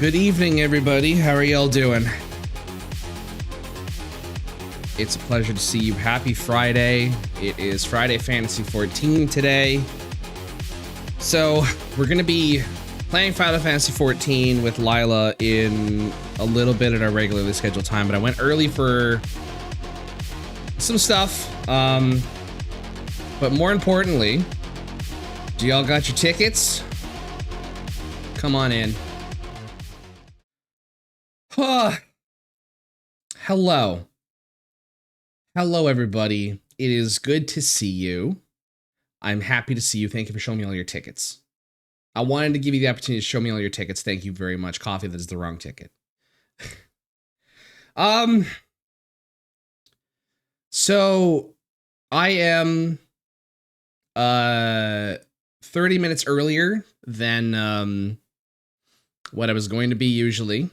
Good evening, everybody. How are y'all doing? It's a pleasure to see you. Happy Friday. It is Friday Fantasy 14 today. So we're going to be playing Final Fantasy 14 with Lila in a little bit at our regularly scheduled time, but I went early for some stuff. But more importantly, do y'all got your tickets? Come on in. Hello. Hello, everybody. It is good to see you. I'm happy to see you. Thank you for showing me all your tickets. I wanted to give you the opportunity to show me all your tickets. Thank you very much. Coffee, that is the wrong ticket. So I am 30 minutes earlier than what I was going to be usually.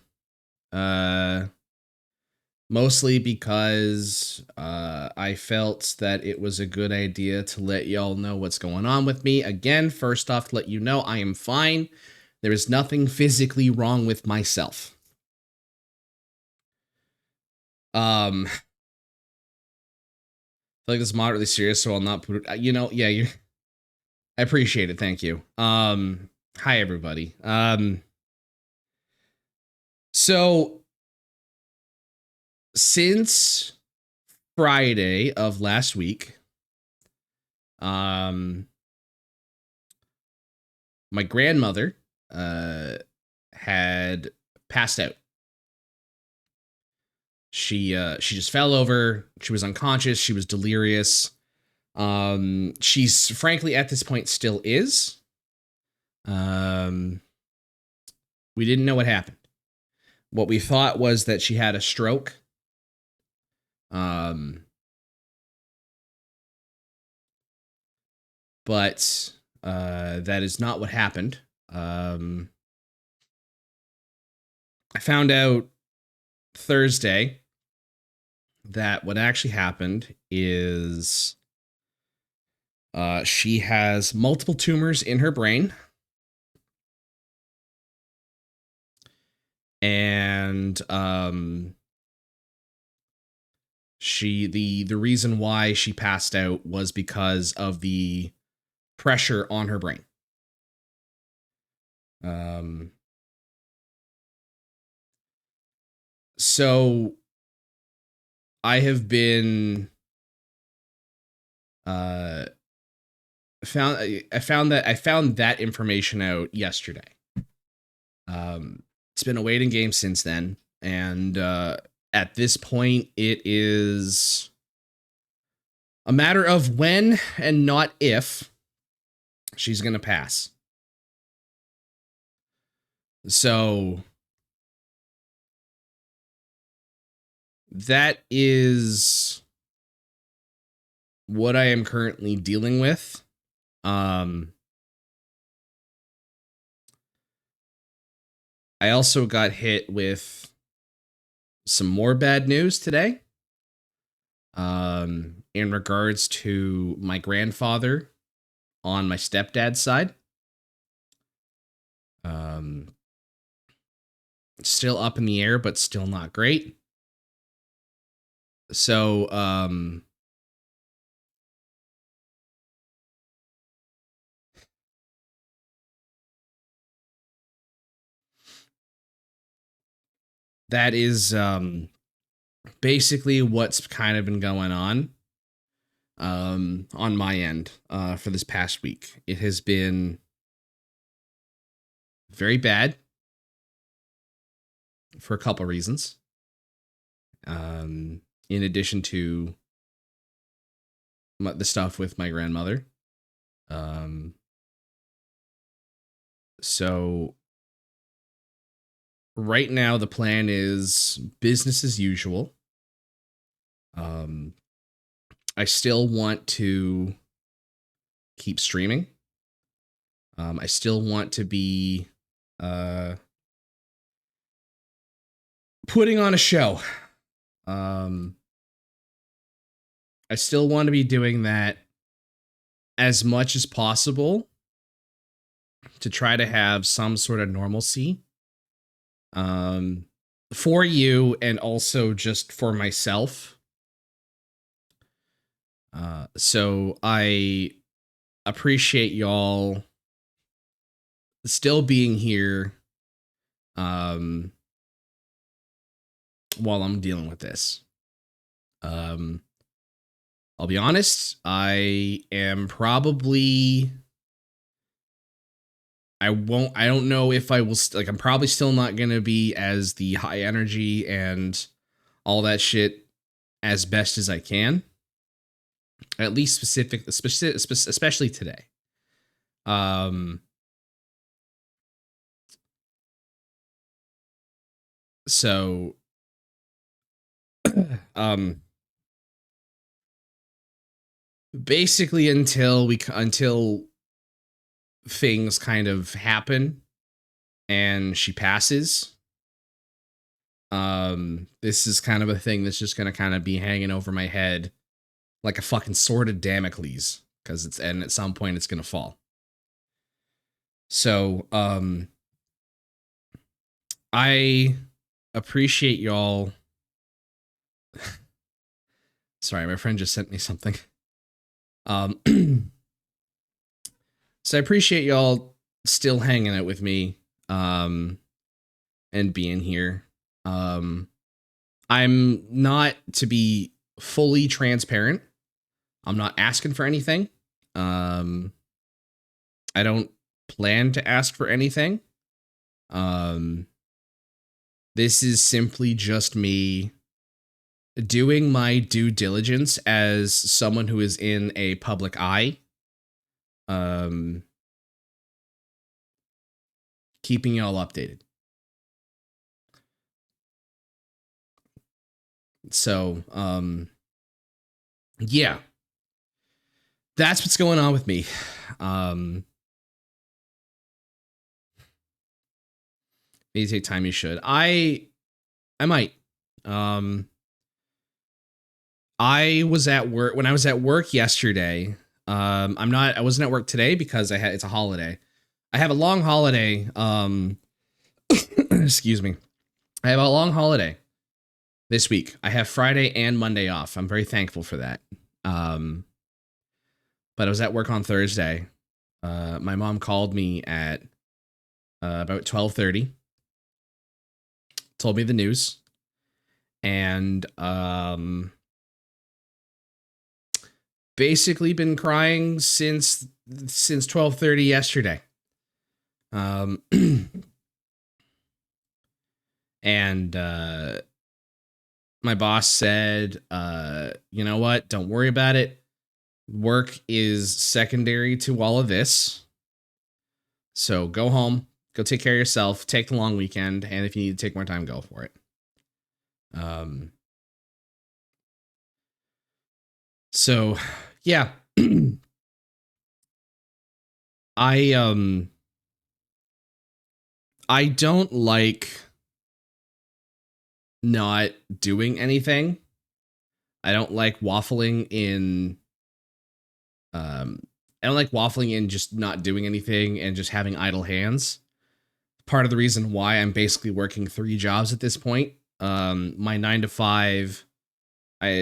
Mostly because I felt that it was a good idea to let y'all know what's going on with me. Again, first off, to let you know I am fine. There is nothing physically wrong with myself. I feel like this is moderately serious, so I'll not put it, yeah, I appreciate it. Thank you. Hi, everybody. So since Friday of last week, my grandmother had passed out. She just fell over. She was unconscious. She was delirious. She's frankly at this point still is. We didn't know what happened. What we thought was that she had a stroke. But that is not what happened. I found out Thursday that what actually happened is she has multiple tumors in her brain. And the reason why she passed out was because of the pressure on her brain. So I have been I found that information out yesterday. It's been a waiting game since then, and at this point it is a matter of when and not if she's going to pass. So that is what I am currently dealing with. I also got hit with some more bad news today. In regards to my grandfather on my stepdad's side. Still up in the air, but still not great. So, that is basically what's kind of been going on my end for this past week. It has been very bad for a couple reasons. In addition to the stuff with my grandmother. So right now the plan is business as usual. I still want to keep streaming. I still want to be putting on a show. I still want to be doing that as much as possible to try to have some sort of normalcy for you and also just for myself. So I appreciate y'all still being here while I'm dealing with this. I'll be honest, I am probably I don't know if I will I'm probably still not going to be as the high energy and all that shit as best as I can. At least especially today. So basically until things kind of happen and she passes, this is kind of a thing that's just going to kind of be hanging over my head like a fucking sword of Damocles, because at some point it's going to fall. So I appreciate y'all. Sorry, my friend just sent me something. So I appreciate y'all still hanging out with me and being here. I'm not, to be fully transparent, I'm not asking for anything. Um, I don't plan to ask for anything. Um, this is simply just me doing my due diligence as someone who is in a public eye. Um, keeping y'all updated. So, yeah, that's what's going on with me. Maybe take time you should. I might. Um, I was at work when I was at work yesterday. I wasn't at work today because it's a holiday. I have a long holiday. Excuse me. I have a long holiday this week. I have Friday and Monday off. I'm very thankful for that. But I was at work on Thursday. My mom called me at about 12:30, told me the news, and basically been crying since 12:30 yesterday. And my boss said, you know what? Don't worry about it. Work is secondary to all of this. So go home, go take care of yourself, take the long weekend, and if you need to take more time, go for it. So yeah. I don't like not doing anything. I don't like waffling in I don't like waffling in just not doing anything and just having idle hands. Part of the reason why I'm basically working 3 jobs at this point. My 9 to 5,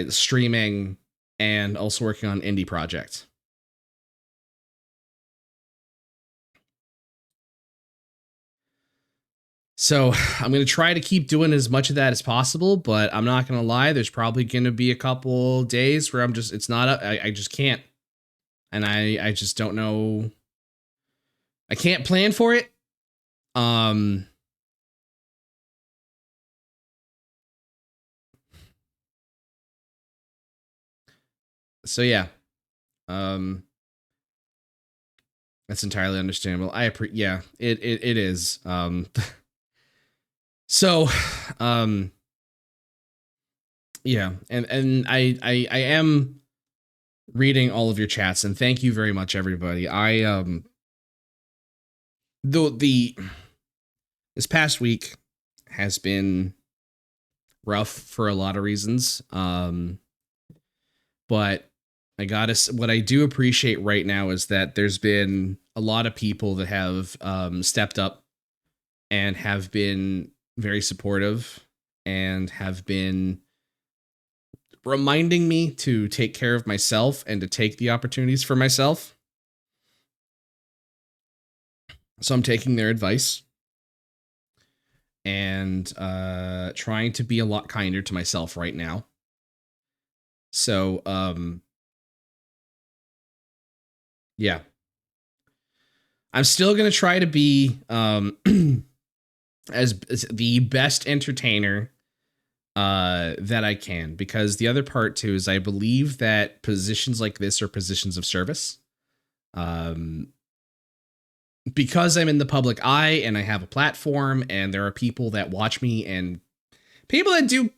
streaming, and also working on indie project. So I'm going to try to keep doing as much of that as possible, but I'm not going to lie. There's probably going to be a couple days where it's not, I just can't. And I just don't know. I can't plan for it. So yeah. That's entirely understandable. Yeah, it is. So, yeah, and I am reading all of your chats, and thank you very much, everybody. The this past week has been rough for a lot of reasons. But what I do appreciate right now is that there's been a lot of people that have stepped up and have been very supportive and have been reminding me to take care of myself and to take the opportunities for myself. So I'm taking their advice and trying to be a lot kinder to myself right now. So, yeah. I'm still going to try to be as the best entertainer that I can, because the other part too is I believe that positions like this are positions of service. Because I'm in the public eye and I have a platform and there are people that watch me and people that do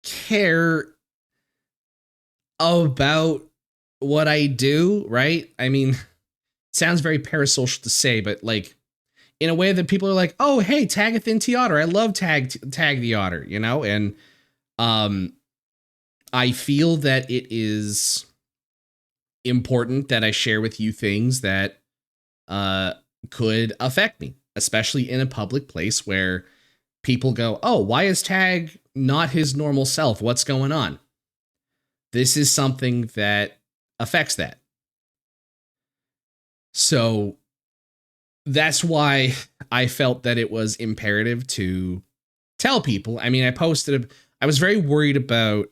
care about what I do, right? I mean, it sounds very parasocial to say, but like in a way that people are like, oh, hey, tag a thin T otter. I love tag the otter, you know? And I feel that it is important that I share with you things that could affect me, especially in a public place where people go, oh, why is Tag not his normal self? What's going on? This is something that affects that. So that's why I felt that it was imperative to tell people. I mean, I posted I was very worried about,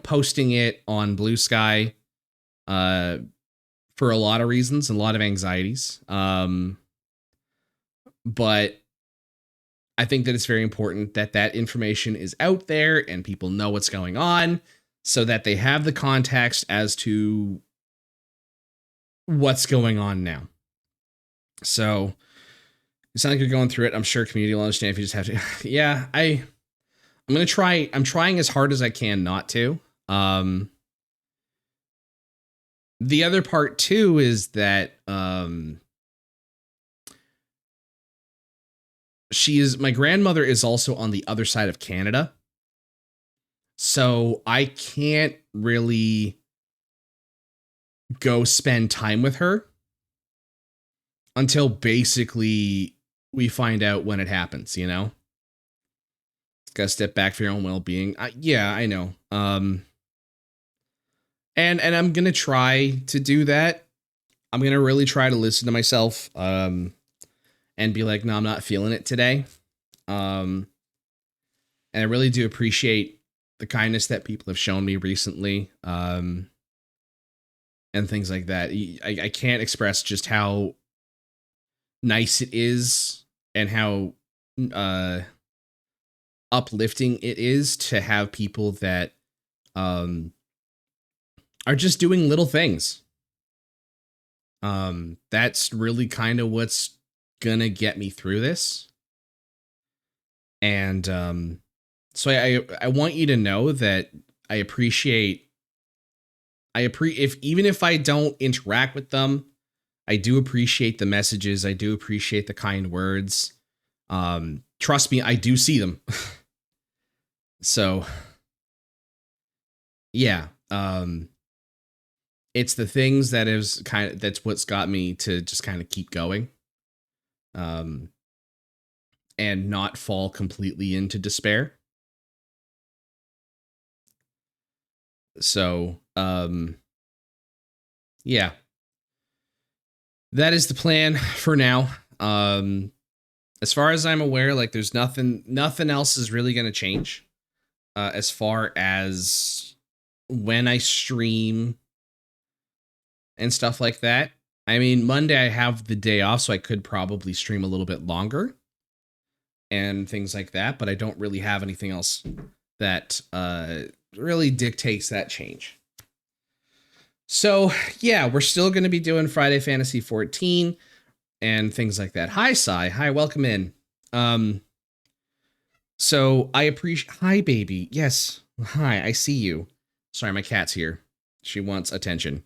posting it on Blue Sky, uh, for a lot of reasons and a lot of anxieties. But I think that it's very important that that information is out there and people know what's going on so that they have the context as to what's going on now. So it sounds like you're going through it. I'm sure community will understand if you just have to. Yeah, I'm going to try. I'm trying as hard as I can not to. The other part too is that my grandmother is also on the other side of Canada. So I can't really go spend time with her until basically we find out when it happens, you know? Gotta step back for your own well-being. Yeah, I know. And I'm gonna try to do that. I'm gonna really try to listen to myself, and be like, no, I'm not feeling it today. And I really do appreciate the kindness that people have shown me recently, and things like that. I can't express just how nice it is and how uplifting it is to have people that are just doing little things. That's really kind of what's gonna get me through this. And so I want you to know that I appreciate even if I don't interact with them, I do appreciate the messages. I do appreciate the kind words. Trust me, I do see them. So yeah, it's the things that's what's got me to just kind of keep going. And not fall completely into despair. So, yeah, that is the plan for now. As far as I'm aware, like there's nothing else is really going to change, as far as when I stream and stuff like that. I mean, Monday I have the day off, so I could probably stream a little bit longer and things like that, but I don't really have anything else that really dictates that change. So yeah, we're still going to be doing Friday Fantasy 14 and things like that. Hi, Sai. Hi, welcome in. So I appreciate. Hi, baby. Yes. Hi, I see you. Sorry, my cat's here. She wants attention.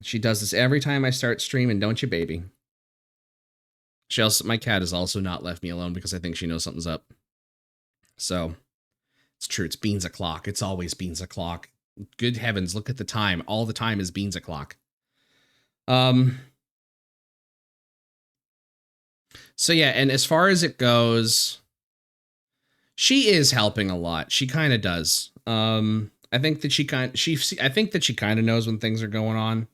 She does this every time I start streaming, don't you, baby? My cat has also not left me alone because I think she knows something's up. So it's true. It's beans o'clock. It's always beans o'clock. Good heavens, look at the time. All the time is beans o'clock. So yeah, and as far as it goes, she is helping a lot. She kind of does. I think that she kind of knows when things are going on.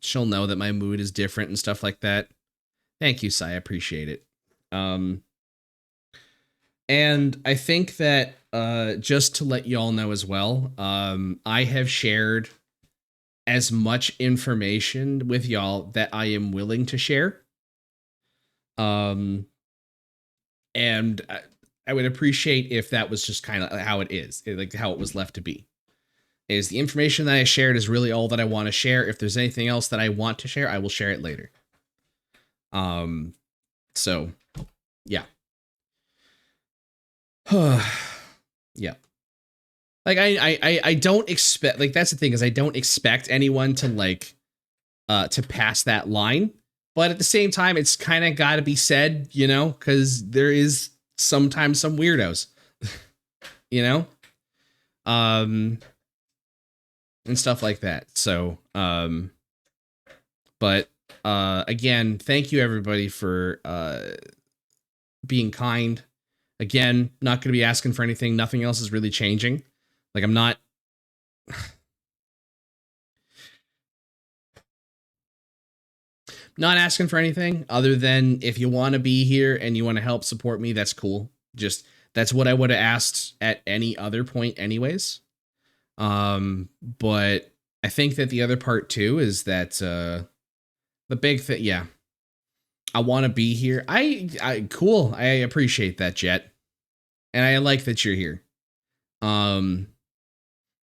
She'll know that my mood is different and stuff like that. Thank you, Sai. I appreciate it. And I think that just to let y'all know as well, I have shared as much information with y'all that I am willing to share. And I would appreciate if that was just kind of how it is, like how it was left to be. Is the information that I shared is really all that I want to share. If there's anything else that I want to share, I will share it later. So yeah. Yeah. Like I don't expect, like that's the thing, is I don't expect anyone to like to pass that line, but at the same time it's kind of got to be said, you know, because there is sometimes some weirdos. You know, and stuff like that. So but again, thank you everybody for being kind. Again, not going to be asking for anything. Nothing else is really changing. Like I'm not. Not asking for anything other than if you want to be here and you want to help support me, that's cool. Just that's what I would have asked at any other point anyways. But I think that the other part too is that the big thing, yeah. I want to be here. Cool. I appreciate that, Jet. And I like that you're here.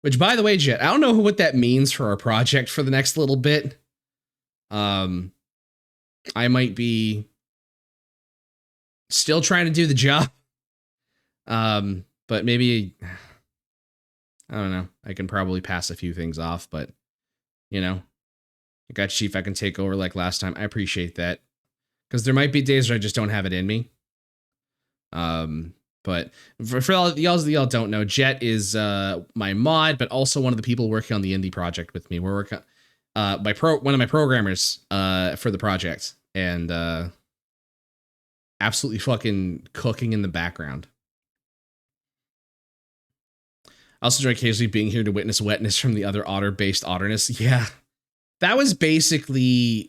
Which by the way, Jet, I don't know what that means for our project for the next little bit. I might be still trying to do the job. But maybe, I don't know. I can probably pass a few things off, but you know, I got Chief. I can take over like last time. I appreciate that. Because there might be days where I just don't have it in me. But for all y'all don't know, Jet is my mod, but also one of the people working on the indie project with me. We're working one of my programmers for the project, and absolutely fucking cooking in the background. I also enjoy occasionally being here to witness wetness from the other otter-based otterness. Yeah, that was basically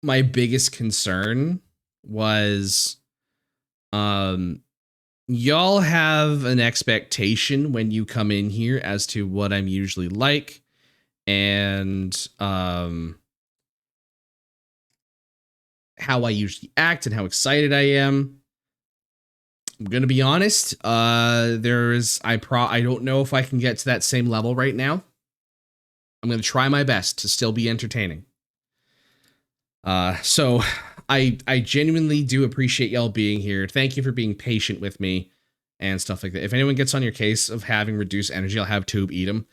my biggest concern was, y'all have an expectation when you come in here as to what I'm usually like, and how I usually act and how excited I am. I'm gonna be honest. I don't know if I can get to that same level right now. I'm gonna try my best to still be entertaining. So I genuinely do appreciate y'all being here. Thank you for being patient with me and stuff like that. If anyone gets on your case of having reduced energy, I'll have Tube eat them.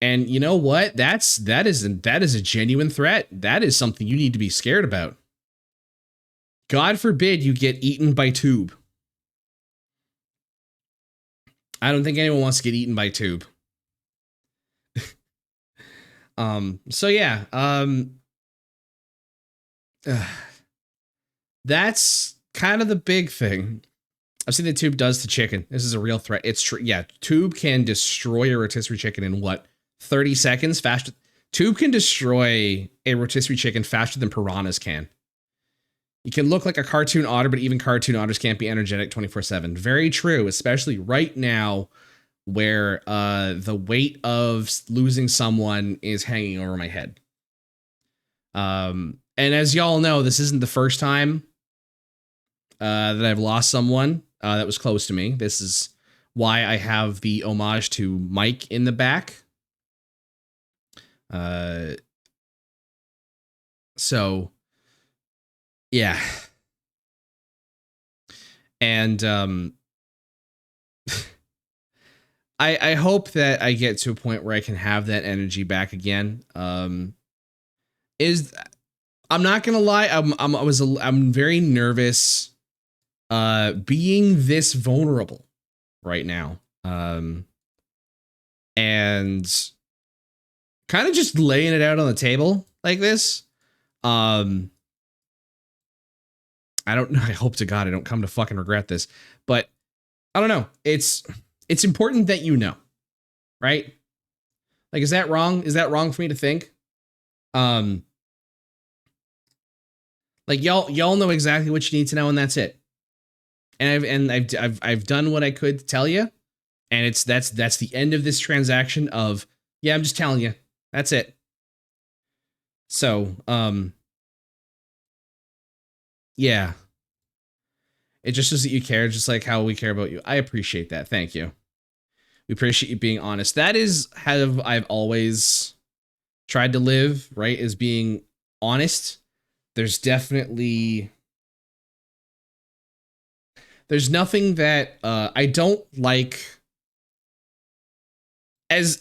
And you know what? That is a genuine threat. That is something you need to be scared about. God forbid you get eaten by Tube. I don't think anyone wants to get eaten by Tube. So yeah, that's kind of the big thing. I've seen the Tube does to chicken. This is a real threat. It's true. Yeah, Tube can destroy a rotisserie chicken in what, 30 seconds? Faster. Tube can destroy a rotisserie chicken faster than piranhas can. You can look like a cartoon otter, but even cartoon otters can't be energetic 24/7. Very true, especially right now where the weight of losing someone is hanging over my head. And as y'all know, this isn't the first time that I've lost someone that was close to me. This is why I have the homage to Mike in the back. So yeah. And I hope that I get to a point where I can have that energy back again. I'm not gonna lie, I'm very nervous being this vulnerable right now. And kind of just laying it out on the table like this. I don't know. I hope to God I don't come to fucking regret this, but I don't know. It's important that you know, right? Like, is that wrong? Is that wrong for me to think? Like y'all know exactly what you need to know, and that's it. And I've done what I could to tell you, and that's the end of this transaction. Of yeah, I'm just telling you. That's it. So yeah. It just shows that you care, just like how we care about you. I appreciate that. Thank you. We appreciate you being honest. That is how I've always tried to live, right? Is being honest. There's nothing that I don't like as,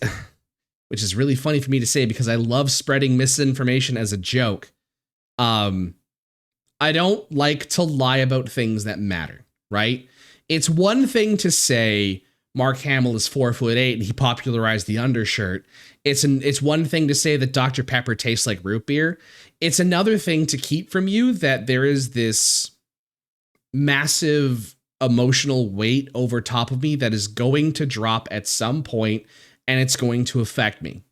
which is really funny for me to say because I love spreading misinformation as a joke. I don't like to lie about things that matter, right? It's one thing to say Mark Hamill is 4'8" and he popularized the undershirt. It's one thing to say that Dr. Pepper tastes like root beer. It's another thing to keep from you that there is this massive emotional weight over top of me that is going to drop at some point, and it's going to affect me.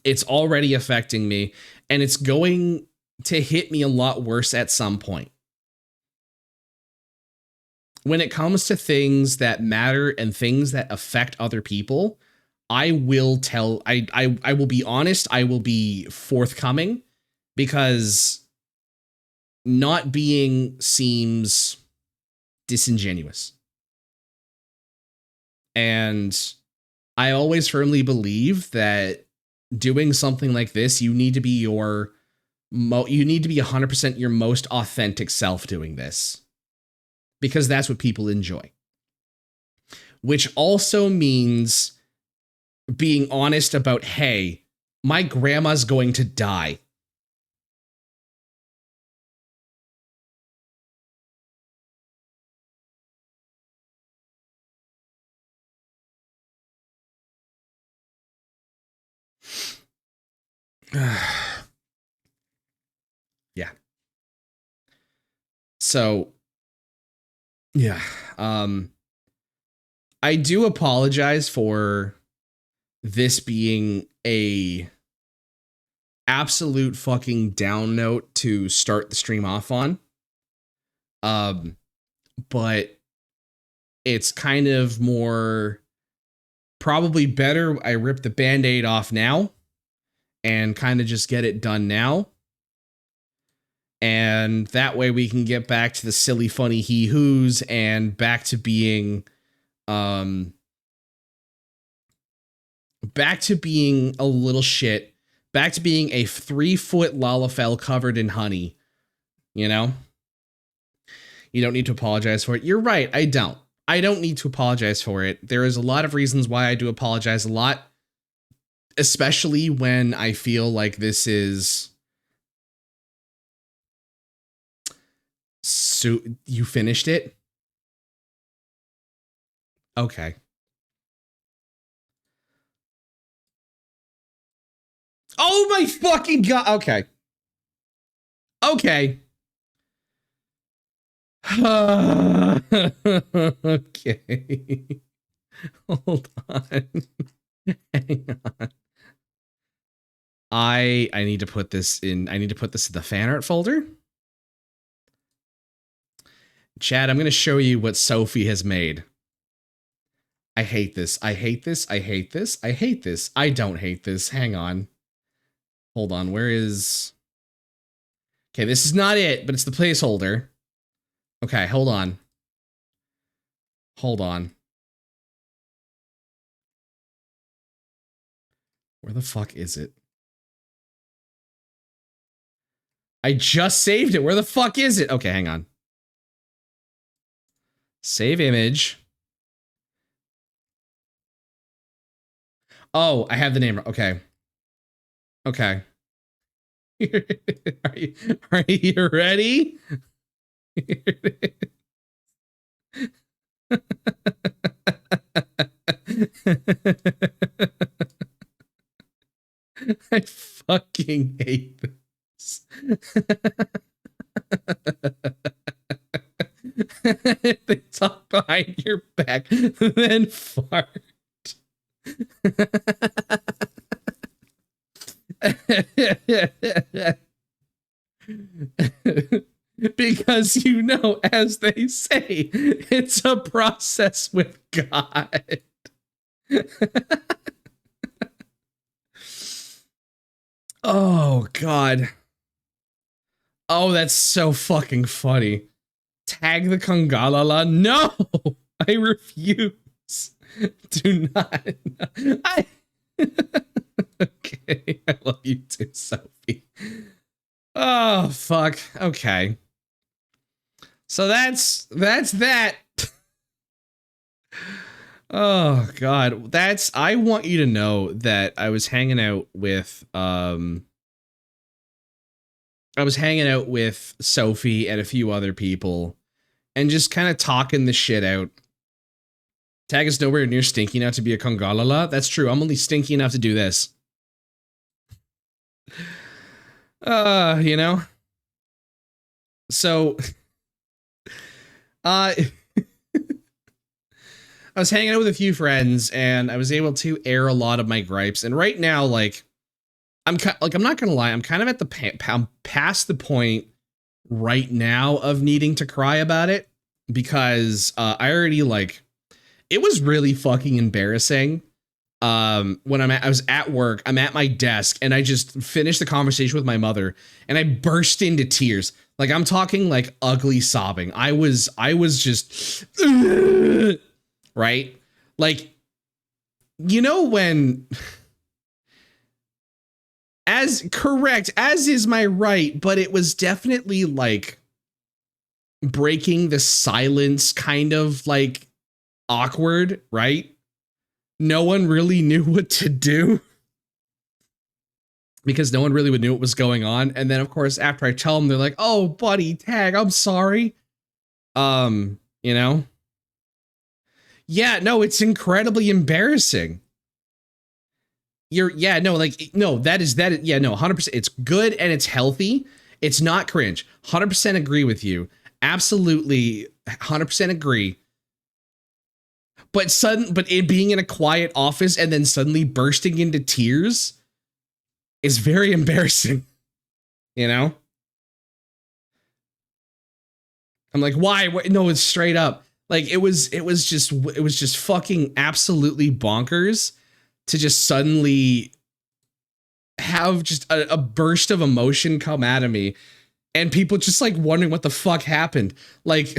It's already affecting me, and it's going to hit me a lot worse at some point. When it comes to things that matter and things that affect other people, I will tell, I will be honest, I will be forthcoming, because not being seems disingenuous. And I always firmly believe that doing something like this, you need to be you need to be 100% your most authentic self doing this, because that's what people enjoy. Which also means being honest about, hey, my grandma's going to die. Yeah. So, yeah. I do apologize for this being a absolute fucking down note to start the stream off on. But it's kind of more probably better I rip the band-aid off now and kind of just get it done now. And that way we can get back to the silly, funny he-hoos and back to being a little shit, back to being a 3-foot Lalafell covered in honey. You know? You don't need to apologize for it. You're right, I don't need to apologize for it. There is a lot of reasons why I do apologize a lot, especially when I feel like this is... So, you finished it? Okay. Oh my fucking god. Okay. Okay. Okay. Hold on. Hang on. I need to put this in the fan art folder. Chad, I'm going to show you what Sophie has made. I hate this. I hate this. I hate this. I hate this. I don't hate this. Hang on. Hold on. Where is... Okay, this is not it, but it's the placeholder. Okay, hold on. Hold on. Where the fuck is it? I just saved it. Where the fuck is it? Okay, hang on. Save image. Oh, I have the name. Okay. Okay. Are you ready? I fucking hate this. They talk behind your back, then fart. Because, you know, as they say, it's a process with God. Oh, God. Oh, that's so fucking funny. Tag the Kongalala? No! I refuse. Do not. Okay, I love you too, Sophie. Oh, fuck. Okay. So that's that. Oh, God. I want you to know that I was hanging out with, Sophie and a few other people and just kind of talking the shit out. Tag is nowhere near stinky enough to be a Kongalala. That's true. I'm only stinky enough to do this. You know? So, I was hanging out with a few friends and I was able to air a lot of my gripes. And right now, like, I'm not gonna lie, I'm kind of at I'm past the point right now of needing to cry about it, because I already like, it was really fucking embarrassing. When I was at work, I'm at my desk, and I just finished the conversation with my mother, and I burst into tears. Like, I'm talking like ugly sobbing. I was just right? Like, you know, when as correct, as is my right, but it was definitely like breaking the silence, kind of like awkward, right? No one really knew what to do, because no one really knew what was going on. And then of course, after I tell them, they're like, "Oh, buddy, tag, I'm sorry." You know? Yeah, no, it's incredibly embarrassing. Yeah, no, like, no, yeah, no, 100%. It's good and it's healthy. It's not cringe. 100% agree with you. Absolutely 100% agree. But it being in a quiet office and then suddenly bursting into tears is very embarrassing. You know? I'm like, why? What? No, it's straight up. Like, it was just fucking absolutely bonkers to just suddenly have just a burst of emotion come out of me, and people just like wondering what the fuck happened. Like,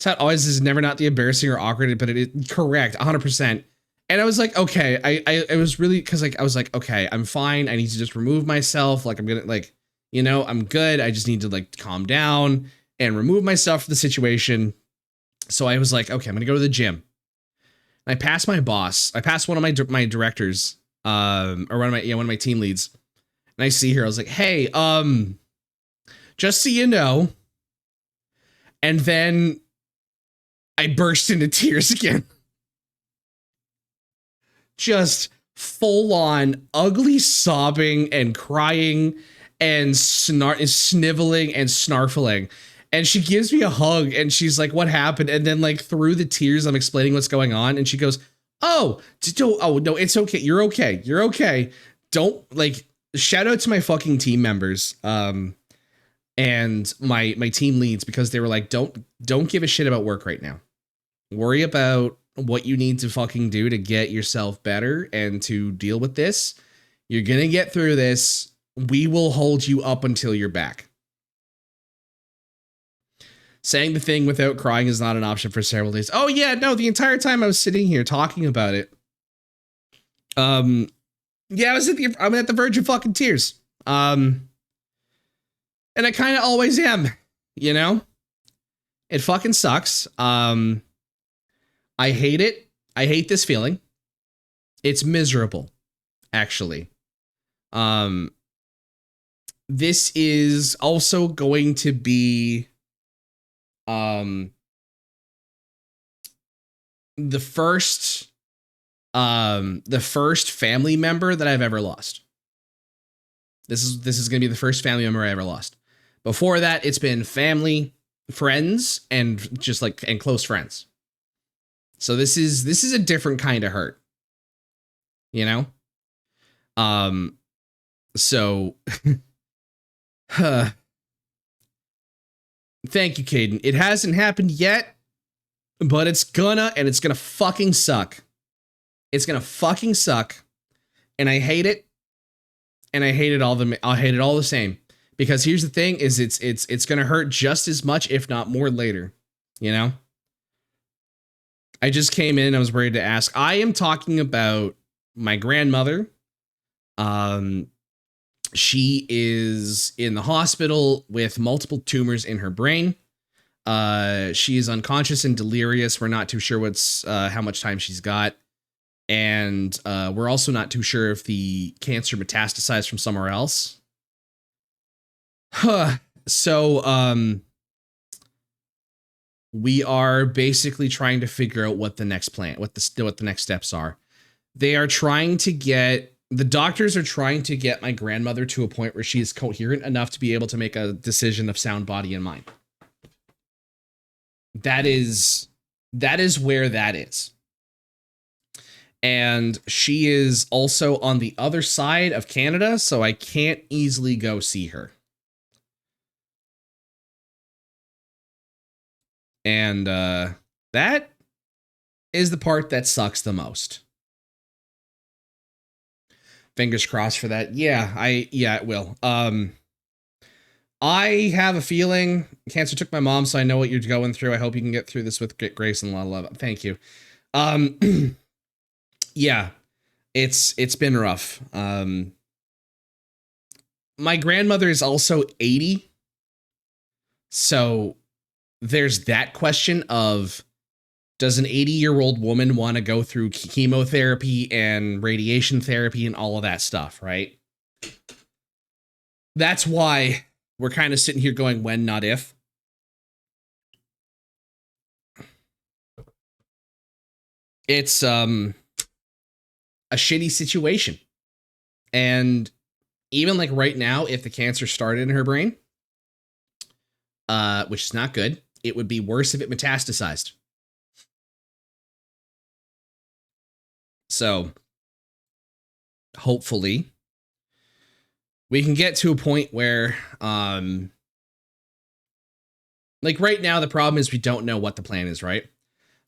that always is never not the embarrassing or awkward, but it is correct 100%. And I was like, okay, I was really, because like I was like, okay, I'm fine. I need to just remove myself. Like, I'm gonna, like, you know, I'm good. I just need to like calm down and remove myself from the situation. So I was like, okay, I'm gonna go to the gym. I passed my boss. I passed one of my directors, or one of my team leads, and I see her. I was like, hey, just so you know. And then I burst into tears again. Just full on ugly sobbing and crying and sniveling and snarfling. And she gives me a hug and she's like, "What happened?" And then like through the tears, I'm explaining what's going on. And she goes, "Oh, no, it's okay. You're okay. You're okay. Don't like." Shout out to my fucking team members, and my team leads, because they were like, don't give a shit about work right now. Worry about what you need to fucking do to get yourself better and to deal with this. You're gonna get through this. We will hold you up until you're back. Saying the thing without crying is not an option for several days. Oh yeah, no, the entire time I was sitting here talking about it. Yeah, I'm at the verge of fucking tears. And I kind of always am, you know? It fucking sucks. I hate it. I hate this feeling. It's miserable, actually. This is also going to be the first family member that I've ever lost. This is going to be the first family member I ever lost. Before that, it's been family, friends, and just like, and close friends. So this is a different kind of hurt, you know? So thank you, Caden. It hasn't happened yet, but it's gonna fucking suck. It's gonna fucking suck. And I hate it. And I'll hate it all the same. Because here's the thing, is it's gonna hurt just as much, if not more, later. You know? I just came in, I was ready to ask. I am talking about my grandmother. She is in the hospital with multiple tumors in her brain. She is unconscious and delirious. We're not too sure how much time she's got. And we're also not too sure if the cancer metastasized from somewhere else. So, we are basically trying to figure out what the next plan, what the next steps are. The doctors are trying to get my grandmother to a point where she is coherent enough to be able to make a decision of sound body and mind. That is where that is. And she is also on the other side of Canada, so I can't easily go see her. And that is the part that sucks the most. Fingers crossed for that. Yeah, it will. I have a feeling cancer took my mom, so I know what you're going through. I hope you can get through this with grace and a lot of love. Thank you. Yeah, it's been rough. My grandmother is also 80. So there's that question of, does an 80-year-old woman want to go through chemotherapy and radiation therapy and all of that stuff, right? That's why we're kind of sitting here going, when, not if. It's a shitty situation. And even like right now, if the cancer started in her brain, which is not good, it would be worse if it metastasized. So hopefully we can get to a point where like right now the problem is we don't know what the plan is, right?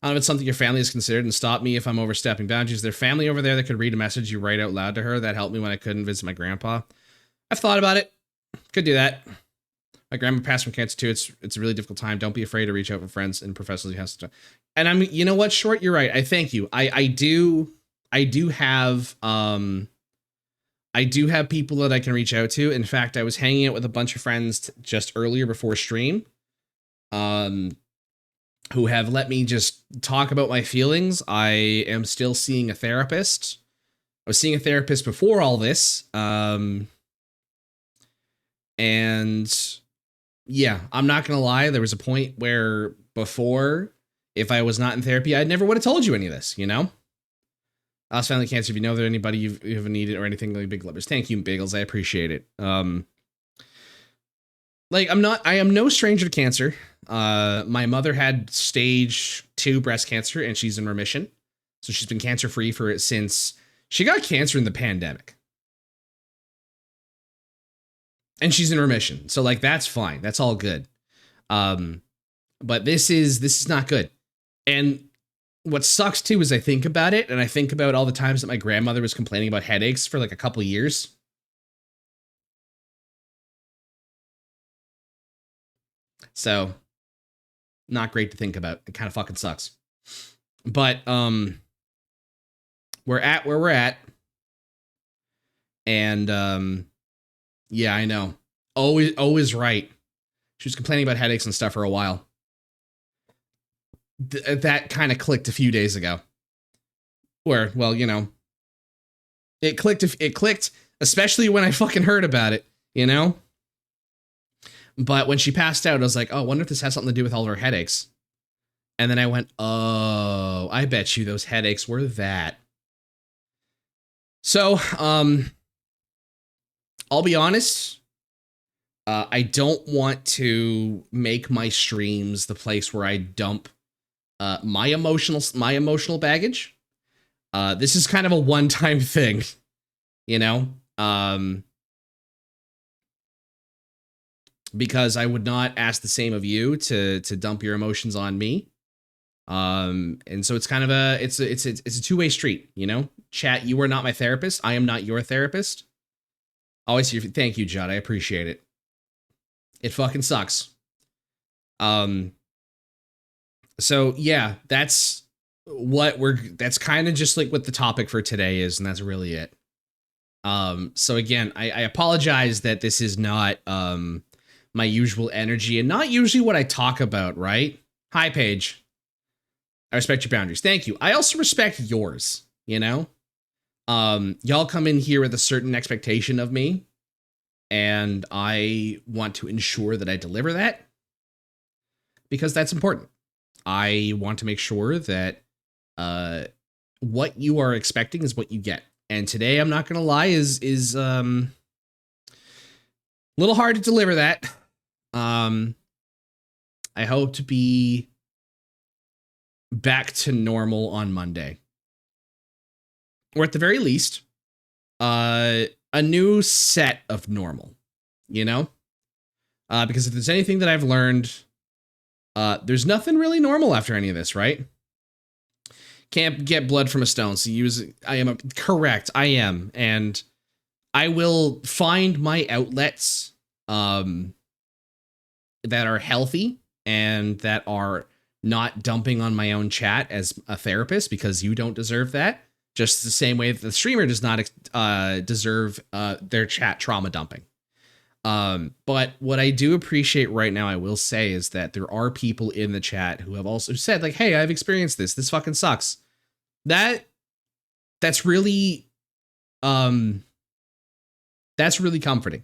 I don't know if it's something your family has considered, and stop me if I'm overstepping boundaries. Their family over there that could read a message you write out loud to her. That helped me when I couldn't visit my grandpa. I've thought about it. Could do that. My grandma passed from cancer too. It's a really difficult time. Don't be afraid to reach out for friends and professionals you have to. And I'm, you know what, Short, you're right. I thank you. I do have people that I can reach out to. In fact, I was hanging out with a bunch of friends just earlier before stream, who have let me just talk about my feelings. I am still seeing a therapist. I was seeing a therapist before all this. And yeah, I'm not going to lie. There was a point where before, if I was not in therapy, I never would have told you any of this, you know? I was family cancer. If you know that anybody you've ever needed or anything, like big lovers. Thank you, Bagels. I appreciate it. Like I am no stranger to cancer. My mother had stage 2 breast cancer and she's in remission. So she's been cancer free since she got cancer in the pandemic. And she's in remission. So like, that's fine. That's all good. But this is not good. And what sucks too is I think about it and I think about all the times that my grandmother was complaining about headaches for like a couple of years. So not great to think about. It kind of fucking sucks. But we're at where we're at. And yeah, I know. Always right. She was complaining about headaches and stuff for a while. That kind of clicked a few days ago. Where, well, you know, it clicked, especially when I fucking heard about it, you know? But when she passed out, I was like, oh, I wonder if this has something to do with all of her headaches. And then I went, oh, I bet you those headaches were that. So, I'll be honest. I don't want to make my streams the place where I dump my emotional baggage. This is kind of a one-time thing, you know? Because I would not ask the same of you to dump your emotions on me. And so it's kind of it's a two-way street, you know? Chat, you are not my therapist. I am not your therapist. Always here. Thank you, Judd. I appreciate it. It fucking sucks. So yeah, that's kind of just like what the topic for today is, and that's really it. So again, I apologize that this is not my usual energy and not usually what I talk about, right? Hi, Paige. I respect your boundaries. Thank you. I also respect yours, you know? Y'all come in here with a certain expectation of me, and I want to ensure that I deliver that because that's important. I want to make sure that what you are expecting is what you get. And today, I'm not going to lie, is a little hard to deliver that. I hope to be back to normal on Monday. or at the very least, a new set of normal, you know? Because if there's anything that I've learned, there's nothing really normal after any of this, right? Can't get blood from a stone. So correct. I am. And I will find my outlets, that are healthy and that are not dumping on my own chat as a therapist, because you don't deserve that. Just the same way that the streamer does not deserve their chat trauma dumping. But what I do appreciate right now, I will say, is that there are people in the chat who have also said, like, hey, I've experienced this. This fucking sucks. That's really comforting.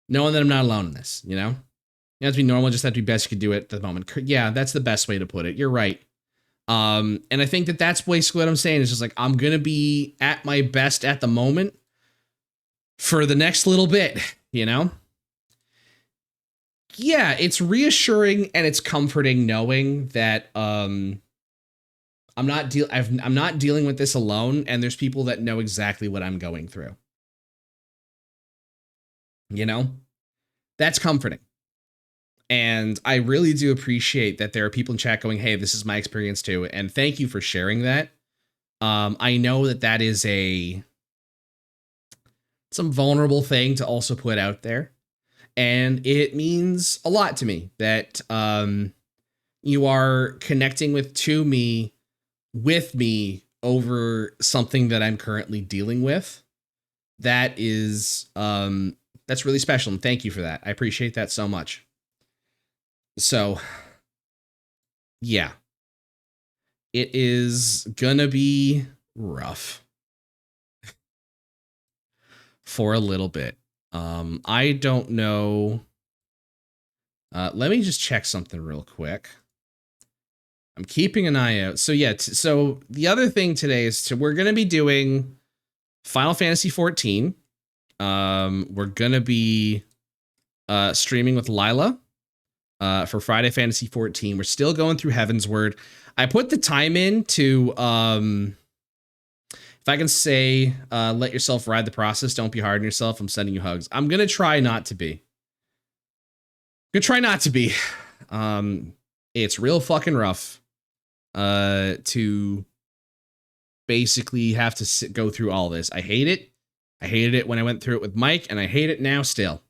Knowing that I'm not alone in this, you know? You have to be normal, just have to be best you could do it at the moment. Yeah, that's the best way to put it. You're right. And I think that that's basically what I'm saying. Is just like, I'm going to be at my best at the moment for the next little bit, you know? Yeah, it's reassuring and it's comforting knowing that I'm not dealing with this alone, and there's people that know exactly what I'm going through. You know? That's comforting. And I really do appreciate that there are people in chat going, hey, this is my experience too. And thank you for sharing that. I know that is some vulnerable thing to also put out there. And it means a lot to me that you are connecting with me over something that I'm currently dealing with. That is that's really special. And thank you for that. I appreciate that so much. So, yeah, it is gonna be rough for a little bit. I don't know. Let me just check something real quick. I'm keeping an eye out. So yeah, so the other thing today is we're gonna be doing Final Fantasy 14. We're gonna be streaming with Lila. For Friday Fantasy 14. We're still going through Heavensward. I put the time in to, if I can say, let yourself ride the process. Don't be hard on yourself. I'm sending you hugs. I'm going to try not to be. It's real fucking rough to basically have to go through all this. I hate it. I hated it when I went through it with Mike, and I hate it now still.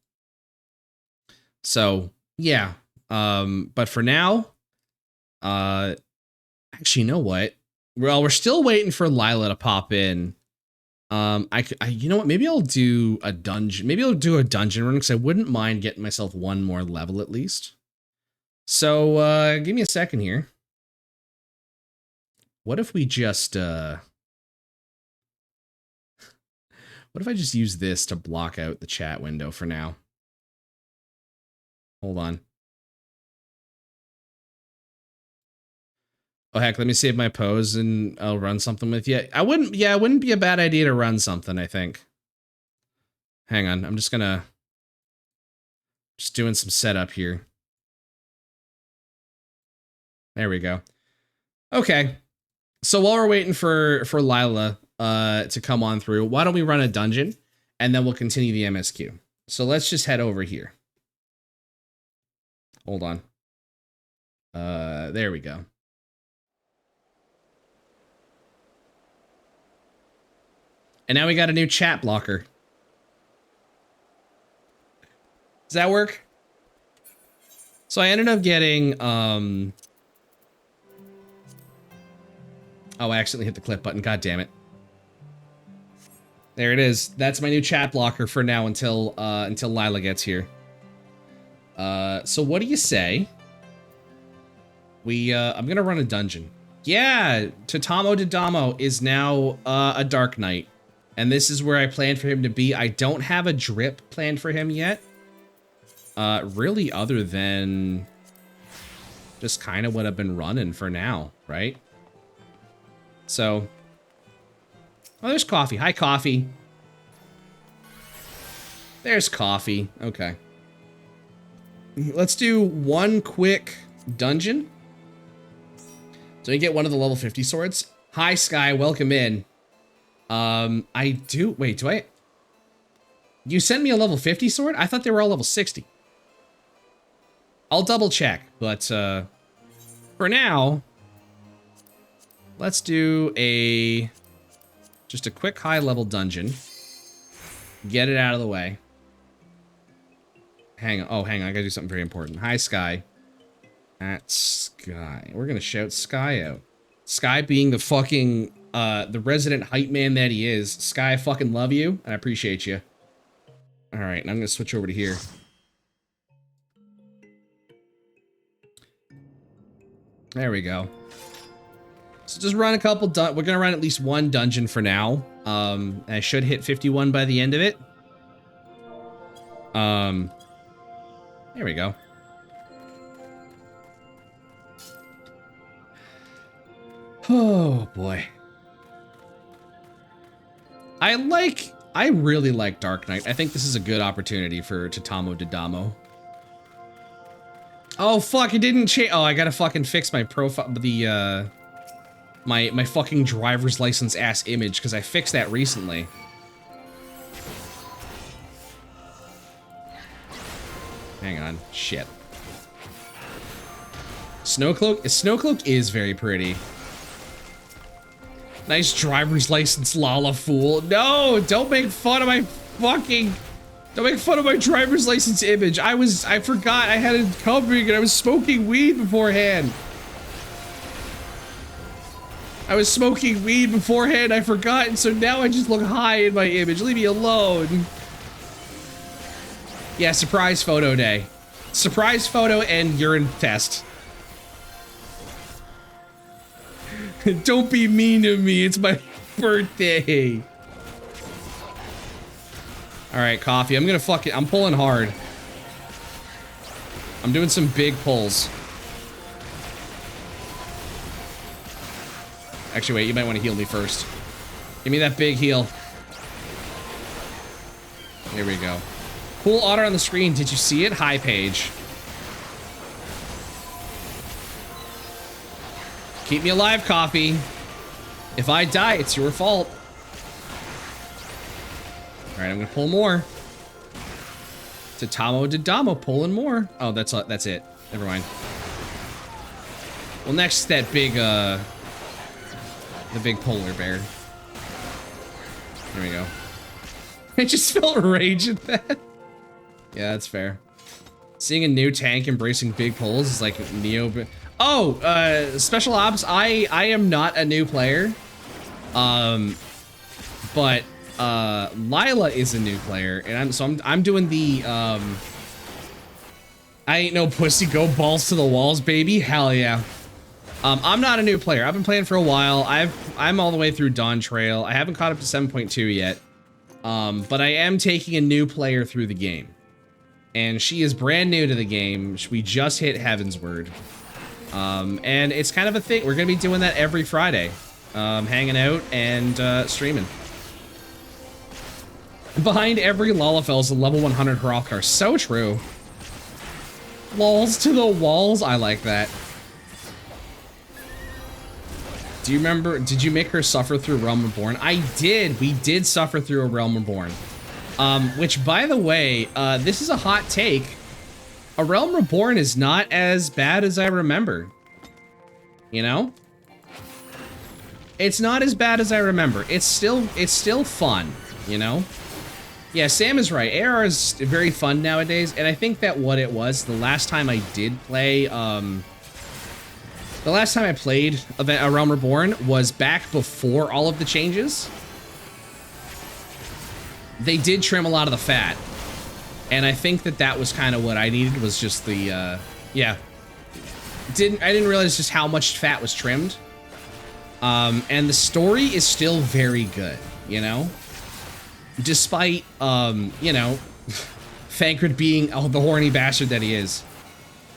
So, yeah. But for now, actually, you know what? Well, we're still waiting for Lila to pop in. You know what? Maybe I'll do a dungeon. Maybe I'll do a dungeon run, because I wouldn't mind getting myself one more level at least. So, give me a second here. What if we just, what if I just use this to block out the chat window for now? Hold on. Oh, heck, let me save my pose and I'll run something with you. It wouldn't be a bad idea to run something, I think. Hang on, I'm just doing some setup here. There we go. Okay. So while we're waiting for Lila to come on through, why don't we run a dungeon and then we'll continue the MSQ. So let's just head over here. Hold on. There we go. And now we got a new chat blocker. Does that work? So I ended up getting, oh, I accidentally hit the clip button. God damn it. There it is. That's my new chat blocker for now until Lila gets here. So what do you say? I'm gonna run a dungeon. Yeah, Tatamo Didamo is now a Dark Knight. And this is where I planned for him to be. I don't have a drip planned for him yet. Really, other than just kind of what I've been running for now, right? So, oh, there's Coffee. Hi, Coffee. There's Coffee. Okay. Let's do one quick dungeon. So you get one of the level 50 swords. Hi, Sky. Welcome in. I do. Wait, do I? You sent me a level 50 sword? I thought they were all level 60. I'll double check, but for now, let's do just a quick high level dungeon. Get it out of the way. Hang on. Oh, hang on. I gotta do something very important. Hi, Sky. At Sky. We're gonna shout Sky out. Sky being the fucking, the resident hype man that he is. Sky, I fucking love you, and I appreciate you. Alright, and I'm gonna switch over to here. There we go. So just run a couple, we're gonna run at least one dungeon for now. I should hit 51 by the end of it. There we go. Oh boy. I really like Dark Knight. I think this is a good opportunity for Tatamo Didamo. Oh fuck, it didn't change. Oh, I gotta fucking fix my profile, my fucking driver's license ass image, because I fixed that recently. Hang on, shit. Snowcloak is very pretty. Nice driver's license, Lala fool. No, don't make fun of my fucking... Don't make fun of my driver's license image. I forgot I had it covering and I was smoking weed beforehand. I forgot, and so now I just look high in my image. Leave me alone. Yeah, surprise photo day. Surprise photo and urine test. Don't be mean to me, it's my birthday. Alright, coffee, I'm pulling hard. I'm doing some big pulls. Actually, wait, you might want to heal me first. Give me that big heal. There we go. Cool otter on the screen, did you see it? Hi, Paige. Keep me alive, coffee. If I die, it's your fault. All right, I'm gonna pull more. Tatamo Didamo pulling more. Oh, that's it. Never mind. Well, next that big the big polar bear. There we go. I just felt rage at that. Yeah, that's fair. Seeing a new tank embracing big pulls is like Neo. Oh, Special Ops, I am not a new player. But Lila is a new player, and I'm doing the I ain't no pussy, go balls to the walls, baby. Hell yeah. I'm not a new player. I've been playing for a while. I'm all the way through Dawn Trail. I haven't caught up to 7.2 yet. But I am taking a new player through the game. And she is brand new to the game. We just hit Heavensward. And it's kind of a thing. We're going to be doing that every Friday. Hanging out and streaming. Behind every Lalafell is a level 100 Hrothgar. So true. Lols to the walls. I like that. Do you remember, did you make her suffer through Realm Reborn? I did. We did suffer through a Realm Reborn. Which, by the way, this is a hot take. A Realm Reborn is not as bad as I remember. You know? It's not as bad as I remember. It's still fun, you know? Yeah, Sam is right. AR is very fun nowadays, and I think that what it was, the last time I did play, the last time I played a Realm Reborn was back before all of the changes. They did trim a lot of the fat. And I think that was kind of what I needed, was just the, yeah. I didn't realize just how much fat was trimmed. And the story is still very good, you know? Despite, you know, Thancred being the horny bastard that he is.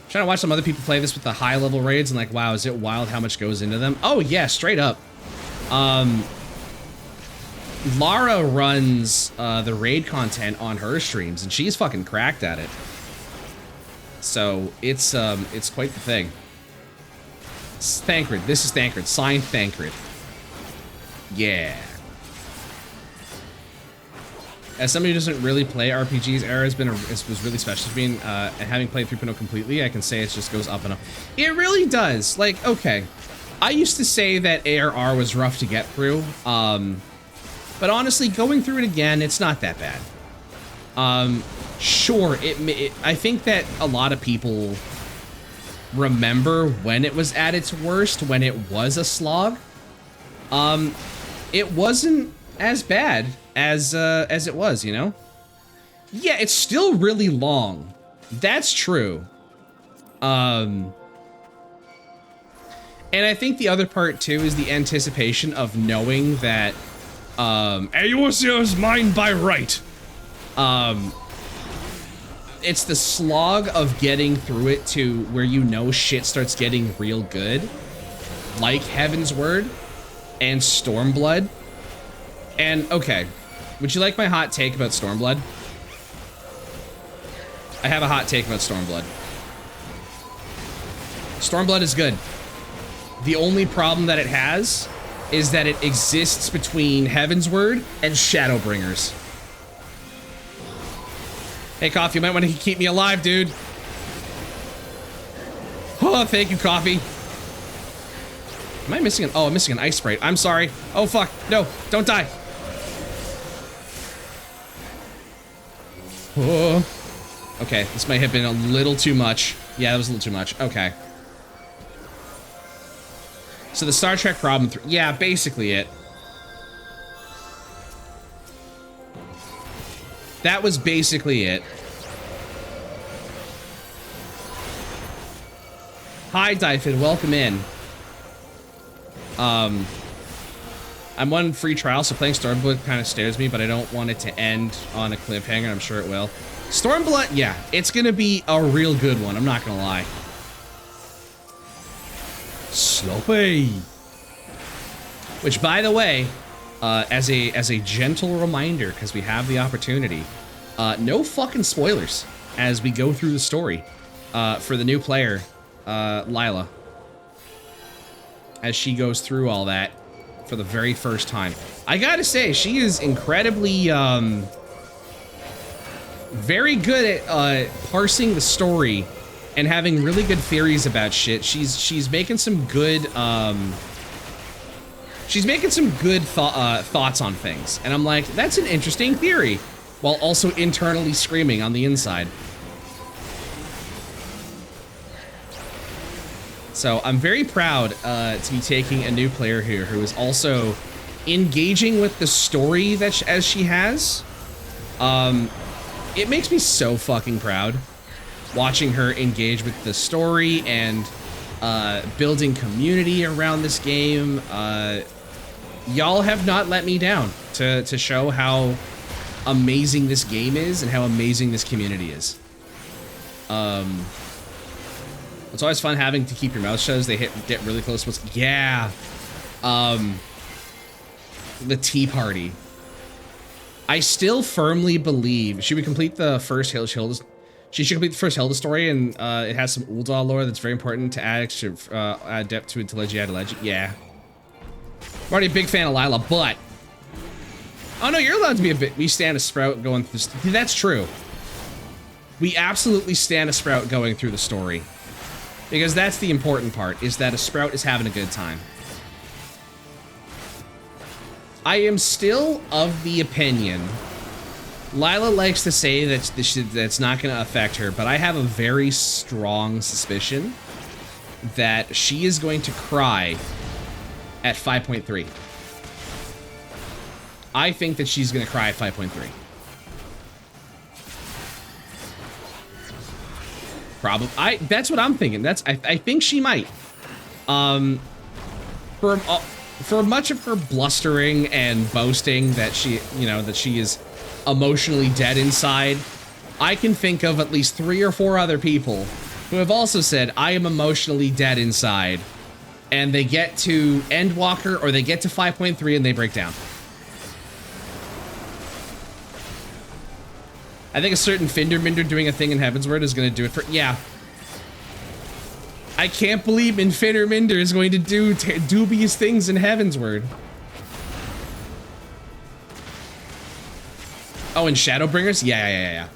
I'm trying to watch some other people play this with the high level raids and like, wow, is it wild how much goes into them? Oh yeah, straight up. Lara runs the raid content on her streams, and she's fucking cracked at it. So it's quite the thing. Thancred. This is Thancred. Signed Thancred. Yeah. as somebody who doesn't really play RPGs, Era was really special to me, and having played 3.0 completely, I can say it just goes up and up. It really does. Like, okay, I used to say that ARR was rough to get through, but honestly, going through it again, it's not that bad. Sure, I think that a lot of people remember when it was at its worst, when it was a slog. It wasn't as bad as it was, you know? Yeah, it's still really long. That's true. And I think the other part too is the anticipation of knowing that Eorzea is mine by right. It's the slog of getting through it to where you know shit starts getting real good, like Heaven's Word and Stormblood. And okay, would you like my hot take about Stormblood? I have a hot take about Stormblood. Stormblood is good. The only problem that it has is that it exists between Heaven's Word and Shadowbringers. Hey, Coffee, you might want to keep me alive, dude. Oh, thank you, Coffee. Am I missing an... Oh, I'm missing an ice sprite. I'm sorry. Oh, fuck. No, don't die. Oh. Okay, this might have been a little too much. Yeah, that was a little too much. Okay. So the Star Trek problem... Yeah, basically it. That was basically it. Hi, Dyfin. Welcome in. I'm on free trial, so playing Stormblood kind of scares me, but I don't want it to end on a cliffhanger. I'm sure it will. Stormblood, yeah, it's gonna be a real good one. I'm not gonna lie. Sloppy. Which, by the way, as a gentle reminder, because we have the opportunity, no fucking spoilers as we go through the story for the new player, Lila, as she goes through all that for the very first time. I gotta say, she is incredibly very good at parsing the story and having really good theories about shit. She's making some good thoughts on things, and I'm like, that's an interesting theory, while also internally screaming on the inside. So I'm very proud to be taking a new player here who is also engaging with the story that as she has. It makes me so fucking proud watching her engage with the story and building community around this game. Y'all have not let me down to show how amazing this game is and how amazing this community is. It's always fun having to keep your mouth shut as they get really close. Yeah. The tea party. I still firmly believe she would complete the first Hilda. She should complete the first Hilda story, and it has some Ul'dah lore that's very important to add extra add depth to Intelligent Legend. Yeah. I'm already a big fan of Lila, but oh no, you're allowed to be a bit. We stand a Sprout going through this. That's true. We absolutely stand a Sprout going through the story. Because that's the important part, is that a Sprout is having a good time. I am still of the opinion, Lila likes to say that that's not going to affect her, but I have a very strong suspicion that she is going to cry at 5.3. I think that she's going to cry at 5.3. Probably. That's what I'm thinking. I think she might. For much of her blustering and boasting that she is emotionally dead inside, I can think of at least 3 or 4 other people who have also said, I am emotionally dead inside, and they get to Endwalker or they get to 5.3 and they break down. I think a certain Finderminder doing a thing in Heaven's Word is going to do it for... Yeah. I can't believe Finderminder is going to do dubious things in Heaven's Word. Oh, and Shadowbringers? Yeah.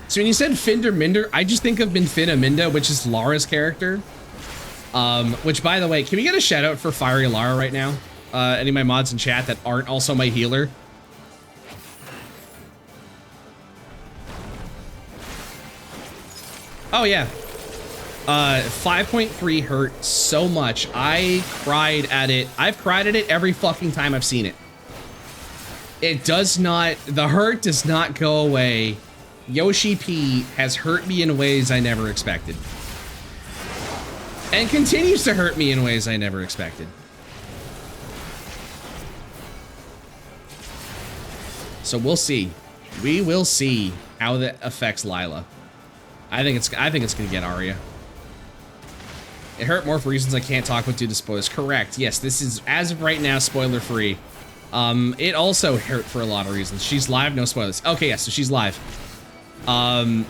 So when you said Finder Minder, I just think of Minfina Minda, which is Lara's character. Which, by the way, can we get a shout out for Fiery Lara right now? Any of my mods in chat that aren't also my healer? Oh, yeah. 5.3 hurt so much. I cried at it. I've cried at it every fucking time I've seen it. It does not, the hurt does not go away. Yoshi P has hurt me in ways I never expected. And continues to hurt me in ways I never expected. So we'll see. We will see how that affects Lila. I think it's gonna get Arya. It hurt more for reasons I can't talk about due to spoilers. Correct. Yes, this is, as of right now, spoiler free. It also hurt for a lot of reasons. She's live, no spoilers. Okay, yeah, so she's live. Oh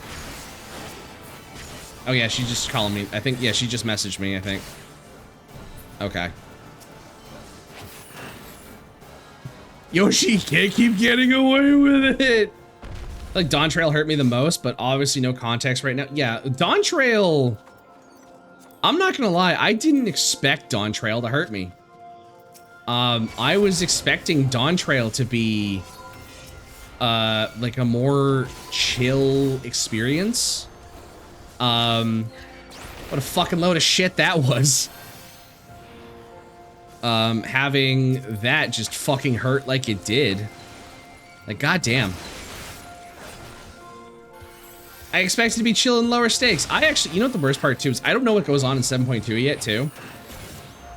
yeah, she just calling me. I think, yeah, she just messaged me, I think. Okay. Yoshi can't keep getting away with it. Like, Dawn Trail hurt me the most, but obviously no context right now. Yeah, Dawn Trail, I'm not gonna lie, I didn't expect Dawn Trail to hurt me. I was expecting Dawn Trail to be like a more chill experience. What a fucking load of shit that was. Having that just fucking hurt like it did. Like, goddamn. I expected to be chill and lower stakes. I actually, you know what the worst part too is? I don't know what goes on in 7.2 yet too.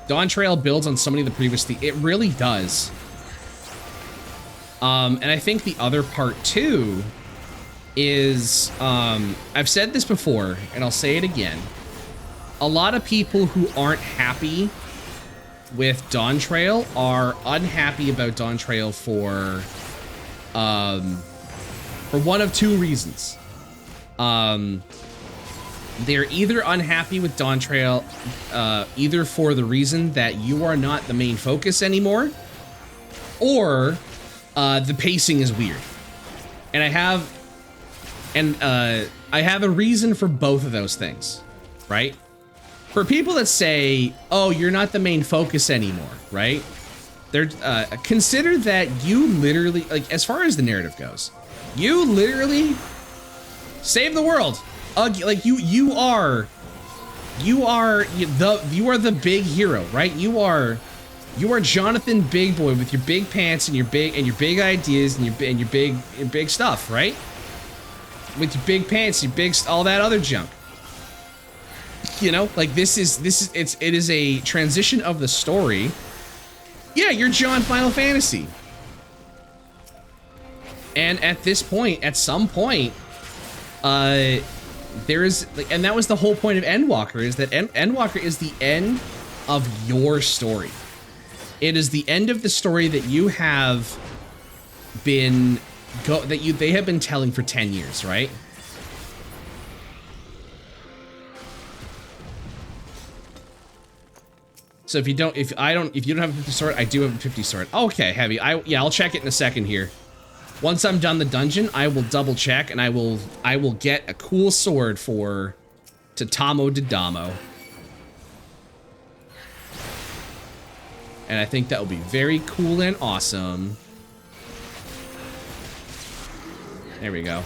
Dawn Trail builds on so many of the previous it really does. And I think the other part too is, I've said this before and I'll say it again. A lot of people who aren't happy with Dawn Trail are unhappy about Dawn Trail for one of two reasons. They're either unhappy with Dawn Trail, either for the reason that you are not the main focus anymore, or the pacing is weird. And I have a reason for both of those things, right? For people that say, oh, you're not the main focus anymore, right? They're, consider that you literally, like, as far as the narrative goes, you literally save the world. Like, you are the big hero, right? You are Jonathan Big Boy with your big pants and your big ideas and your big stuff, right? With your big pants, your big, all that other junk. You know, like it is a transition of the story. Yeah, you're John Final Fantasy. And at this point, at some point, there is, like, and that was the whole point of Endwalker, is that Endwalker is the end of your story. It is the end of the story that you have been, they have been telling for 10 years, right? So if you don't have a 50 sword, I do have a 50 sword. Okay, heavy. Yeah, I'll check it in a second here. Once I'm done the dungeon, I will double check and I will get a cool sword for Tatamo Didamo. And I think that will be very cool and awesome. There we go.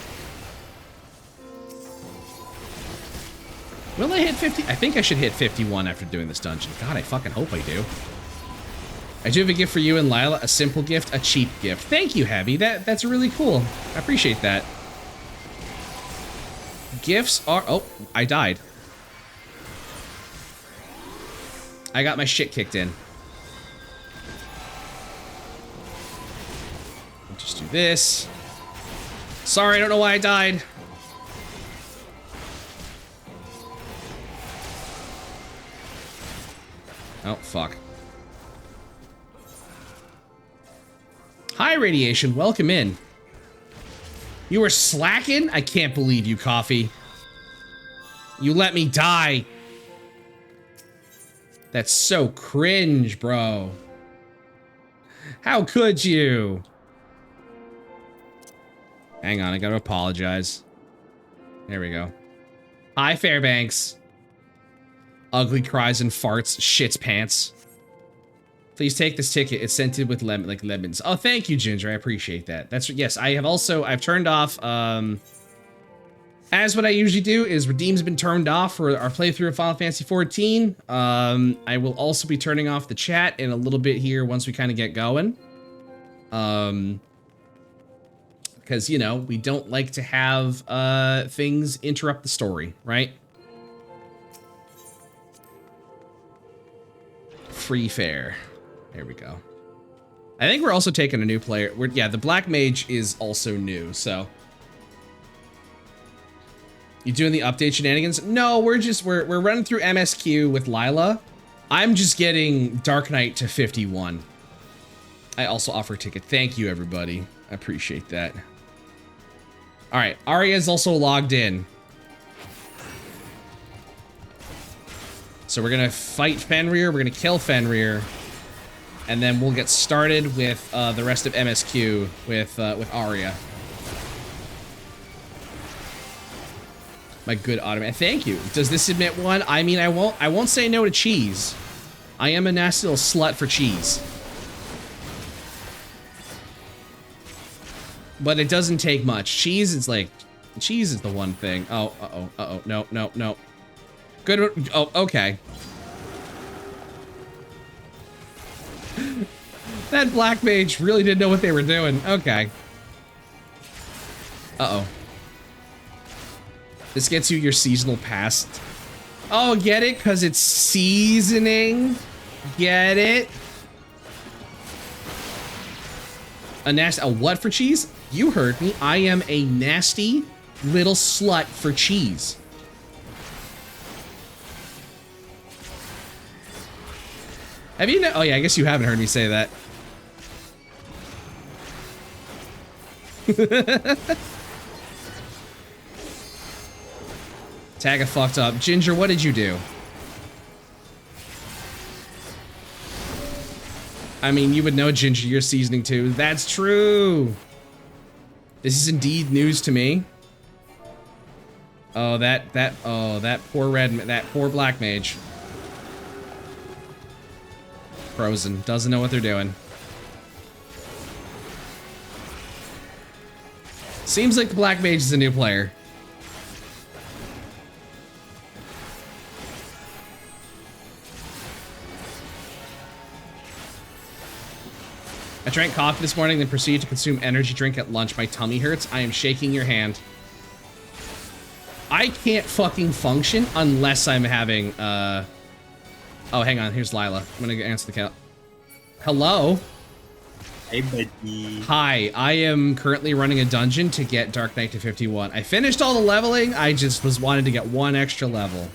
Will I hit 50? I think I should hit 51 after doing this dungeon. God, I fucking hope I do. I do have a gift for you and Lila, a simple gift, a cheap gift. Thank you, Heavy. That's really cool. I appreciate that. Gifts are... Oh, I died. I got my shit kicked in. Just do this. Sorry, I don't know why I died. Oh, fuck. Hi, Radiation. Welcome in. You were slacking? I can't believe you, Coffee. You let me die. That's so cringe, bro. How could you? Hang on, I gotta apologize. There we go. Hi, Fairbanks. Ugly cries and farts, shits pants. Please take this ticket. It's scented with lemons. Oh, thank you, Ginger. I appreciate that. That's yes. I've turned off. As what I usually do is redeem's been turned off for our playthrough of Final Fantasy 14. I will also be turning off the chat in a little bit here once we kind of get going. Because you know we don't like to have things interrupt the story, right? Free fare. There we go. I think we're also taking a new player. Yeah, the Black Mage is also new, so. You doing the update shenanigans? No, we're running through MSQ with Lila. I'm just getting Dark Knight to 51. I also offer a ticket. Thank you, everybody. I appreciate that. All right, Arya is also logged in. So we're gonna fight Fenrir. We're gonna kill Fenrir, and then we'll get started with the rest of MSQ with Arya. My good automatic. Thank you. Does this admit one? I mean, I won't say no to cheese. I am a nasty little slut for cheese. But it doesn't take much. Cheese is like, cheese is the one thing. Oh, uh-oh, no. Good, oh, okay. That Black Mage really didn't know what they were doing. Okay. Uh-oh. This gets you your seasonal pass. Oh, get it? Because it's seasoning? Get it? A what for cheese? You heard me. I am a nasty little slut for cheese. Have you oh yeah, I guess you haven't heard me say that. Tagga fucked up. Ginger, what did you do? I mean, you would know, Ginger, you're seasoning too. That's true. This is indeed news to me. Oh, that poor Black Mage. Frozen. Doesn't know what they're doing. Seems like the Black Mage is a new player. I drank coffee this morning, then proceeded to consume energy drink at lunch. My tummy hurts. I am shaking your hand. I can't fucking function unless I'm having, Oh, hang on. Here's Lila. I'm gonna answer the call. Hello? Hey, buddy. Hi. I am currently running a dungeon to get Dark Knight to 51. I finished all the leveling. I just wanted to get one extra level.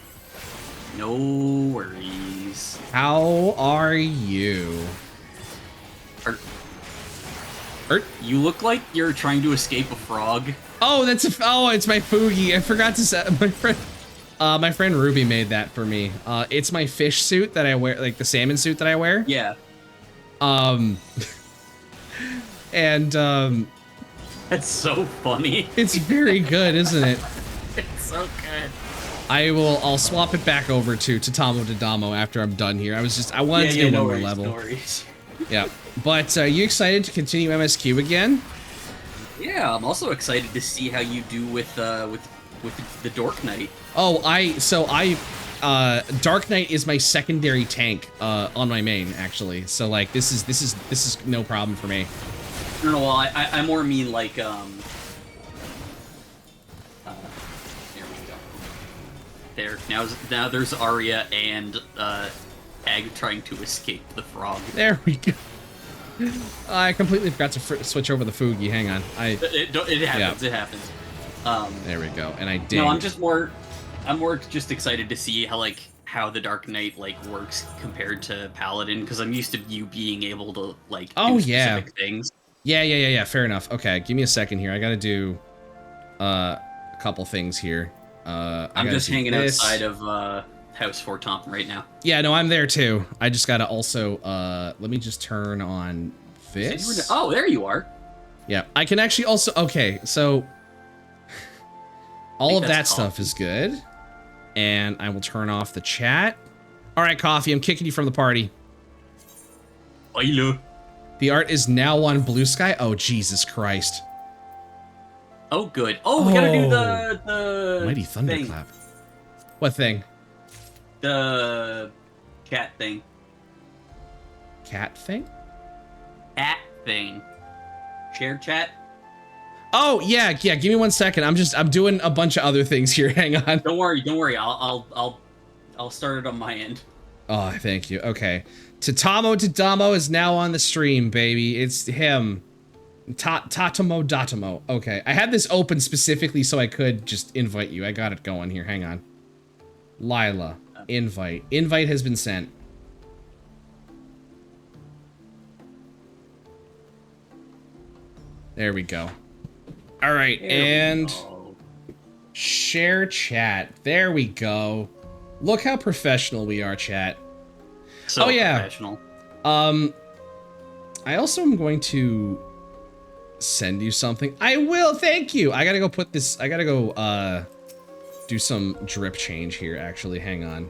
No worries. How are you? You look like you're trying to escape a frog. Oh, it's my Foogie. I forgot to say, my friend Ruby made that for me. It's my fish suit that I wear, like the salmon suit that I wear. Yeah. That's so funny. It's very good, isn't it? It's so good. I'll swap it back over to Tatamo Dodamo after I'm done here. I wanted to get one more level. No worries. Yeah. But you excited to continue MSQ again? Yeah, I'm also excited to see how you do with the Dark Knight. Oh, Dark Knight is my secondary tank on my main, actually. So like this is no problem for me. No, well, I more mean like there we go. There now there's Arya and Ag trying to escape the frog. There we go. I completely forgot to switch over the Foogie. Hang on. It happens. Yeah. It happens. There we go. And I did. No, I'm more just excited to see how the Dark Knight works compared to Paladin, because I'm used to you being able to do specific things. Yeah. Fair enough. Okay, give me a second here. I gotta do a couple things here. I'm just hanging outside of House Fort Thompson right now. Yeah, no, I'm there too. I just gotta also let me just turn on this. Oh, there you are. Yeah, I can actually also, okay, so all of that stuff is good. And I will turn off the chat. All right, Coffee, I'm kicking you from the party. Hello. The art is now on Blue Sky. Oh, Jesus Christ. Oh, good. Oh, we gotta do the Mighty Thunderclap. What thing? The cat thing. Cat thing? Cat thing. Share chat? Oh, yeah, give me 1 second. I'm doing a bunch of other things here. Hang on. Don't worry. I'll start it on my end. Oh, thank you. Okay. Tatamo is now on the stream, baby. It's him. Tatamo. Okay. I had this open specifically so I could just invite you. I got it going here. Hang on. Lila. Invite. Invite has been sent. There we go. All right, and share chat. There we go. Look how professional we are, chat. So professional. I also am going to send you something. I will, thank you. I gotta go put this, I gotta go do some drip change here, actually. Hang on.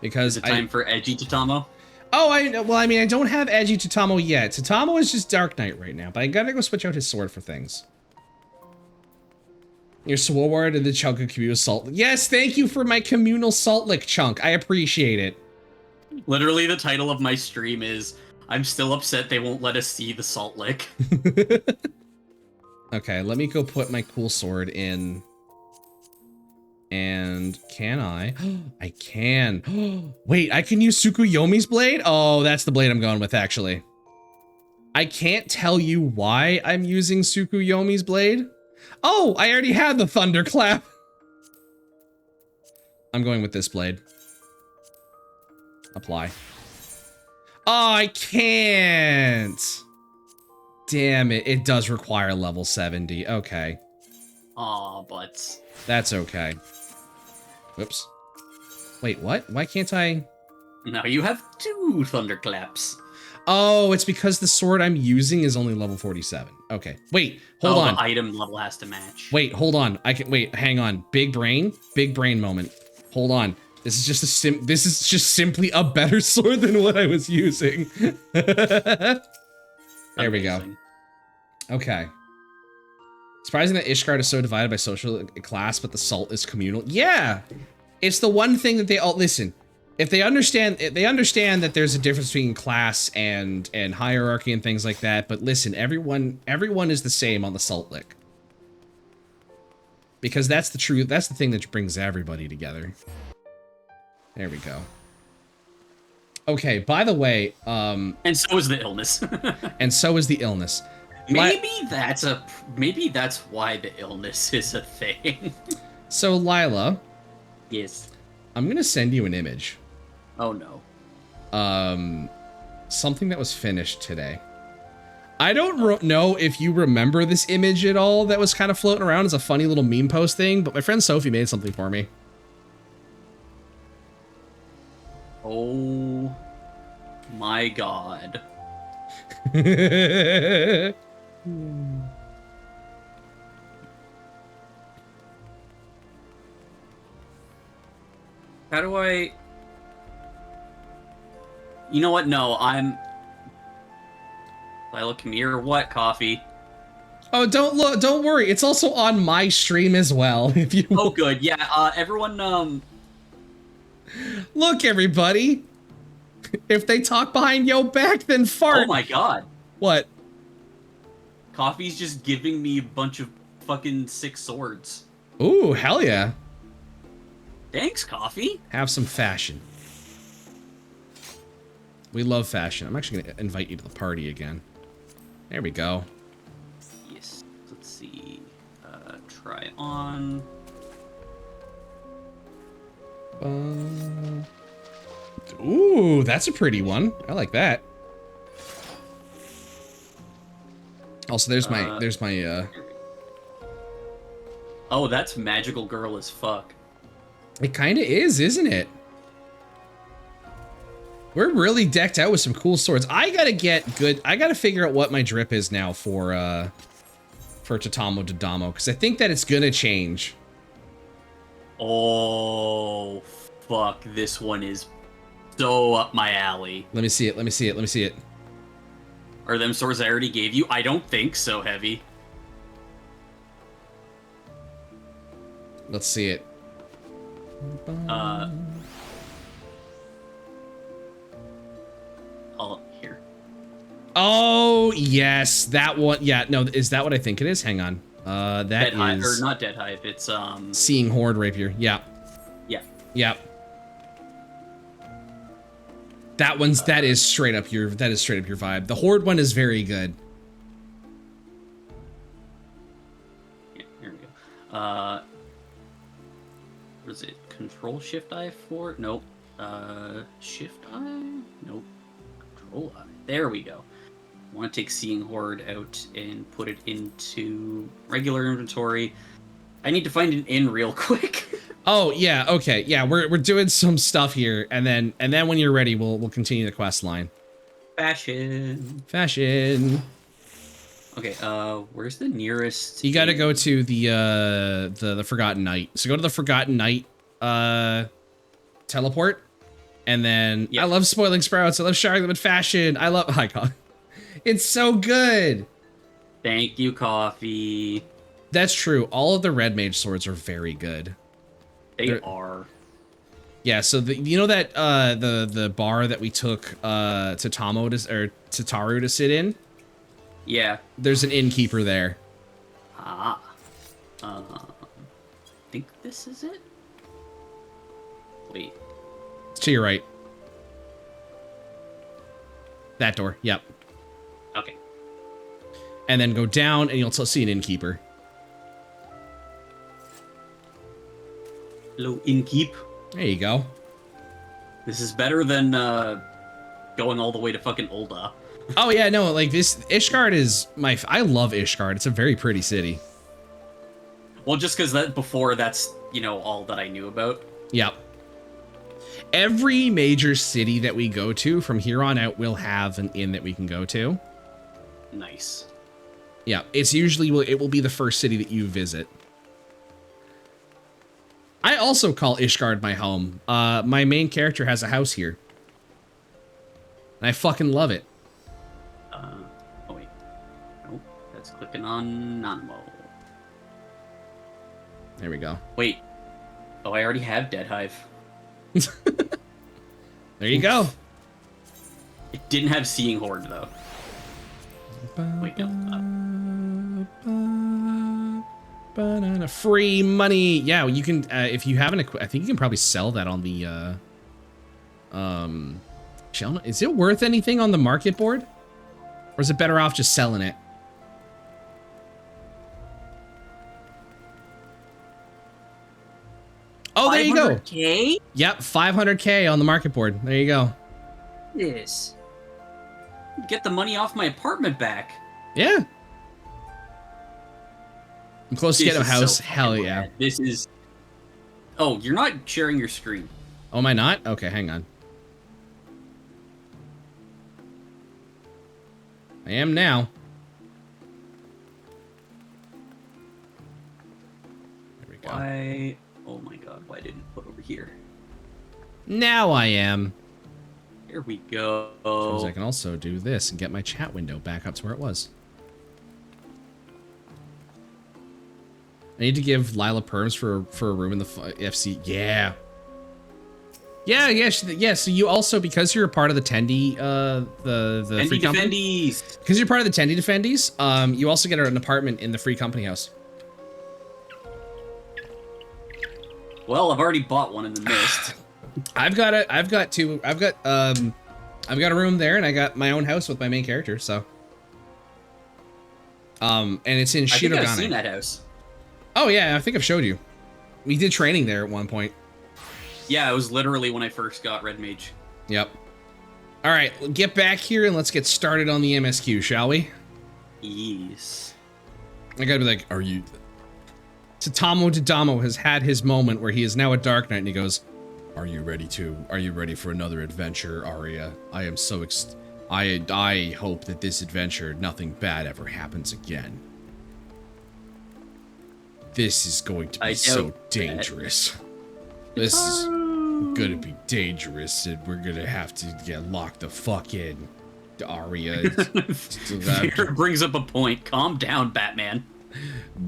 Because is it time for edgy Tatamo? Oh, I mean, I don't have edgy Tatamo yet. Tatamo is just Dark Knight right now, but I gotta go switch out his sword for things. Your sword and the chunk of communal salt. Yes, thank you for my communal salt lick chunk. I appreciate it. Literally, the title of my stream is, I'm still upset they won't let us see the salt lick. Okay, let me go put my cool sword in. And can I? I can. Wait, I can use Tsukuyomi's blade? Oh, that's the blade I'm going with, actually. I can't tell you why I'm using Tsukuyomi's blade. Oh, I already had the thunderclap. I'm going with this blade. Apply. Oh, I can't. Damn it. It does require level 70. Okay. Aw, butts. That's okay. Whoops. Wait, what? Why can't I? Now you have 2 thunderclaps. Oh, it's because the sword I'm using is only level 47. Okay. Wait, hold on. The item level has to match. Wait, hold on. Wait, hang on. Big brain moment. Hold on. This is just simply a better sword than what I was using. There we go. Okay. Surprising that Ishgard is so divided by social class, but the salt is communal. Yeah, it's the one thing that they all listen. If they understand that there's a difference between class and hierarchy and things like that. But listen, everyone is the same on the salt lick, because that's the truth. That's the thing that brings everybody together. There we go. Okay. By the way, and so is the illness. And so is the illness. Maybe that's why the illness is a thing. So Lila. Yes. I'm gonna send you an image. Oh no. Something that was finished today. I don't know if you remember this image at all that was kind of floating around as a funny little meme post thing, but my friend Sophie made something for me. Oh my god. How do I... You know what? No, Lila, come here. What, Coffee? Oh, don't worry. It's also on my stream as well. If you... Oh, good. Yeah, everyone, Look, everybody. If they talk behind your back, then fart. Oh my god. What? Coffee's just giving me a bunch of fucking 6 swords. Ooh, hell yeah. Thanks, Coffee. Have some fashion. We love fashion. I'm actually going to invite you to the party again. There we go. Yes. Let's see. Try on. Ooh, that's a pretty one. I like that. Also, there's my Oh, that's magical girl as fuck. It kind of is, isn't it? We're really decked out with some cool swords. I gotta figure out what my drip is now for Tatamo Dodamo, because I think that it's gonna change. Oh, fuck. This one is so up my alley. Let me see it. Let me see it. Let me see it. Are them swords I already gave you? I don't think so, Heavy. Let's see it. Oh, here. Oh, yes. That one. Yeah, no, is that what I think it is? Hang on. That Dead is... Hive, or not Dead Hive, it's, Seeing Horde Rapier. Yeah. Yeah. Yeah. That is straight up your vibe. The Horde one is very good. Yeah, here we go. What is it? Control Shift I for? Nope. Shift I? Nope. Control I. There we go. I want to take Seeing Horde out and put it into regular inventory. I need to find an inn real quick. Oh yeah, okay, yeah. We're doing some stuff here, and then when you're ready, we'll continue the quest line. Fashion. Okay, where's the nearest? You got to go to the Forgotten Knight. So go to the Forgotten Knight teleport, and then I love spoiling sprouts. I love sharing them in fashion. I love Icon. It's so good. Thank you, Coffee. That's true. All of the red mage swords are very good. They are. Yeah, so you know that the bar that we took Tataru to sit in? Yeah. There's an innkeeper there. Ah. I think this is it? Wait. It's to your right. That door, yep. Okay. And then go down and you'll see an innkeeper. Hello, innkeep. There you go. This is better than going all the way to fucking Ul'dah. Oh yeah, no, like this Ishgard is I love Ishgard. It's a very pretty city. Well, just because that's, you know, all that I knew about. Yep. Every major city that we go to from here on out will have an inn that we can go to. Nice. Yeah, it will be the first city that you visit. I also call Ishgard my home. My main character has a house here. And I fucking love it. Oh wait. Nope, that's clicking on Nanmo. There we go. Wait. Oh, I already have Dead Hive. There you go. It didn't have Seeing Horde, though. Wait, no. Banana free money. Yeah, you can if you haven't. I think you can probably sell that on the. Is it worth anything on the market board, or is it better off just selling it? Oh, there you go. 500K? Yep, 500K on the market board. There you go. Yes. Get the money off my apartment back. Yeah. I'm close to getting a house. So Hell yeah. Rad. This is... Oh, you're not sharing your screen. Oh, am I not? Okay, hang on. I am now. There we go. Why? Oh my god, why didn't it put over here? Now I am. Here we go. I can also do this and get my chat window back up to where it was. I need to give Lila perms for a room in the FC. Yeah. Yeah. So you also, because you're a part of the Tendi, the free company. Defendies. Because you're part of the Tendi Defendies, you also get an apartment in the free company house. Well, I've already bought one in the mist. I've got a room there, and I got my own house with my main character. So, and it's in Shirogane. I think I've seen that house. Oh yeah, I think I've showed you. We did training there at one point. Yeah, it was literally when I first got Red Mage. Yep. All right, get back here and let's get started on the MSQ, shall we? Yes. I gotta be like, are you... Tatamo Dodamo has had his moment where he is now a Dark Knight, and he goes, Are you ready for another adventure, Arya? I am so I hope that this adventure, nothing bad ever happens again. This is going to be so dangerous. This is gonna be dangerous, and we're gonna have to get locked the fuck in. Arya. Fear brings up a point. Calm down, Batman.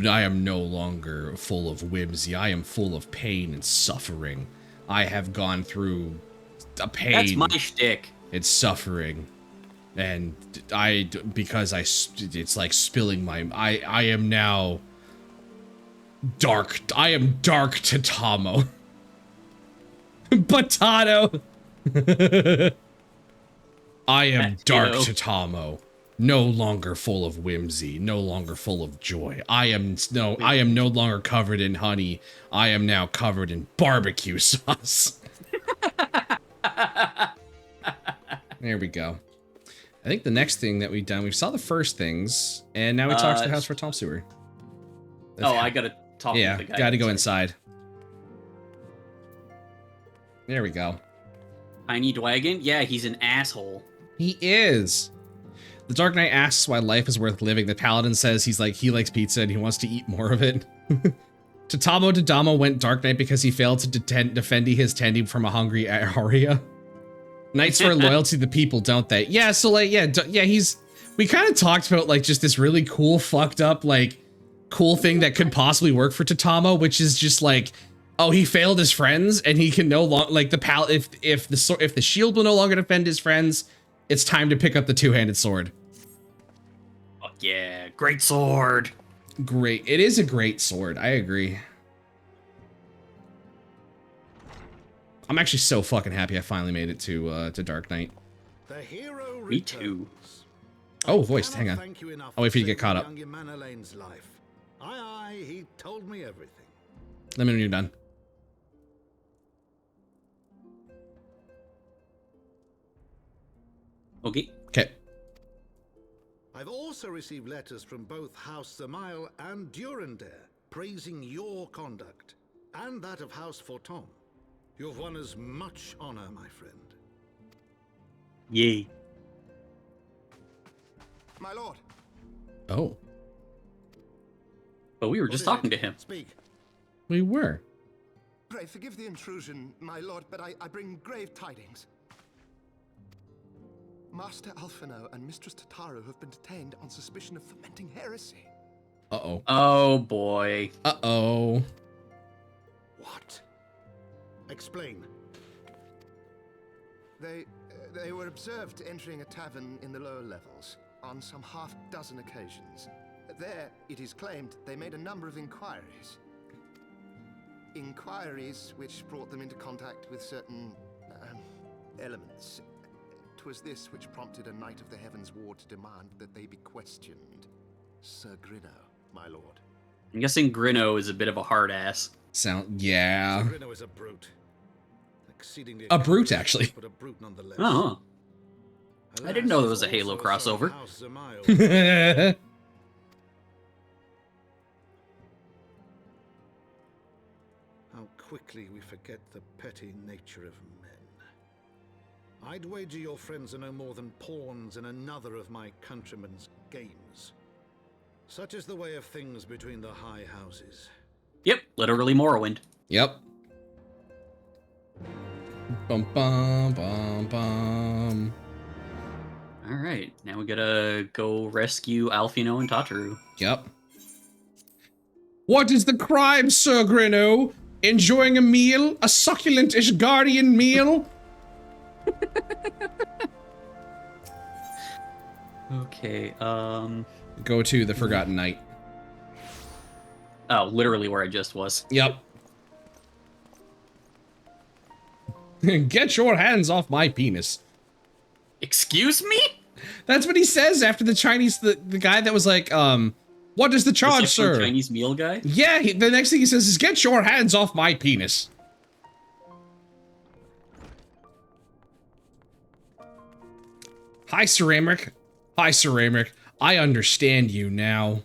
I am no longer full of whimsy. I am full of pain and suffering. I have gone through a pain. That's my shtick. It's suffering. And it's like spilling my, I am now dark. I am dark Tatamo. Potato. I am dark Tatamo. No longer full of whimsy, no longer full of joy. I am no longer covered in honey. I am now covered in barbecue sauce. There we go. I think the next thing that we've done, we saw the first things, and now we talked to the house for Tom Sewer. I gotta talk to the guy. Gotta go inside. There we go. Tiny Dwagon? Yeah, he's an asshole. He is. The Dark Knight asks why life is worth living. The Paladin says he likes pizza and he wants to eat more of it. Tatamo Dadamo went Dark Knight because he failed to defend his tending from a hungry Arya. Knights swear loyalty to the people, don't they? Yeah, so like, we kind of talked about like just this really cool, fucked up, like cool thing that could possibly work for Tatamo, which is just like, oh, he failed his friends and he can no longer, like if the shield will no longer defend his friends, it's time to pick up the two-handed sword. Oh, yeah, great sword. Great. It is a great sword. I agree. I'm actually so fucking happy I finally made it to Dark Knight. The hero Me too. Oh, voiced. Hang on. I'll wait for you to get caught up. Aye, he told me everything. Let me know when you're done. Okay. Okay. I've also received letters from both House Zamail and Durandare praising your conduct and that of House Forton. You've won us much honor, my friend. Yay. My lord. Oh. But we were just talking to him. Speak. We were. Pray forgive the intrusion, my lord, but I bring grave tidings. Master Alphino and Mistress Tataru have been detained on suspicion of fomenting heresy. Uh-oh. Oh, boy. Uh-oh. What? Explain. They were observed entering a tavern in the lower levels on some half-dozen occasions. There, it is claimed, they made a number of inquiries. Inquiries which brought them into contact with certain elements. 'Twas this which prompted a Knight of the Heavens Ward to demand that they be questioned. Sir Grino, my lord. I'm guessing Grino is a bit of a hard ass. Yeah. Sir Grino is a brute. Exceedingly A brute, actually. But a brute nonetheless. Oh. I didn't know there was a Alas, Halo also crossover. House Zamail. How quickly we forget the petty nature of men. I'd wager your friends are no more than pawns in another of my countrymen's games. Such is the way of things between the high houses. Yep, literally Morrowind. Yep. Bum bum bum bum. All right, now we gotta go rescue Alphino and Tataru. Yep. What is the crime, Sir Grino? Enjoying a meal? A succulent Ishgardian meal? Okay, Go to the Forgotten Knight. oh, literally where I just was. Yep. Get your hands off my penis. Excuse me? That's what he says after the Chinese, the guy that was like, what is the charge, Is it from sir? Chinese meal guy? Yeah, the next thing he says is, get your hands off my penis. Hi, Ceramic. Hi, Ceramic. I understand you now.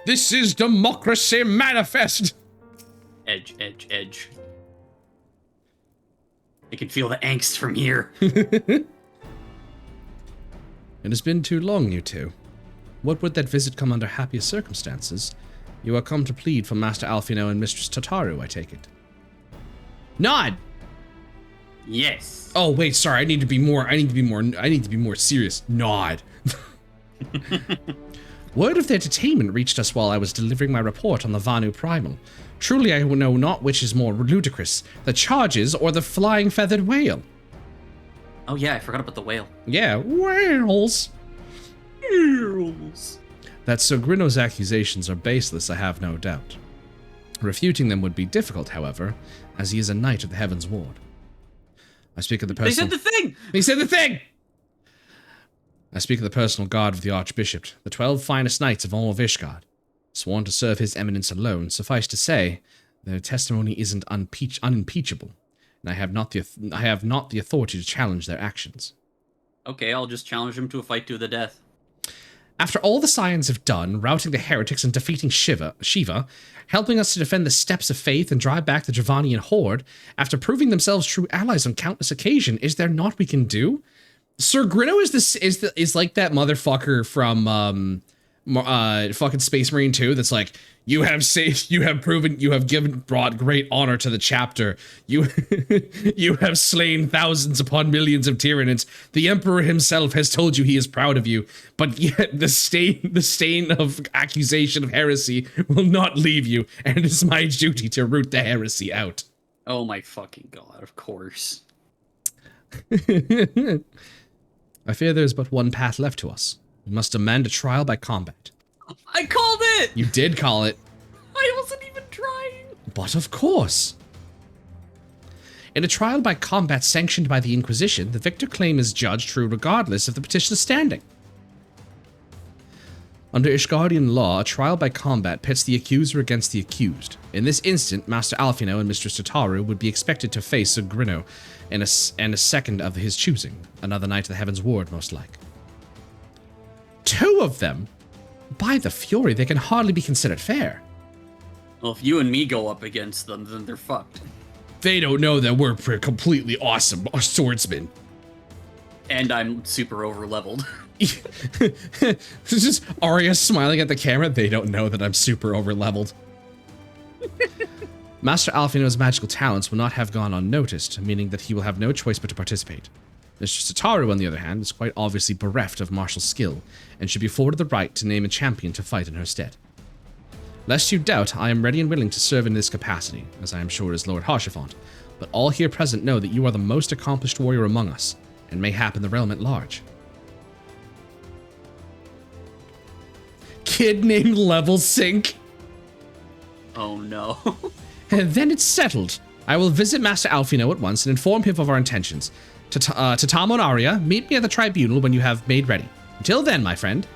This is Democracy Manifest. Edge, edge, edge. I can feel the angst from here. It has been too long, you two. What would that visit come under happier circumstances? You are come to plead for Master Alfino and Mistress Tataru, I take it. Nod! Yes. Oh, wait, sorry, I need to be more serious. Nod. Word of their detainment reached us while I was delivering my report on the Vanu Primal. Truly I know not which is more ludicrous, the charges or the flying feathered whale. Oh yeah, I forgot about the whale. Yeah, whales. Whales. That Sir Grino's accusations are baseless, I have no doubt. Refuting them would be difficult, however, as he is a knight of the Heaven's Ward. I speak of the personal... They said the thing! He said the thing! I speak of the personal guard of the Archbishop, the 12 finest knights of all of Ishgard. Sworn to serve his eminence alone, suffice to say, their testimony isn't unimpeachable, and I have not the authority to challenge their actions. Okay, I'll just challenge him to a fight to the death. After all the Scions have done, routing the heretics and defeating Shiva, helping us to defend the steps of faith and drive back the Dravanian horde, after proving themselves true allies on countless occasions, is there naught we can do? Sir Grino is like that motherfucker from fucking Space Marine 2 that's like, you have brought great honor to the chapter. You have slain thousands upon millions of tyranids. The Emperor himself has told you he is proud of you, but yet the stain of accusation of heresy will not leave you, and it is my duty to root the heresy out. Oh my fucking god, of course. I fear there is but one path left to us. We must demand a trial by combat. I called it! You did call it. I wasn't even trying. But of course. In a trial by combat sanctioned by the Inquisition, the victor claim is judged true regardless of the petitioner's standing. Under Ishgardian law, a trial by combat pits the accuser against the accused. In this instant, Master Alfino and Mistress Tataru would be expected to face Sir Grino and a second of his choosing, another knight of the Heaven's Ward, most like. 2 of them? By the Fury, they can hardly be considered fair. Well, if you and me go up against them, then they're fucked. They don't know that we're completely awesome swordsmen. And I'm super over-leveled. It's just Arya smiling at the camera. They don't know that I'm super over-leveled. Master Alfino's magical talents will not have gone unnoticed, meaning that he will have no choice but to participate. Mr. Sataru, on the other hand, is quite obviously bereft of martial skill, and should be afforded the right to name a champion to fight in her stead. Lest you doubt, I am ready and willing to serve in this capacity, as I am sure is Lord Haurchefant, but all here present know that you are the most accomplished warrior among us, and mayhap in the realm at large. Kid named Level Sync. Oh no. And then it's settled. I will visit Master Alfino at once and inform him of our intentions. Tatamo and Arya, meet me at the tribunal when you have made ready. Until then, my friend.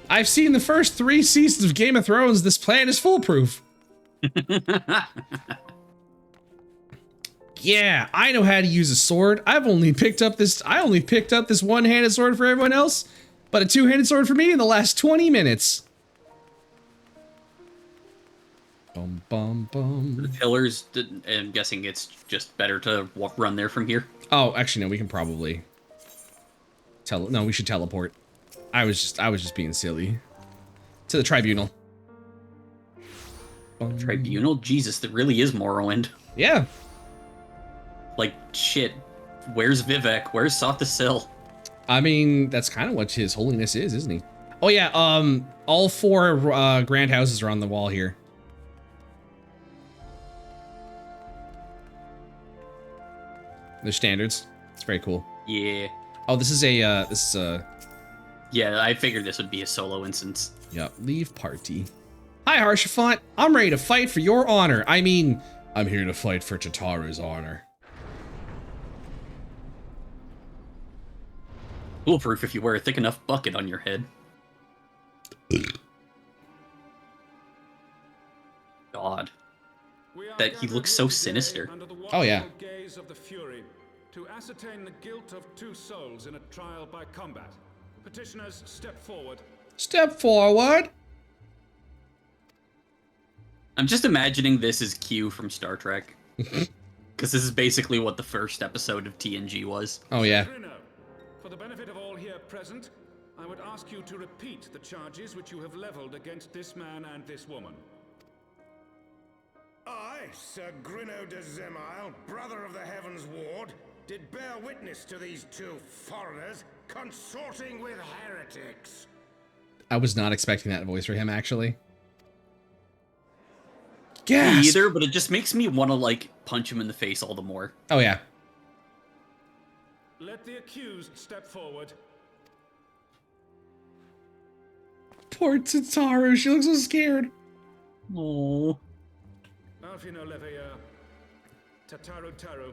I've seen the first 3 seasons of Game of Thrones. This plan is foolproof. Yeah, I know how to use a sword. I only picked up this one-handed sword for everyone else, but a 2-handed sword for me in the last 20 minutes. Bum, bum, bum. The pillars, I'm guessing it's just better to run there from here. Oh, actually, no, we can probably... No, we should teleport. I was just being silly. To the tribunal. Tribunal? Jesus, that really is Morrowind. Yeah. Like, shit. Where's Vivek? Where's Sothisil? I mean, that's kind of what His Holiness is, isn't he? Oh yeah, all 4 grand houses are on the wall here. They're standards. It's very cool. Yeah. Oh, this is a, Yeah, I figured this would be a solo instance. yeah, leave party. Hi, Haurchefant. I'm ready to fight for your honor. I mean, I'm here to fight for Tataru's honor. Foolproof if you wear a thick enough bucket on your head. God. That he looks so sinister. Oh, yeah. Gaze of the Fury, to ascertain the guilt of 2 souls in a trial by combat. Petitioners, step forward. Step forward. I'm just imagining this as Q from Star Trek. Because this is basically what the first episode of TNG was. Oh, yeah. Grino, for the benefit of all here present, I would ask you to repeat the charges which you have leveled against this man and this woman. I, Sir Grino de Zemile, brother of the Heavens Ward, did bear witness to these two foreigners consorting with heretics. I was not expecting that voice for him, actually. Me Gasp! either, but it just makes me want to, like, punch him in the face all the more. Oh, yeah. Let the accused step forward. Poor Tataru, she looks so scared. Oh. Alfino Leveilleur, Tataru Taru,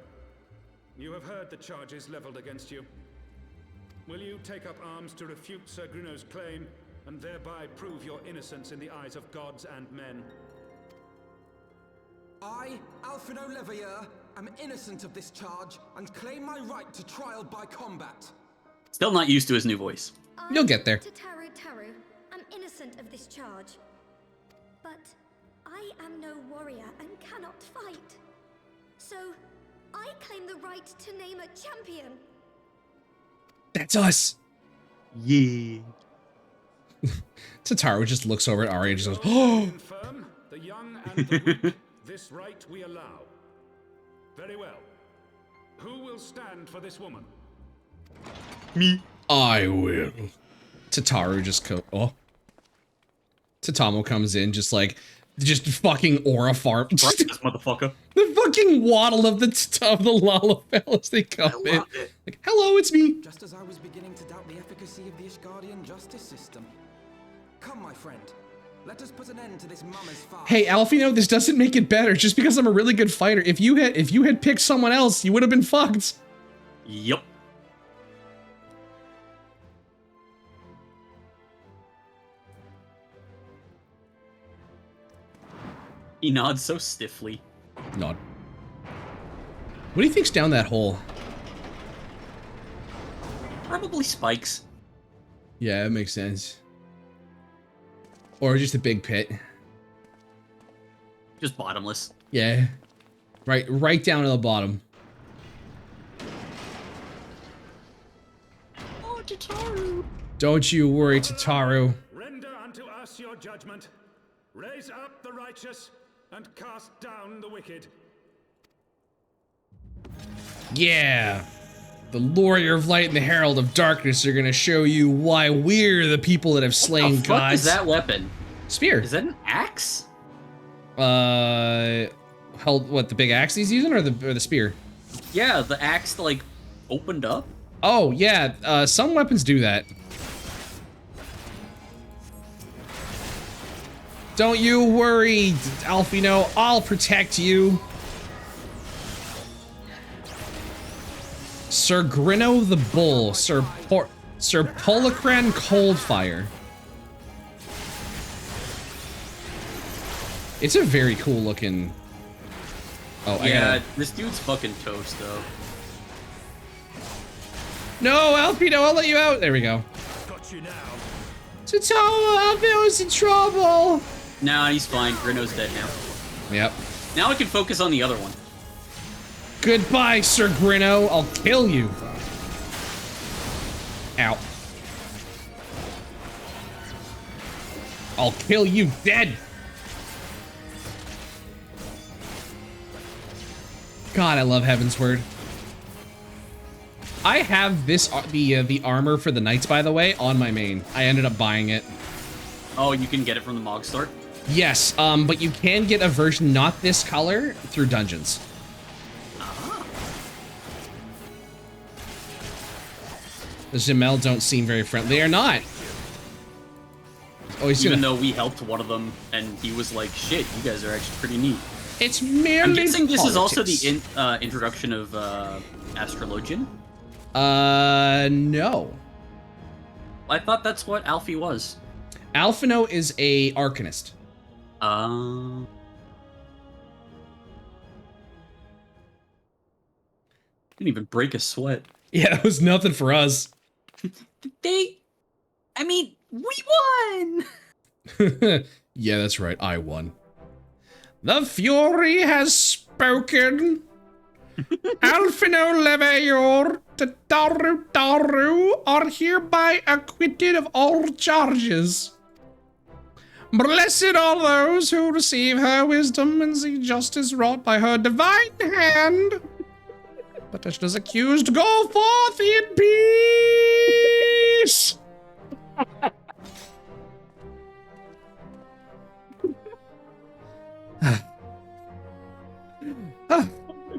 you have heard the charges leveled against you. Will you take up arms to refute Sir Grino's claim and thereby prove your innocence in the eyes of gods and men? I, Alfino Leveilleur, am innocent of this charge and claim my right to trial by combat. Still not used to his new voice. You'll get there. Tataru Taru, I'm innocent of this charge. But I am no warrior and cannot fight. So, I claim the right to name a champion. That's us. Yeah. Tataru just looks over at Arya and just goes, The oh! infirm, the young and the weak, this right we allow. Very well. Who will stand for this woman? Me. I will. Tataru just oh. Tatamo comes in just fucking aura farm. Right, this motherfucker. The fucking waddle of the Lalafell as they come in. It. Like, hello, it's me. Just as I was beginning to doubt the efficacy of the Ishgardian justice system. Come, my friend. Let us put an end to this mama's farce. Hey, Alfino, this doesn't make it better. Just because I'm a really good fighter. If you had picked someone else, you would have been fucked. Yup. He nods so stiffly. Nod. What do you think's down that hole? Probably spikes. Yeah, that makes sense. Or just a big pit. Just bottomless. Yeah. Right down to the bottom. Oh, Tataru. Don't you worry, Tataru. Render unto us your judgment. Raise up the righteous and cast down the wicked. Yeah. The Warrior of Light and the Herald of Darkness are gonna show you why we're the people that have slain What the fuck gods. is that weapon? Spear. Is that an axe? Held what, the big axe he's using or the spear? Yeah, the axe like opened up. Oh yeah, some weapons do that. Don't you worry, Alfino, I'll protect you. Sir Grino the Bull, Sir Policran Coldfire. It's a very cool looking. Oh, Yeah, this dude's fucking toast though. No, Alfino, I'll let you out. There we go. Got you now. Tatawa, Alfino's in trouble. Nah, he's fine. Grino's dead now. Yep. Now I can focus on the other one. Goodbye, Sir Grino. I'll kill you. Ow. I'll kill you dead. God, I love Heaven's Word. I have this the armor for the knights, by the way, on my main. I ended up buying it. Oh, you can get it from the Mog store? Yes, but you can get a version not this color through dungeons. The Jamel don't seem very friendly. They are not. Oh, he's Even gonna. though we helped one of them, and he was like, shit, you guys are actually pretty neat. It's merely I'm guessing this is also politics. the introduction of Astrologian. No. I thought that's what Alfie was. Alfino is a Arcanist. Didn't even break a sweat. Yeah, that was nothing for us. I mean, we won! Yeah, that's right. I won. The Fury has spoken. Alfino Leveyor Daru are hereby acquitted of all charges. Blessed are those who receive her wisdom and see justice wrought by her divine hand. But as is accused, go forth in peace.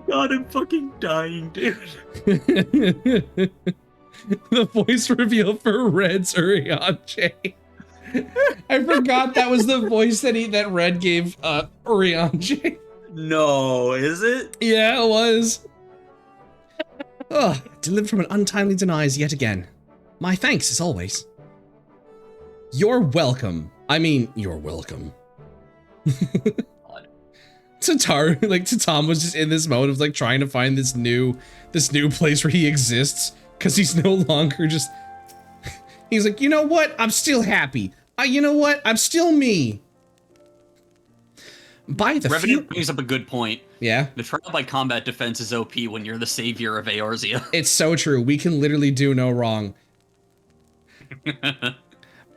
God, I'm fucking dying, dude. The voice reveal for Red's Urianger. I forgot that was the voice that Red gave Urianger. No, is it? Yeah, it was. Ugh, delivered from an untimely demise yet again. My thanks as always. You're welcome. I mean, you're welcome. Tatam was just in this mode of like trying to find this new place where he exists, because he's no longer just. He's like, you know what? I'm still happy. You know what? I'm still me. By the Revenue brings up a good point. Yeah. The trial by combat defense is OP when you're the savior of Eorzea. It's so true. We can literally do no wrong.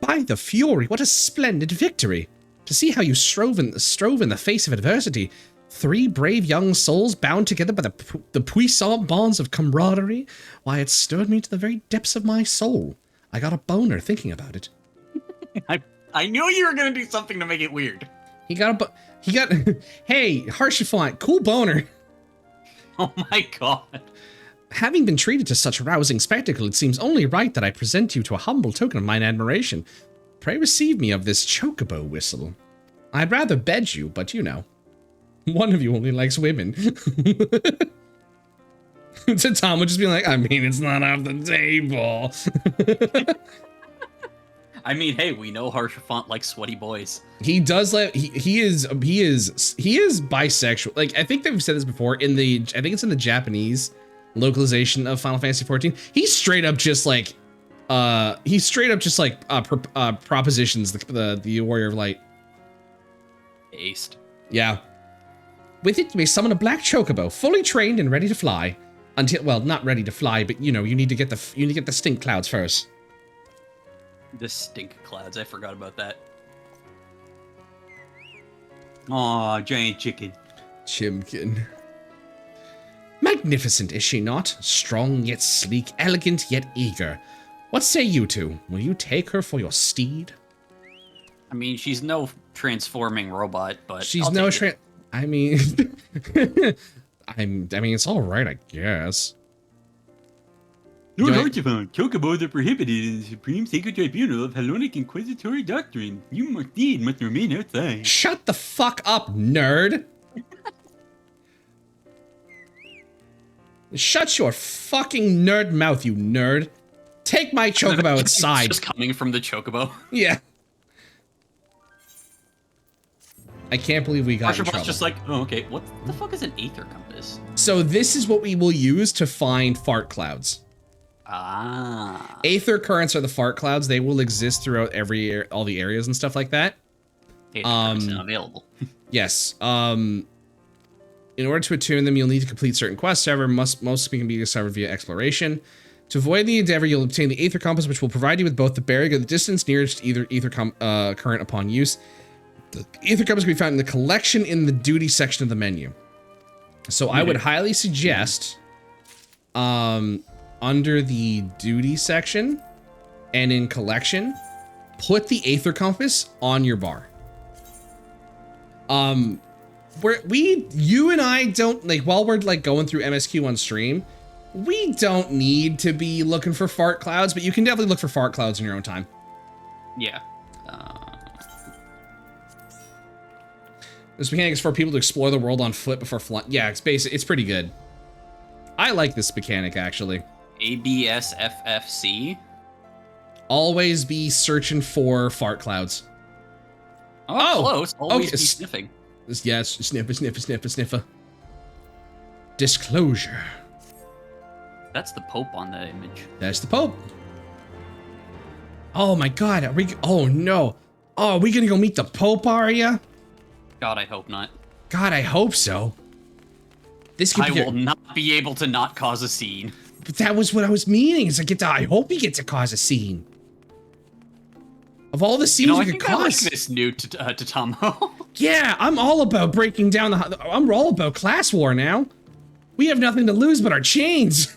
By the Fury, what a splendid victory! To see how you strove in the face of adversity. 3 brave young souls bound together by the puissant bonds of camaraderie. Why, it stirred me to the very depths of my soul. I got a boner thinking about it. I knew you were gonna do something to make it weird. He got hey, Harshifant, cool boner. Oh my god. Having been treated to such a rousing spectacle, it seems only right that I present you to a humble token of mine admiration. Pray receive me of this chocobo whistle. I'd rather bed you, but you know. One of you only likes women. So Tom would just be like, I mean, it's not off the table. I mean, hey, we know Harshifant likes sweaty boys. He does like he is bisexual. Like I think they've said this before I think it's in the Japanese localization of Final Fantasy 14. He's straight up just like propositions the Warrior of Light. Aced. Yeah. With it, you may summon a black chocobo, fully trained and ready to fly. Until, well, not ready to fly, but you know, you need to get the stink clouds first. The stink clouds, I forgot about that. Aw, giant chicken. Chimkin. Magnificent, is she not? Strong yet sleek, elegant yet eager. What say you two? Will you take her for your steed? I mean, she's no transforming robot, but she's no I mean, I mean, it's all right, I guess. Lord Archivon, chocobos are prohibited in the Supreme Sacred Tribunal of Hellenic Inquisitory Doctrine. You must remain outside. Shut the fuck up, nerd! Shut your fucking nerd mouth, you nerd! Take my chocobo outside. Just coming from the chocobo. Yeah. I can't believe we got in trouble. Just like, oh, okay, what the fuck is an aether compass? So this is what we will use to find fart clouds. Ah. Aether currents are the fart clouds. They will exist throughout all the areas and stuff like that. Aether currents not available. Yes. In order to attune them, you'll need to complete certain quests. However, most can be discovered via exploration. To avoid the endeavor, you'll obtain the Aether Compass, which will provide you with both the bearing of the distance nearest either Aether current upon use. The Aether Compass can be found in the collection in the duty section of the menu. So I would highly suggest, under the duty section and in collection, put the Aether Compass on your bar. You and I don't, like, while we're like going through MSQ on stream, we don't need to be looking for fart clouds, but you can definitely look for fart clouds in your own time. Yeah. This mechanic is for people to explore the world on foot before flying. Yeah, it's pretty good. I like this mechanic, actually. ABSFFC. Always be searching for fart clouds. Oh, close. Always okay. be sniffing. Yes, sniffer. Disclosure. That's the Pope on that image. That's the Pope. Oh my God, are we? Oh no. Oh, are we gonna go meet the Pope, are ya? God, I hope not. God, I hope so. This could I be will not be able to not cause a scene. But that was what I was meaning. Is I hope he gets to cause a scene. Of all the scenes I you think could I like cause. this new Tatamo. Yeah, I'm all about breaking down I'm all about class war now. We have nothing to lose but our chains.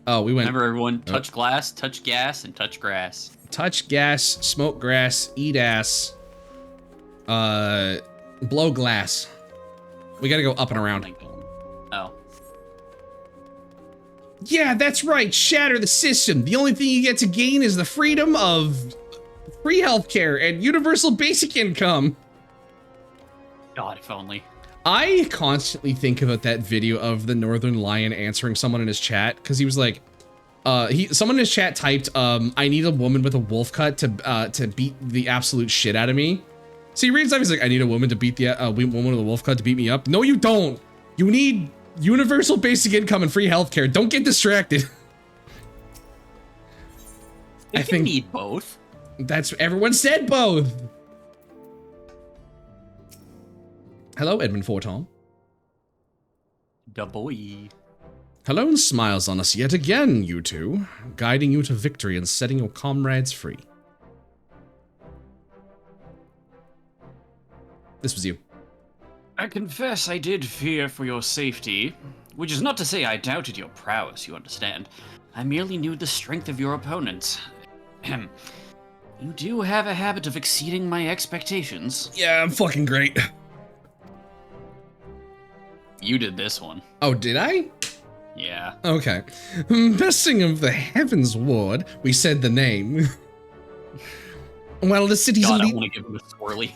Oh, we went. Remember, everyone, touch glass, touch gas, and touch grass. Touch gas, smoke grass, eat ass, blow glass. We gotta go up and around. Oh. Yeah, that's right. Shatter the system. The only thing you get to gain is the freedom of free healthcare and universal basic income. God, if only. I constantly think about that video of the Northern Lion answering someone in his chat because he was like, someone in his chat typed, "I need a woman with a wolf cut to beat the absolute shit out of me." So he reads that, he's like, "I need a woman to beat the woman with a wolf cut to beat me up." No, you don't. You need universal basic income and free healthcare. Don't get distracted. I think need both. That's everyone said both. Hello, Edmund Fortom. Da boy. Hello and smiles on us yet again, you two, guiding you to victory and setting your comrades free. This was you. I confess I did fear for your safety, which is not to say I doubted your prowess, you understand. I merely knew the strength of your opponents. Ahem. You do have a habit of exceeding my expectations. Yeah, I'm fucking great. You did this one. Oh, did I? Yeah. Okay. Besting of the Heavens Ward, we said the name. While the city's God, elite... I want to give him a swirly.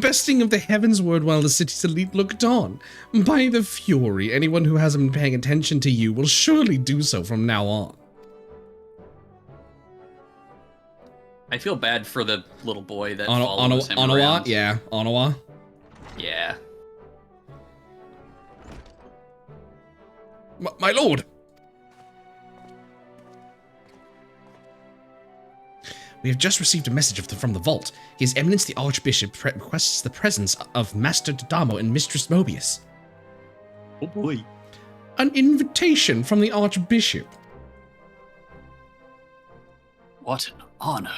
Besting of the Heavens Ward while the city's elite looked on. By the Fury, anyone who hasn't been paying attention to you will surely do so from now on. I feel bad for the little boy that follows him around. Yeah, Onawa. Yeah. My lord! We have just received a message from the vault. His Eminence the Archbishop requests the presence of Master Dodamo and Mistress Mobius. Oh boy. An invitation from the Archbishop. What an honor.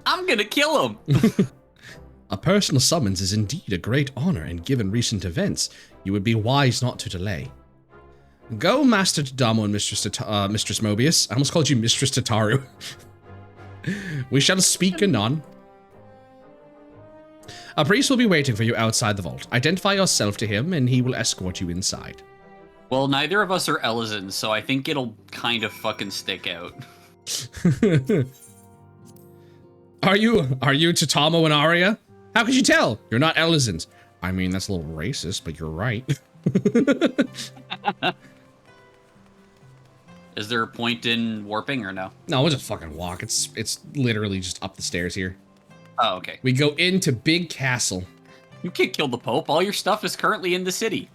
I'm gonna kill him! A personal summons is indeed a great honor, and given recent events, you would be wise not to delay. Go, Master Dodamo and Mistress Mobius. I almost called you Mistress Tataru. We shall speak anon. A priest will be waiting for you outside the vault. Identify yourself to him, and he will escort you inside. Well, neither of us are Elizans, so I think it'll kind of fucking stick out. Are you Tatamo and Arya? How could you tell? You're not Elizans. I mean, that's a little racist, but you're right. Is there a point in warping or no? No, we'll just fucking walk. It's literally just up the stairs here. Oh, okay. We go into Big Castle. You can't kill the Pope. All your stuff is currently in the city.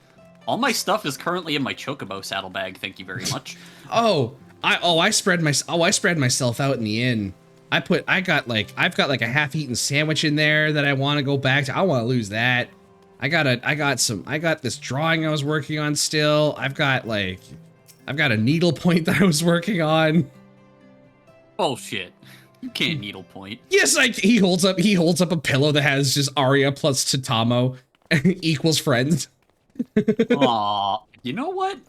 All my stuff is currently in my chocobo saddlebag. Thank you very much. I spread myself out in the inn. I've got like a half-eaten sandwich in there that I want to go back to. I want to lose that. I got this drawing I was working on still. I've got a needle point that I was working on. Bullshit. You can't needle point. Yes, he holds up a pillow that has just Arya plus Tatamo equals friends. Aw. You know what?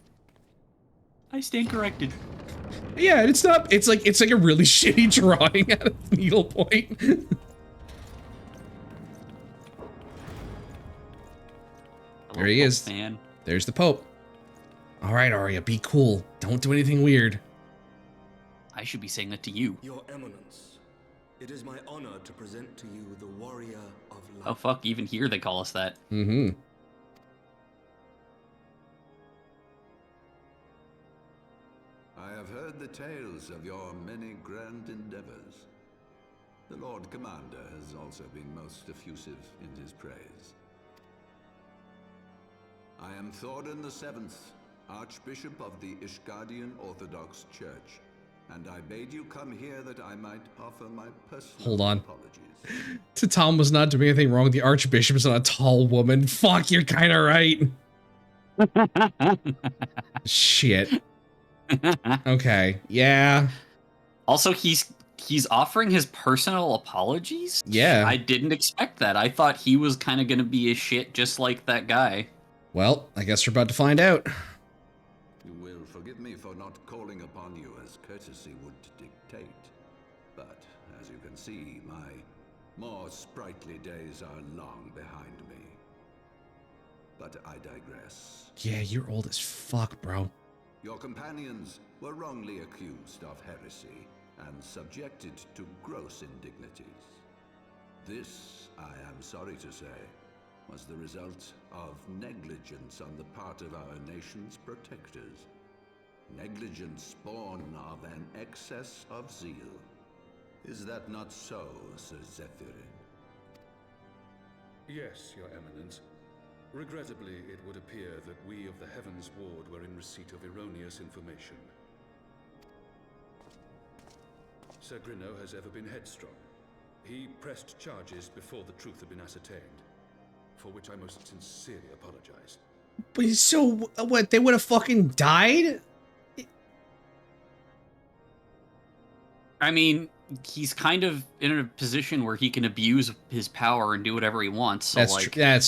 I stand corrected. Yeah, it's like a really shitty drawing out of needlepoint. There he is. Man. There's the Pope. All right, Arya, be cool. Don't do anything weird. I should be saying that to you. Your Eminence, it is my honor to present to you the Warrior of Light. Oh fuck, even here they call us that. Mm-hmm. I have heard the tales of your many grand endeavors. The Lord Commander has also been most effusive in his praise. I am Thorin the Seventh, Archbishop of the Ishgardian Orthodox Church, and I bade you come here that I might offer my personal Hold on. apologies. Tom was not doing anything wrong. The Archbishop is not a tall woman. Fuck, you're kind of right. Shit. Okay. Yeah. Also, he's offering his personal apologies? Yeah. I didn't expect that. I thought he was kind of going to be a shit just like that guy. Well, I guess we're about to find out. You will forgive me for not calling upon you as courtesy would dictate. But, as you can see, my more sprightly days are long behind me. But I digress. Yeah, you're old as fuck, bro. Your companions were wrongly accused of heresy and subjected to gross indignities. This, I am sorry to say, was the result of negligence on the part of our nation's protectors. Negligence born of an excess of zeal. Is that not so, Sir Zephyrin? Yes, Your Eminence. Regrettably, it would appear that we of the Heavens Ward were in receipt of erroneous information. Sir Grino has ever been headstrong. He pressed charges before the truth had been ascertained, for which I most sincerely apologize. But so, what, they would have fucking died? I mean, he's kind of in a position where he can abuse his power and do whatever he wants. So That's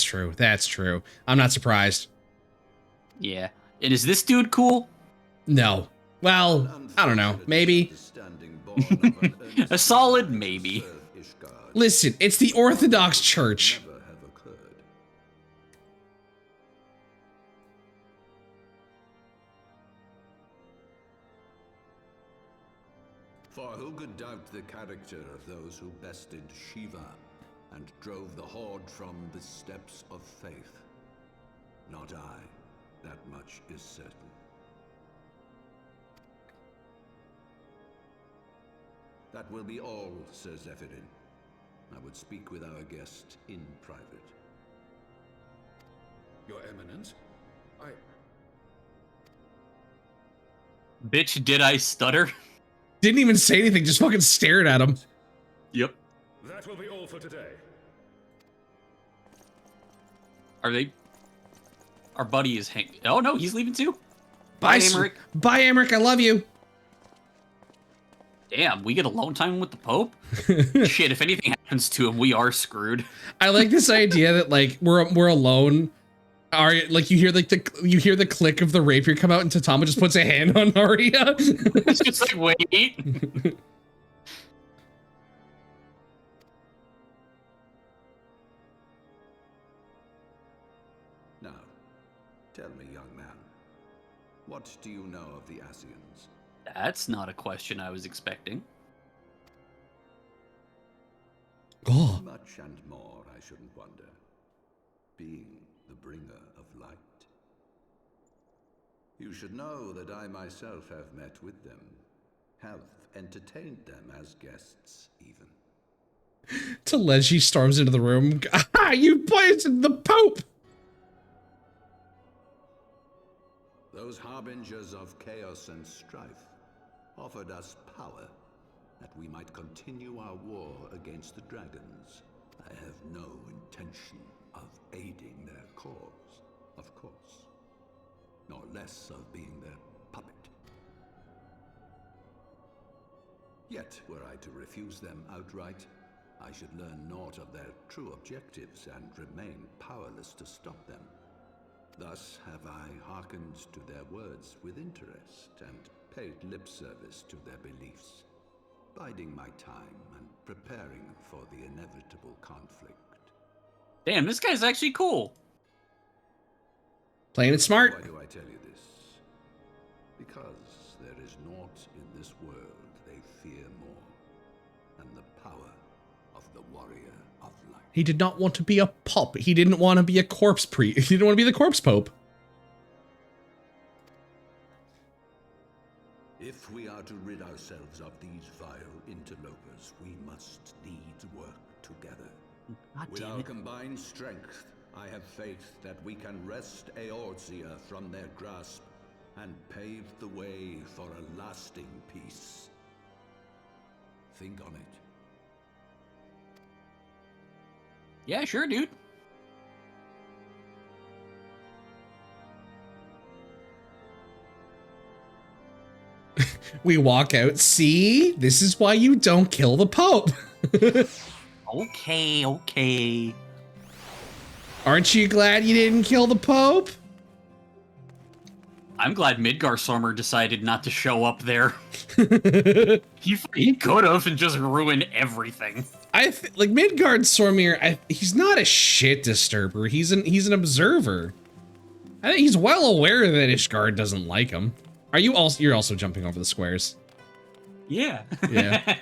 true. That's true. I'm not surprised. Yeah. And is this dude cool? No. Well, I don't know. Maybe. A solid maybe. Listen, it's the Orthodox Church. For who could doubt the character of those who bested Shiva and drove the Horde from the steps of faith? Not I. That much is certain. That will be all, Sir Zephyrin. I would speak with our guest in private. Your Eminence, Bitch, did I stutter? Didn't even say anything, just fucking stared at him. Yep. That will be all for today. Are they? Our buddy is oh no, he's leaving too. Bye, Emmerich. Bye, Emmerich. I love you. Damn, we get alone time with the Pope? Shit, if anything happens to him, we are screwed. I like this idea that like we're alone. Like you hear the click of the rapier come out and Tatama just puts a hand on Arya. It's just like, wait. Now, tell me, young man, what do you know of the Asians? That's not a question I was expecting. Oh. Much and more, I shouldn't wonder. Being the bringer of light. You should know that I myself have met with them, have entertained them as guests, even. Teleji storms into the room. Ah, you poisoned the Pope! Those harbingers of chaos and strife offered us power that we might continue our war against the dragons. I have no intention of aiding their cause, of course, nor less of being their puppet. Yet, were I to refuse them outright, I should learn naught of their true objectives and remain powerless to stop them. Thus have I hearkened to their words with interest and paid lip service to their beliefs, biding my time and preparing for the inevitable conflict. Damn, this guy's actually cool. Playing it smart. Why do I tell you this? Because there is naught in this world they fear more than the power of the warrior of light. He did not want to be a pup. He didn't want to be a corpse priest. He didn't want to be the corpse pope. If we are to rid ourselves of these vile interlopers, we must needs work together. With our combined strength, I have faith that we can wrest Eorzea from their grasp and pave the way for a lasting peace. Think on it. Yeah, sure, dude. We walk out. See? This is why you don't kill the Pope. Okay, okay. Aren't you glad you didn't kill the Pope? I'm glad Midgarstormer decided not to show up there. he could have and just ruined everything. Like Midgard Sormir, he's not a shit disturber. He's an observer. I think he's well aware that Ishgard doesn't like him. Are you also? You're also jumping over the squares. Yeah. Yeah.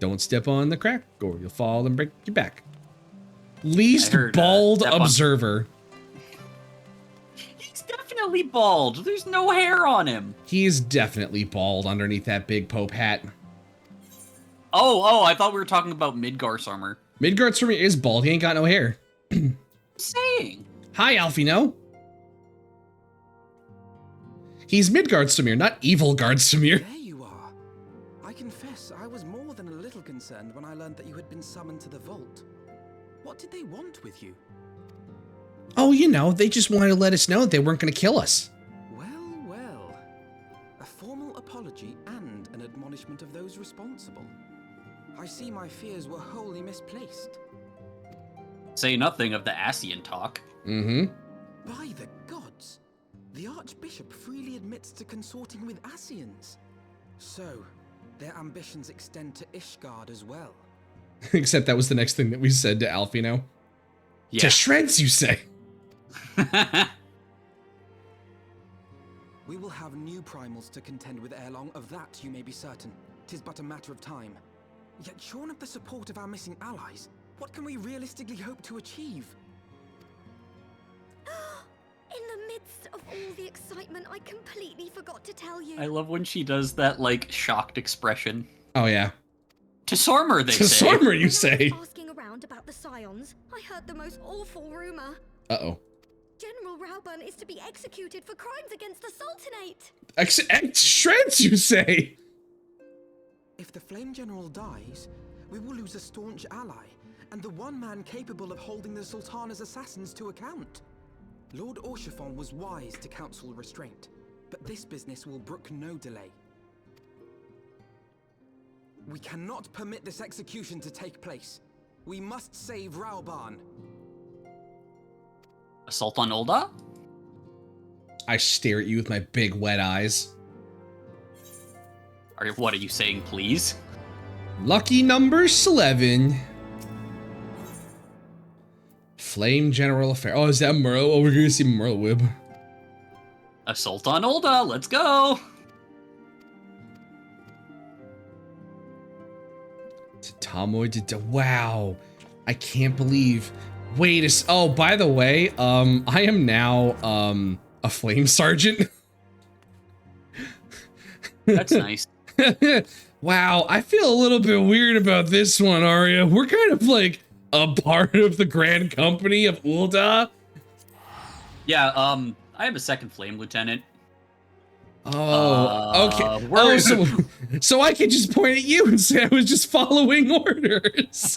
Don't step on the crack, or you'll fall and break your back. Least bald observer. He's definitely bald. There's no hair on him. He is definitely bald underneath that big Pope hat. Oh, I thought we were talking about Midgarstormer. Midgardsormir is bald. He ain't got no hair. Saying. Hi, Alfino. He's Midgardsormir, not Evil Guardsormir. There you are. I confess, I was more than a little concerned when I learned that you had been summoned to the vault. What did they want with you? Oh, you know, they just wanted to let us know that they weren't going to kill us. Well. A formal apology and an admonishment of those responsible. I see my fears were wholly misplaced. Say nothing of the Asian talk. Mm-hmm. By the gods! The Archbishop freely admits to consorting with Asians. So, their ambitions extend to Ishgard as well. Except that was the next thing that we said to Alfino. Yeah. To shreds, you say? We will have new primals to contend with ere long, of that you may be certain. 'Tis but a matter of time. Yet shorn of the support of our missing allies, what can we realistically hope to achieve? In the midst of all the excitement, I completely forgot to tell you. I love when she does that, like, shocked expression. Oh, yeah. To Sormer, they say. To Sormer, you say. Asking around about the Scions, I heard the most awful rumor. Uh-oh. General Rauburn is to be executed for crimes against the Sultanate. Shreds, you say? If the Flame General dies, we will lose a staunch ally, and the one man capable of holding the Sultana's assassins to account. Lord Orshafon was wise to counsel restraint, but this business will brook no delay. We cannot permit this execution to take place. We must save Rauburn. Assault on Ul'dah? I stare at you with my big wet eyes. What are you saying, please? Lucky number 11. Flame General Affair. Oh, is that Merle? Oh, we're gonna see Merle Whip. Assault on Ul'dah, let's go! Wow. I can't believe. Wait a oh, by the way, I am now a flame sergeant. That's nice. Wow, I feel a little bit weird about this one, Arya. We're kind of like a part of the grand company of Ul'dah. Yeah, I have a second flame lieutenant. Oh, okay. Oh, so I can just point at you and say I was just following orders.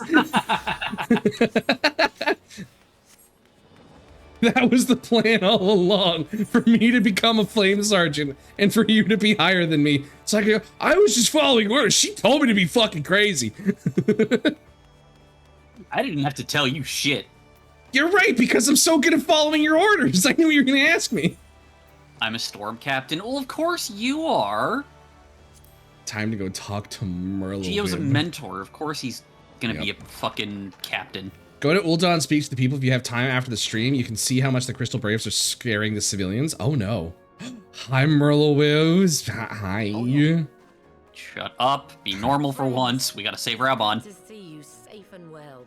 That was the plan all along, for me to become a flame sergeant and for you to be higher than me. So I was just following orders. She told me to be fucking crazy. I didn't have to tell you shit. You're right, because I'm so good at following your orders. I knew you were going to ask me. I'm a storm captain. Well, of course you are. Time to go talk to Merle. Gio's a mentor. Of course he's going to be a fucking captain. Go to Ul'dah and speak to the people if you have time after the stream. You can see how much the Crystal Braves are scaring the civilians. Oh no. Hi, Merle Wiz. Hi. Oh, no. Shut up. Be normal for once. We gotta save Raubon. To see you safe and well.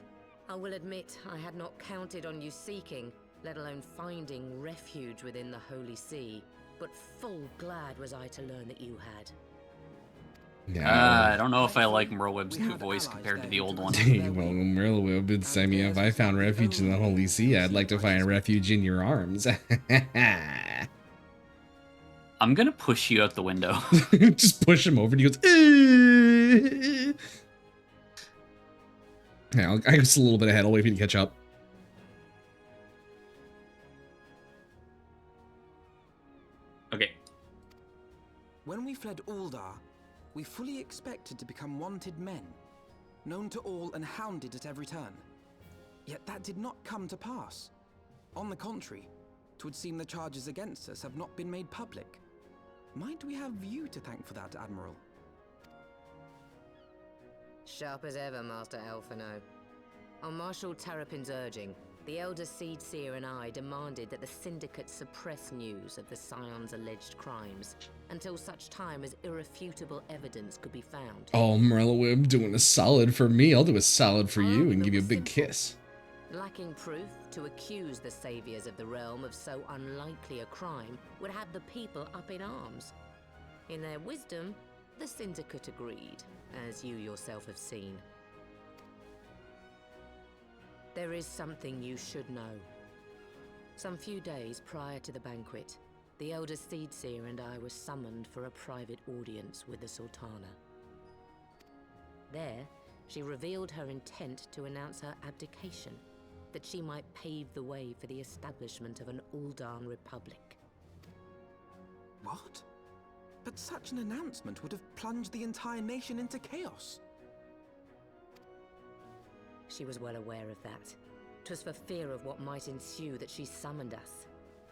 I will admit I had not counted on you seeking, let alone finding refuge within the Holy See. But full glad was I to learn that you had. I don't know if I like Merleweb's new voice compared to the old one. Well, Merleweb did say me if I found refuge in the Holy See, I'd like to find refuge in your arms. I'm gonna push you out the window. Just push him over and he goes, Yeah, I was a little bit ahead. I'll wait for you to catch up. Okay. When we fled Uldar, we fully expected to become wanted men, known to all and hounded at every turn. Yet that did not come to pass. On the contrary, 'twould seem the charges against us have not been made public. Might we have you to thank for that, Admiral? Sharp as ever, Master Alphino. On Marshal Terrapin's urging, the Elder Seed Seer and I demanded that the Syndicate suppress news of the Scion's alleged crimes until such time as irrefutable evidence could be found. Oh, Merlewib doing a solid for me. I'll do a solid for you and give you a big kiss. Lacking proof, to accuse the saviors of the realm of so unlikely a crime would have the people up in arms. In their wisdom, the Syndicate agreed, as you yourself have seen. There is something you should know. Some few days prior to the banquet, the Elder Seedseer and I were summoned for a private audience with the Sultana. There, she revealed her intent to announce her abdication, that she might pave the way for the establishment of an Uldan Republic. What? But such an announcement would have plunged the entire nation into chaos. She was well aware of that. 'Twas for fear of what might ensue that she summoned us.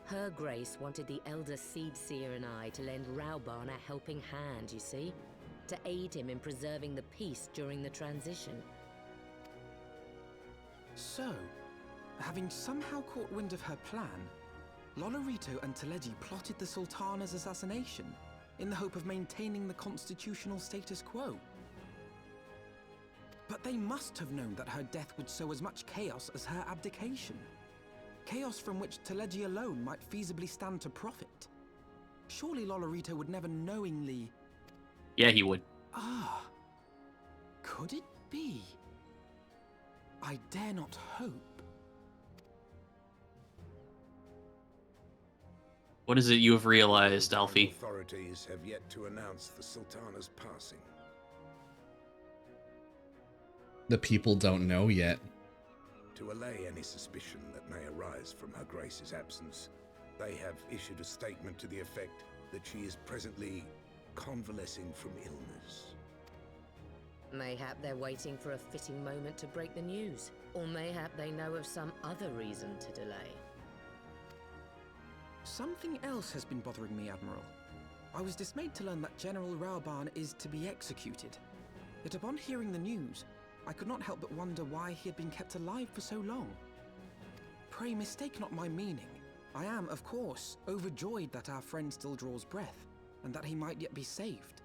Her Grace wanted the Elder Seedseer and I to lend Rauban a helping hand, you see? To aid him in preserving the peace during the transition. So, having somehow caught wind of her plan, Lolorito and Teleji plotted the Sultana's assassination in the hope of maintaining the constitutional status quo. But they must have known that her death would sow as much chaos as her abdication. Chaos from which Teleji alone might feasibly stand to profit. Surely Lolorito would never knowingly... Yeah, he would. Ah, could it be? I dare not hope. What is it you have realized, Alfie? Authorities have yet to announce the Sultana's passing. The people don't know yet. To allay any suspicion that may arise from Her Grace's absence, they have issued a statement to the effect that she is presently convalescing from illness. Mayhap they're waiting for a fitting moment to break the news. Or mayhap they know of some other reason to delay. Something else has been bothering me, Admiral. I was dismayed to learn that General Rauban is to be executed. Yet upon hearing the news, I could not help but wonder why he had been kept alive for so long. Pray mistake not my meaning. I am, of course, overjoyed that our friend still draws breath, and that he might yet be saved.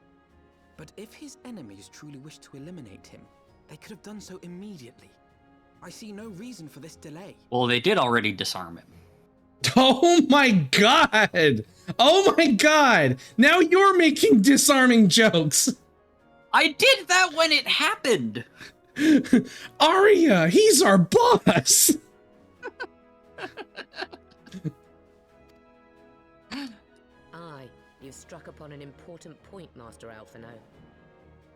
But if his enemies truly wished to eliminate him, they could have done so immediately. I see no reason for this delay. Well, they did already disarm him. Oh my god! Oh my god! Now you're making disarming jokes! I did that when it happened! Arya, he's our boss! Aye, you've struck upon an important point, Master Alphino.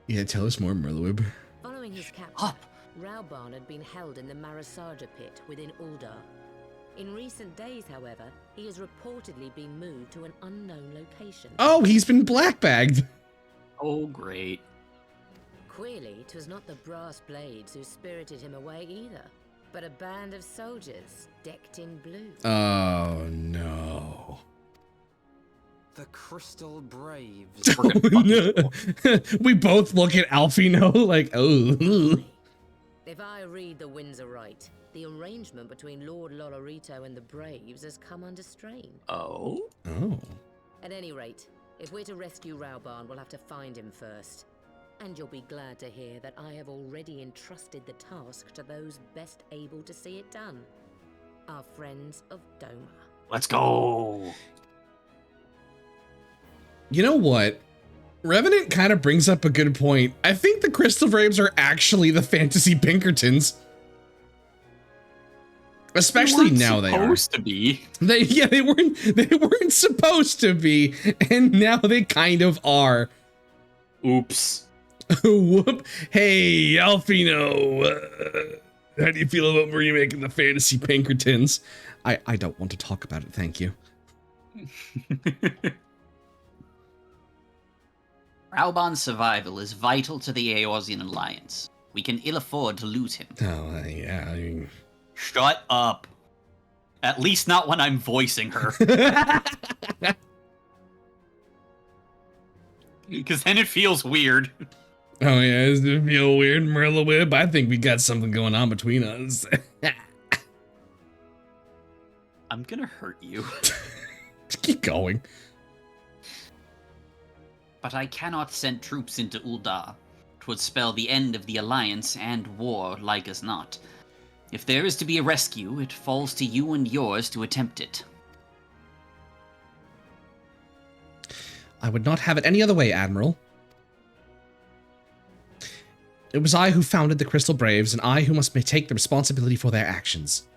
Yeah, tell us more, Merlewib. Following his capture, Rauban had been held in the Marasaja pit within Uldar. In recent days, however, he has reportedly been moved to an unknown location. Oh, he's been blackbagged! Oh, great. Queerly, 'twas not the brass blades who spirited him away either, but a band of soldiers decked in blue. Oh, no. The Crystal Braves. Oh, no. We both look at Alfino like, oh. If I read the winds aright, the arrangement between Lord Lolorito and the Braves has come under strain. Oh? Oh. At any rate, if we're to rescue Rauban, we'll have to find him first. And you'll be glad to hear that I have already entrusted the task to those best able to see it done. Our friends of Doma. Let's go! You know what? Revenant kind of brings up a good point. I think the Crystal Braves are actually the fantasy Pinkertons. Especially now they are. Supposed to be. They weren't supposed to be, and now they kind of are. Oops. Whoop. Hey, Alfino. How do you feel about remaking the fantasy Pinkertons? I don't want to talk about it, thank you. Raubon's survival is vital to the Eorzean Alliance. We can ill afford to lose him. Oh, yeah. I mean... Shut up. At least not when I'm voicing her. Because then it feels weird. Oh, yeah, does it feel weird, Merlewib? I think we got something going on between us. I'm gonna hurt you. Just keep going. But I cannot send troops into Uldar. 'Twould spell the end of the Alliance and war, like as not. If there is to be a rescue, it falls to you and yours to attempt it. I would not have it any other way, Admiral. It was I who founded the Crystal Braves, and I who must take the responsibility for their actions.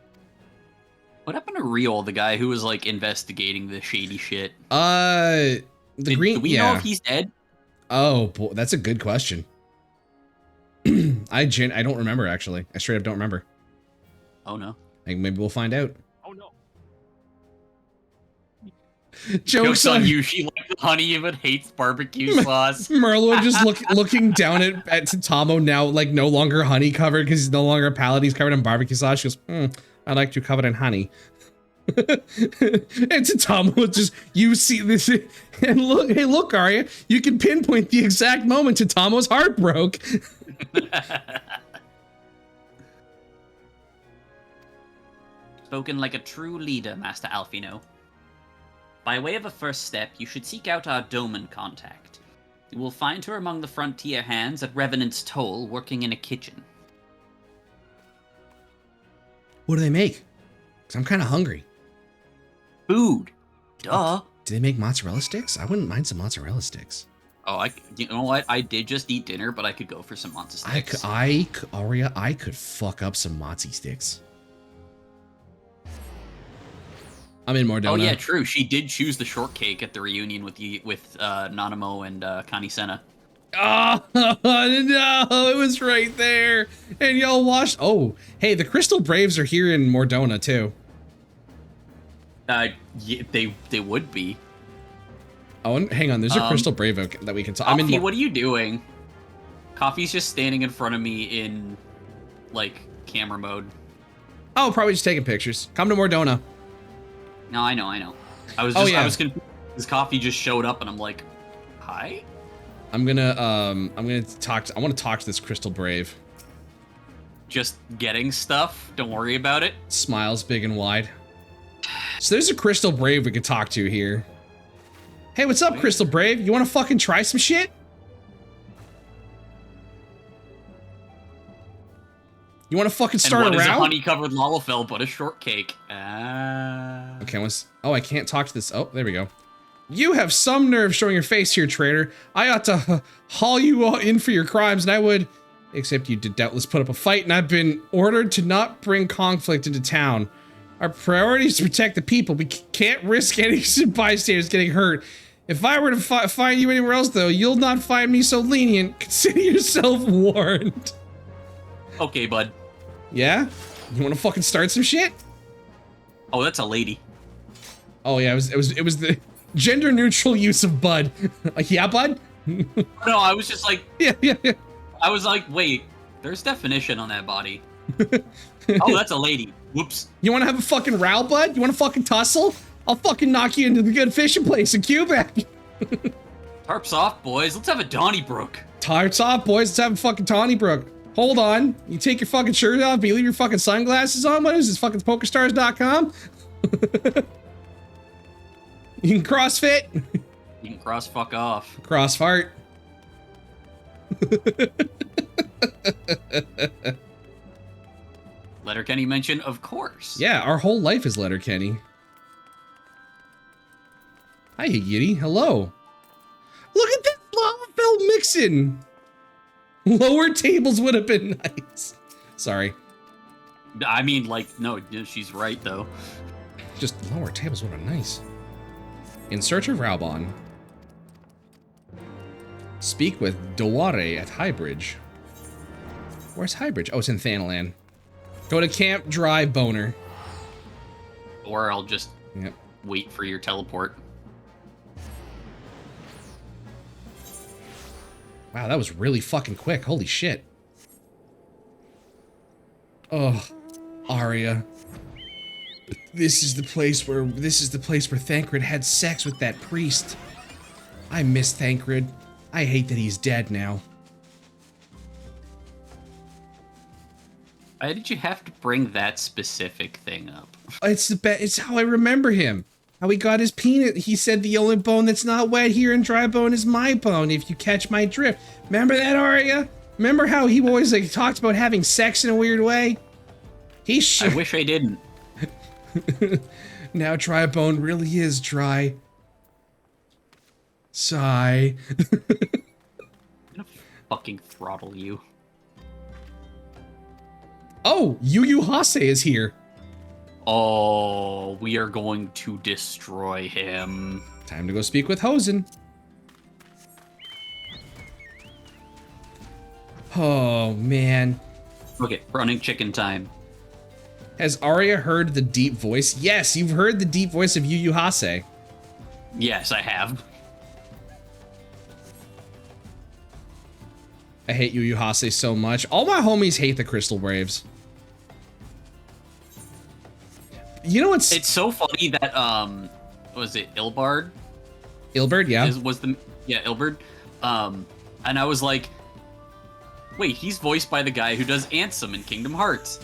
What happened to Riol, the guy who was, like, investigating the shady shit? Do we know if he's dead? Oh, boy, that's a good question. I don't remember, actually. I straight up don't remember. Oh, no. I think maybe we'll find out. Oh, no. Joke's on you. She likes honey but hates barbecue sauce. Merlo just looking down at Tatamo now, like, no longer honey covered because he's no longer a palate. He's covered in barbecue sauce. She goes, I like you covered in honey. And Tatamo just, you see this, and look, hey, look, Arya, you can pinpoint the exact moment Tatamo's heart broke. Spoken like a true leader, Master Alfino. By way of a first step, you should seek out our Doman contact. You will find her among the frontier hands at Revenant's Toll, working in a kitchen. What do they make? Because I'm kind of hungry. Food. Duh. Do they make mozzarella sticks? I wouldn't mind some mozzarella sticks. Oh, you know what? I did just eat dinner, but I could go for some mozzarella sticks. Arya, I could fuck up some mozzie sticks. I'm in Mordona. Oh yeah, true. She did choose the shortcake at the reunion with Nanamo and Kanisena. Oh no, it was right there. And y'all watched. Oh, hey, the Crystal Braves are here in Mordona too. Yeah, they would be. Oh, and hang on. There's a Crystal Brave that we can talk. Coffee, what are you doing? Coffee's just standing in front of me in, like, camera mode. Oh, probably just taking pictures. Come to Mordona. No, I know. I was confused. This Coffee just showed up, and I'm like, hi. I want to talk to this Crystal Brave. Just getting stuff. Don't worry about it. Smiles big and wide. So there's a Crystal Brave we could talk to here. Hey, what's up, Crystal Brave? You want to fucking try some shit? You want to fucking start and what a round? Is a honey-covered Lalafell but a shortcake? Okay, I can't talk to this. Oh, there we go. You have some nerve showing your face here, traitor. I ought to haul you all in for your crimes, and I would... Except you did doubtless put up a fight, and I've been ordered to not bring conflict into town. Our priority is to protect the people. We can't risk any bystanders getting hurt. If I were to find you anywhere else, though, you'll not find me so lenient. Consider yourself warned. Okay, bud. Yeah? You want to fucking start some shit? Oh, that's a lady. Oh yeah, it was the gender neutral use of bud. Yeah, bud? No, I was just like... Yeah. I was like, wait, there's definition on that body. Oh, that's a lady. Whoops. You want to have a fucking row, bud? You want to fucking tussle? I'll fucking knock you into the good fishing place in Quebec. Tarps off, boys. Let's have a Donnybrook. Tarps off, boys. Let's have a fucking Donnybrook. Hold on. You take your fucking shirt off, but you leave your fucking sunglasses on? What is this, fucking PokerStars.com? You can CrossFit? You can cross fuck off. Cross fart. Letterkenny mention, of course. Yeah, our whole life is Letterkenny. Hi, Higgity. Hello. Look at that Lalafell mixin'. Lower tables would have been nice. Sorry. I mean, like, no, she's right, though. Just lower tables would have been nice. In search of Raubon. Speak with Deware at Highbridge. Where's Highbridge? Oh, it's in Thanalan. Go to Camp Dry Boner. Or I'll just wait for your teleport. Wow, that was really fucking quick. Holy shit. Oh, Arya. This is the place where Thancred had sex with that priest. I miss Thancred. I hate that he's dead now. Why did you have to bring that specific thing up? It's how I remember him. How he got his penis. He said the only bone that's not wet here in Dry Bone is my bone, if you catch my drift. Remember that, Arya? Remember how he always like talked about having sex in a weird way? I wish I didn't. Now Dry Bone really is dry. Sigh. I'm gonna fucking throttle you. Oh, Yu Yu Hase is here. Oh, we are going to destroy him. Time to go speak with Hosen. Oh, man. Okay, running chicken time. Has Arya heard the deep voice? Yes, you've heard the deep voice of Yu Yu Hase. Yes, I have. I hate Yu Yu Hase so much. All my homies hate the Crystal Braves. You know what's... It's so funny that, was it Ilbard? Ilbard, yeah. Ilbard. And I was like, wait, he's voiced by the guy who does Ansem in Kingdom Hearts.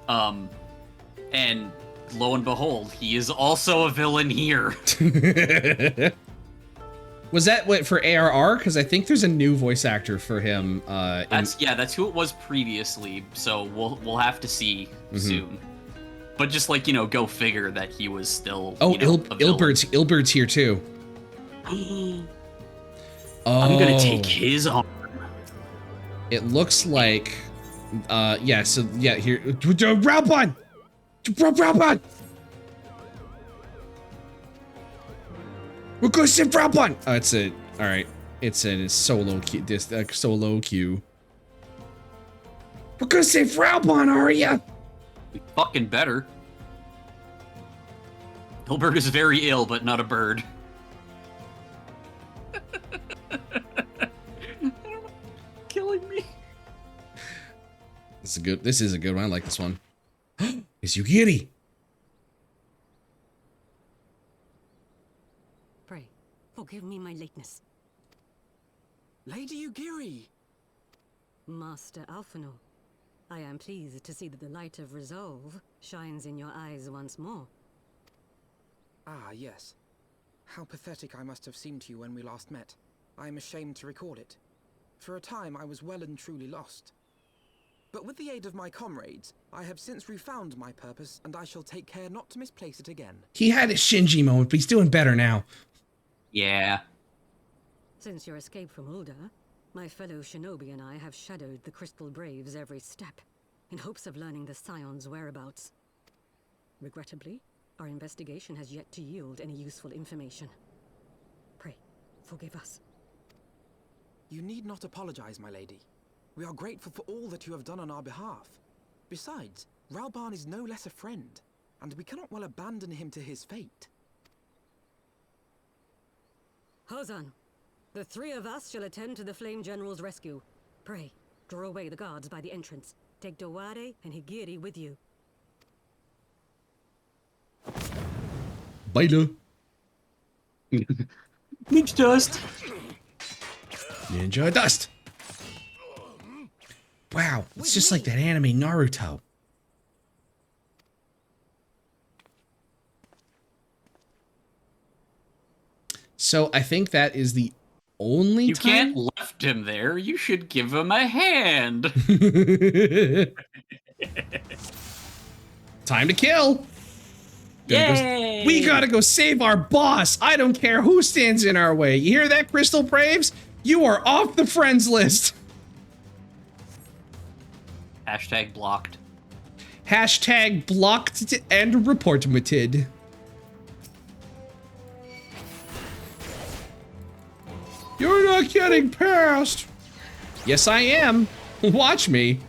And lo and behold, he is also a villain here. Was that what for ARR? Because I think there's a new voice actor for him. That's who it was previously. So we'll have to see soon. But just like, go figure that he was still. Oh, Ilbard's here too. I'm gonna take his arm. It looks like, here, Raubon! Raubon! We're gonna save Raubon! Oh, it's a solo queue. We're gonna save Raubon, Arya! We fucking better. Hilbert is very ill, but not a bird. Killing me. This is a good one. I like this one. It's Yugiri. Pray, forgive me my lateness. Lady Yugiri! Master Alphino, I am pleased to see that the light of resolve shines in your eyes once more. Ah, yes. How pathetic I must have seemed to you when we last met. I am ashamed to recall it. For a time, I was well and truly lost. But with the aid of my comrades, I have since refound my purpose, and I shall take care not to misplace it again. He had a Shinji moment, but he's doing better now. Yeah. Since your escape from Ulda, my fellow shinobi and I have shadowed the Crystal Braves every step, in hopes of learning the Scion's whereabouts. Regrettably, our investigation has yet to yield any useful information. Pray, forgive us. You need not apologize, my lady. We are grateful for all that you have done on our behalf. Besides, Raubon is no less a friend, and we cannot well abandon him to his fate. Hozan, the three of us shall attend to the Flame General's rescue. Pray, draw away the guards by the entrance. Take Deware and Higiri with you. Bye. Ninja dust. Ninja dust. Wow, it's just like that anime Naruto. So I think that is the only time... You can't left him there. You should give him a hand. Time to kill. Yay! We gotta go save our boss. I don't care who stands in our way. You hear that, Crystal Braves? You are off the friends list. Hashtag blocked. Hashtag blocked and reported. You're not getting past. Yes, I am. Watch me.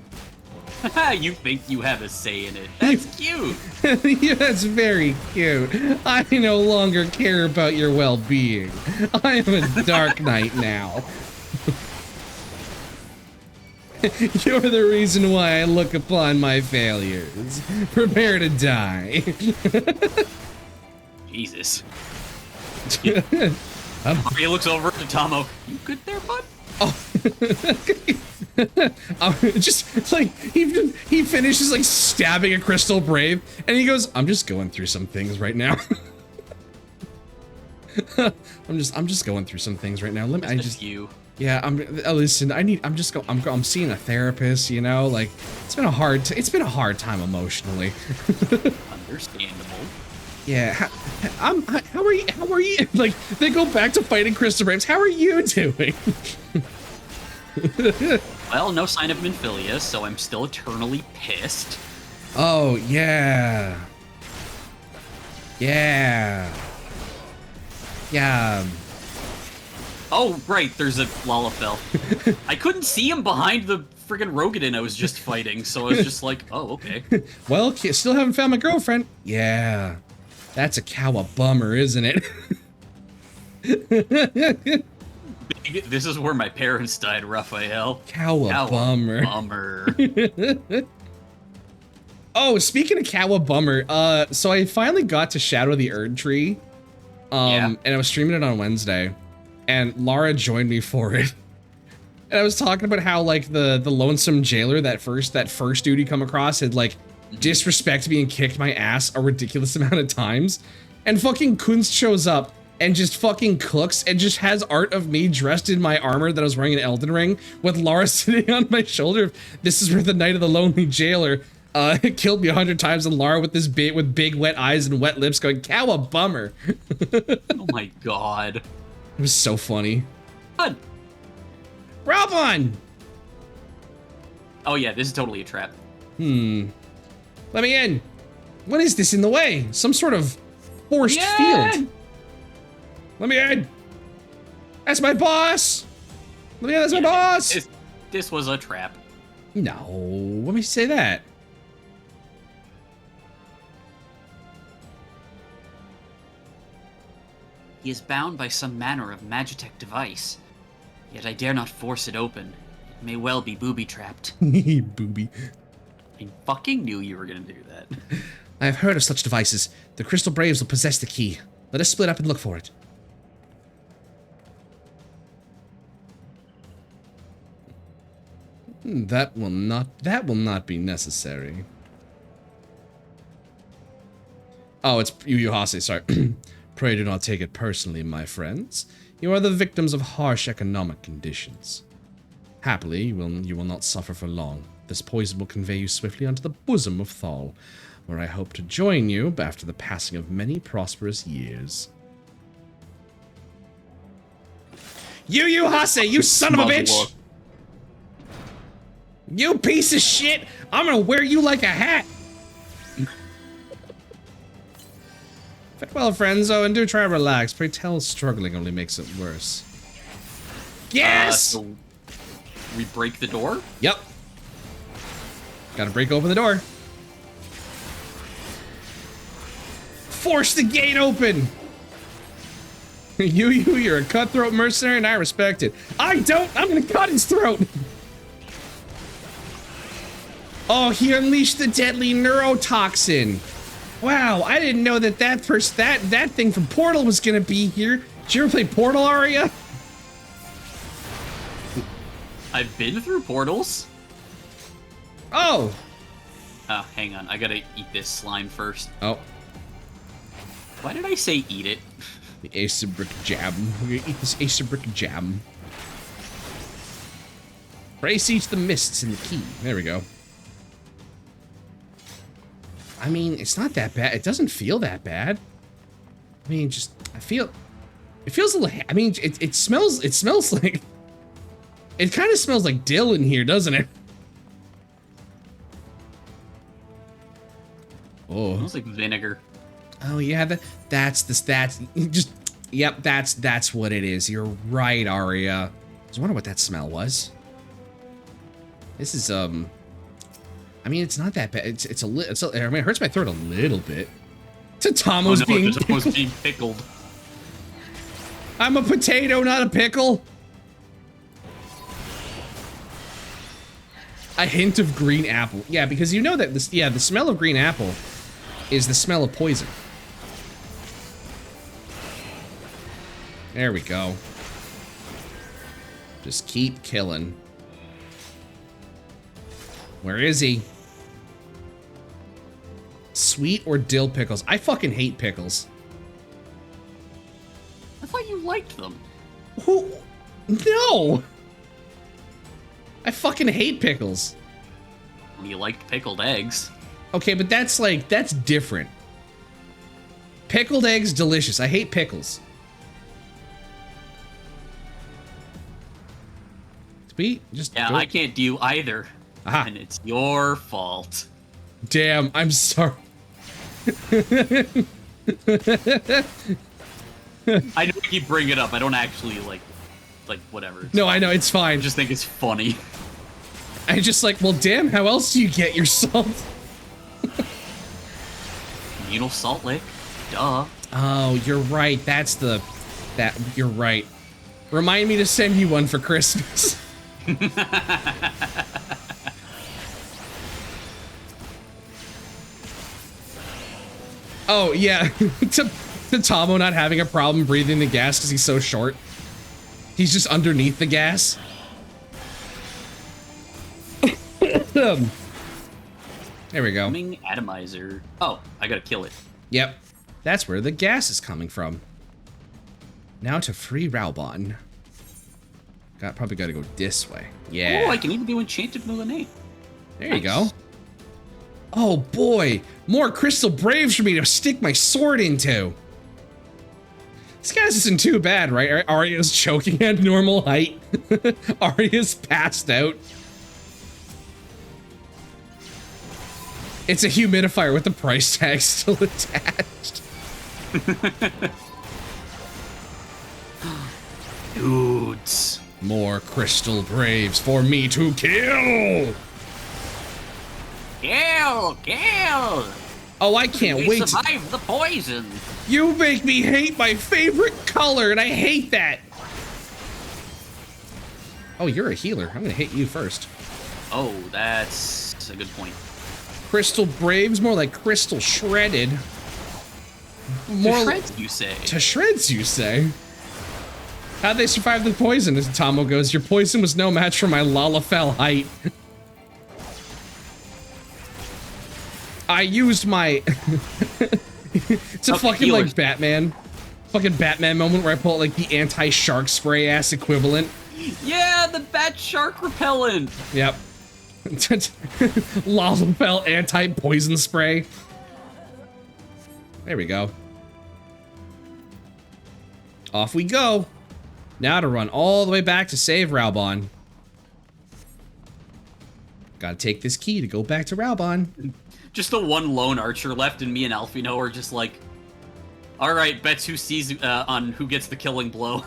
You think you have a say in it. That's cute. Yeah, that's very cute. I no longer care about your well-being. I am a Dark Knight now. You're the reason why I look upon my failures. Prepare to die. Jesus. He looks over to Tomo. You good there, bud? Oh. Just like he finishes like stabbing a crystal brave, and he goes, "I'm just going through some things right now." I'm just going through some things right now. Let me. I just you. Yeah, listen. I'm seeing a therapist. You know, like it's been a hard time emotionally. Understandable. Yeah. How are you? Like they go back to fighting crystal braves. How are you doing? Well, no sign of Minfilia, so I'm still eternally pissed. Oh, yeah. Yeah. Yeah. Oh, right, there's a Lalafell. I couldn't see him behind the friggin' Rogadin I was just fighting, so I was just like, oh, okay. Well, still haven't found my girlfriend. Yeah. That's a cow a bummer, isn't it? This is where my parents died, Raphael. Bummer. Oh, speaking of Bummer, so I finally got to Shadow of the Erd Tree, and I was streaming it on Wednesday, and Lara joined me for it. And I was talking about how like the lonesome jailer, that first dude you come across, had like disrespected me and kicked my ass a ridiculous amount of times, and fucking Kunst shows up and just fucking cooks and just has art of me dressed in my armor that I was wearing in Elden Ring with Lara sitting on my shoulder. This is where the Night of the Lonely Jailer killed me 100 times, and Lara with big wet eyes and wet lips going, "Cow a bummer." Oh my god. It was so funny. God. Robon! Oh yeah, this is totally a trap. Let me in. What is this in the way? Some sort of forced field. Let me in. That's my boss. Let me in. That's my boss. This was a trap. No, let me say that. He is bound by some manner of magitech device, yet I dare not force it open. It may well be booby-trapped. Booby. I fucking knew you were gonna do that. I have heard of such devices. The Crystal Braves will possess the key. Let us split up and look for it. That will not be necessary. Oh, it's Yu Hase, sorry. Pray do not take it personally, my friends. You are the victims of harsh economic conditions. Happily, you will not suffer for long. This poison will convey you swiftly onto the bosom of Thal, where I hope to join you after the passing of many prosperous years. Yu Hase, you son of a bitch! You piece of shit! I'm gonna wear you like a hat! Farewell, friends. Oh, and do try to relax. Pray tell, struggling only makes it worse. Yes! So we break the door? Yep. Gotta break open the door. Force the gate open! You're a cutthroat mercenary, and I respect it. I don't! I'm gonna cut his throat! Oh, he unleashed the deadly neurotoxin. Wow, I didn't know that that thing from Portal was gonna be here. Did you ever play Portal, Aria? I've been through portals. Oh. Oh, hang on. I gotta eat this slime first. Oh. Why did I say eat it? The Acerbrick jam. We're gonna eat this Acerbrick jam. Brace eats the mists in the key. There we go. I mean, it's not that bad. It doesn't feel that bad. I mean, it feels a little, I mean, it smells like, it kind of smells like dill in here, doesn't it? Oh. It smells like vinegar. Oh yeah, that's what it is. You're right, Aria. was wondering what that smell was. This is, I mean, it's not that bad. It's a little, I mean, it hurts my throat a little bit. Tatamo's being pickled. I'm a potato, not a pickle. A hint of green apple. Yeah, because you know that this, yeah, the smell of green apple is the smell of poison. There we go. Just keep killing. Where is he? Sweet or dill pickles? I fucking hate pickles. I thought you liked them. Who? No! I fucking hate pickles. You liked pickled eggs. Okay, but that's like, that's different. Pickled eggs, delicious. I hate pickles. Sweet, just yeah, go. I can't do either. Aha. And it's your fault. Damn, I'm sorry. I know we keep bringing it up. I don't actually like whatever. It's no, fine. I know, it's fine. I just think it's funny. I just like, well, damn, how else do you get your salt? Communal salt lick. Duh. Oh, you're right. You're right. Remind me to send you one for Christmas. Oh, yeah. to Tomo not having a problem breathing the gas because he's so short. He's just underneath the gas. There we go. Coming atomizer. Oh, I gotta kill it. Yep. That's where the gas is coming from. Now to free Raubon. Probably gotta go this way. Yeah. Oh, I can even do Enchanted Millennium. There you go. Oh boy, more crystal braves for me to stick my sword into. This gas isn't too bad, right? Arya's choking at normal height. Arya's passed out. It's a humidifier with the price tag still attached. Dudes. More crystal braves for me to kill. Kill! Oh, I can't We wait. survive the poison. You make me hate my favorite color, and I hate that. Oh, you're a healer. I'm gonna hit you first. Oh, that's a good point. Crystal Braves, more like crystal shredded. More to shreds, you say? To shreds, you say? How'd they survive the poison? As Tomo goes, your poison was no match for my Lalafell height. I used my... It's a fucking, like, Batman. Fucking Batman moment where I pull out, like, the anti-shark spray ass equivalent. Yeah, the bat shark repellent. Yep. Lalafell anti-poison spray. There we go. Off we go. Now to run all the way back to save Raubon. Gotta take this key to go back to Raubon. Just the one lone archer left, and me and Alfino are just like, all right, bets who sees on who gets the killing blow.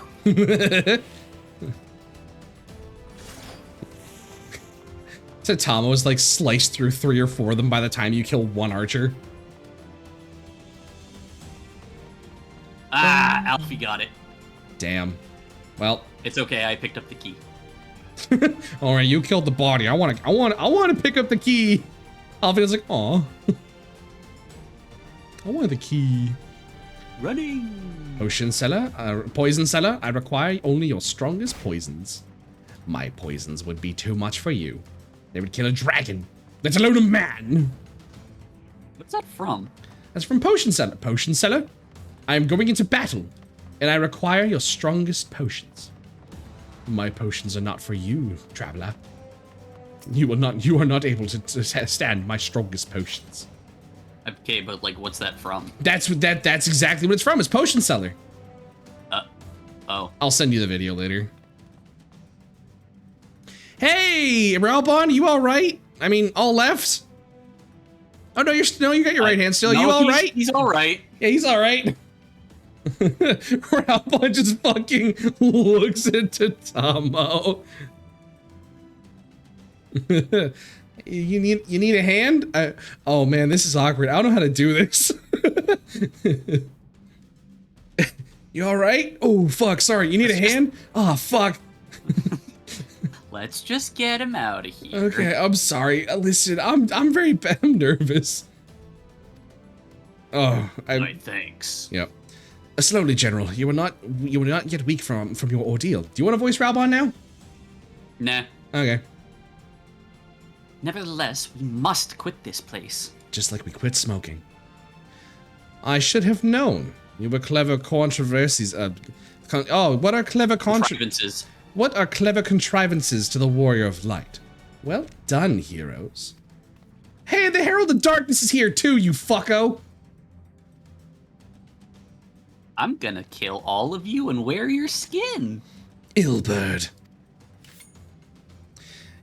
Tatamo's like sliced through 3 or 4 of them by the time you kill one archer. Ah, Alfie got it. Damn. Well, it's okay. I picked up the key. All right, you killed the body. I want to pick up the key. Alfio's like, aw. I want the key. Running. Potion seller, poison seller. I require only your strongest poisons. My poisons would be too much for you. They would kill a dragon, let alone a man. What's that from? That's from Potion Seller. Potion Seller, I am going into battle, and I require your strongest potions. My potions are not for you, traveler. You are not able to stand my strongest potions. Okay, but like, what's that from? That's exactly what it's from. It's Potion Seller. Oh. I'll send you the video later. Hey, Raubon, you all right? I mean, all left? Oh no, you got your right hand still. No, you all right? He's all right. Yeah, he's all right. Ralph just fucking looks into Tomo. You need a hand? Oh man, this is awkward. I don't know how to do this. You all right? Oh fuck, sorry. You need a hand? Oh fuck. Let's just get him out of here. Okay, I'm sorry. Listen, I'm very bad. I'm nervous. Oh, Thanks. Yep. Slowly, General. You were not yet weak from your ordeal. Do you want to voice Raubon now? Nah. Okay. Nevertheless, we must quit this place. Just like we quit smoking. I should have known. You were clever controversies. What are clever contrivances? What are clever contrivances to the Warrior of Light? Well done, heroes. Hey, the Herald of Darkness is here too, you fucko! I'm gonna kill all of you and wear your skin. Illbird.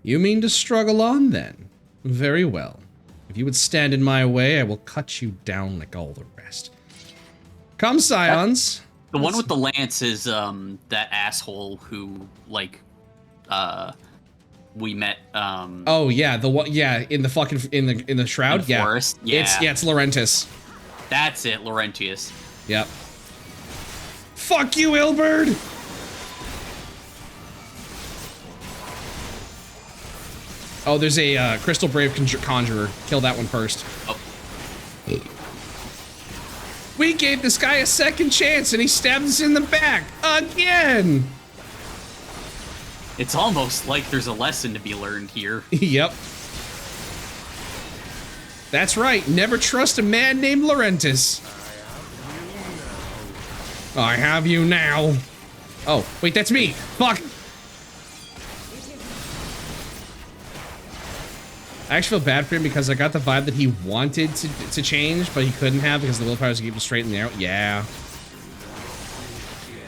You mean to struggle on, then? Very well. If you would stand in my way, I will cut you down like all the rest. Come, Scions. The one with the lance is that asshole who, like, we met. Oh yeah, the one. Yeah, in the fucking in the shroud. In the forest? Yeah, Yeah. it's Laurentis. That's it, Laurentius. Yep. Fuck you, Ilbird! Oh, there's a Crystal Brave Conjurer. Kill that one first. Oh. We gave this guy a second chance and he stabbed us in the back. Again! It's almost like there's a lesson to be learned here. Yep. That's right. Never trust a man named Laurentis. I have you now. Oh, wait, that's me. Fuck. I actually feel bad for him because I got the vibe that he wanted to change, but he couldn't have because the willpower's keep him straight in the arrow. Yeah.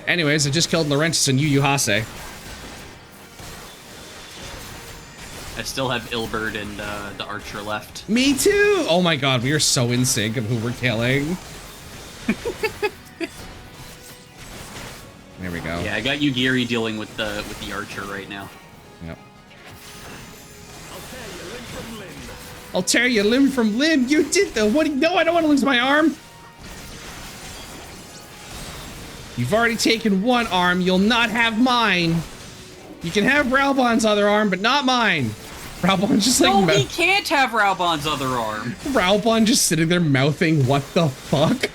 Anyways, I just killed Laurentis and Yu Hase. I still have Ilbird and the archer left. Me too! Oh my god, we are so in sync of who we're killing. There we go. Yeah, I got Yugiri dealing with the archer right now. Yep. I'll tear you limb from limb. You did though. What? No, I don't want to lose my arm. You've already taken one arm. You'll not have mine. You can have Raubon's other arm, but not mine. Raubon's just like... No, he can't have Raubon's other arm. Raubon just sitting there mouthing, what the fuck?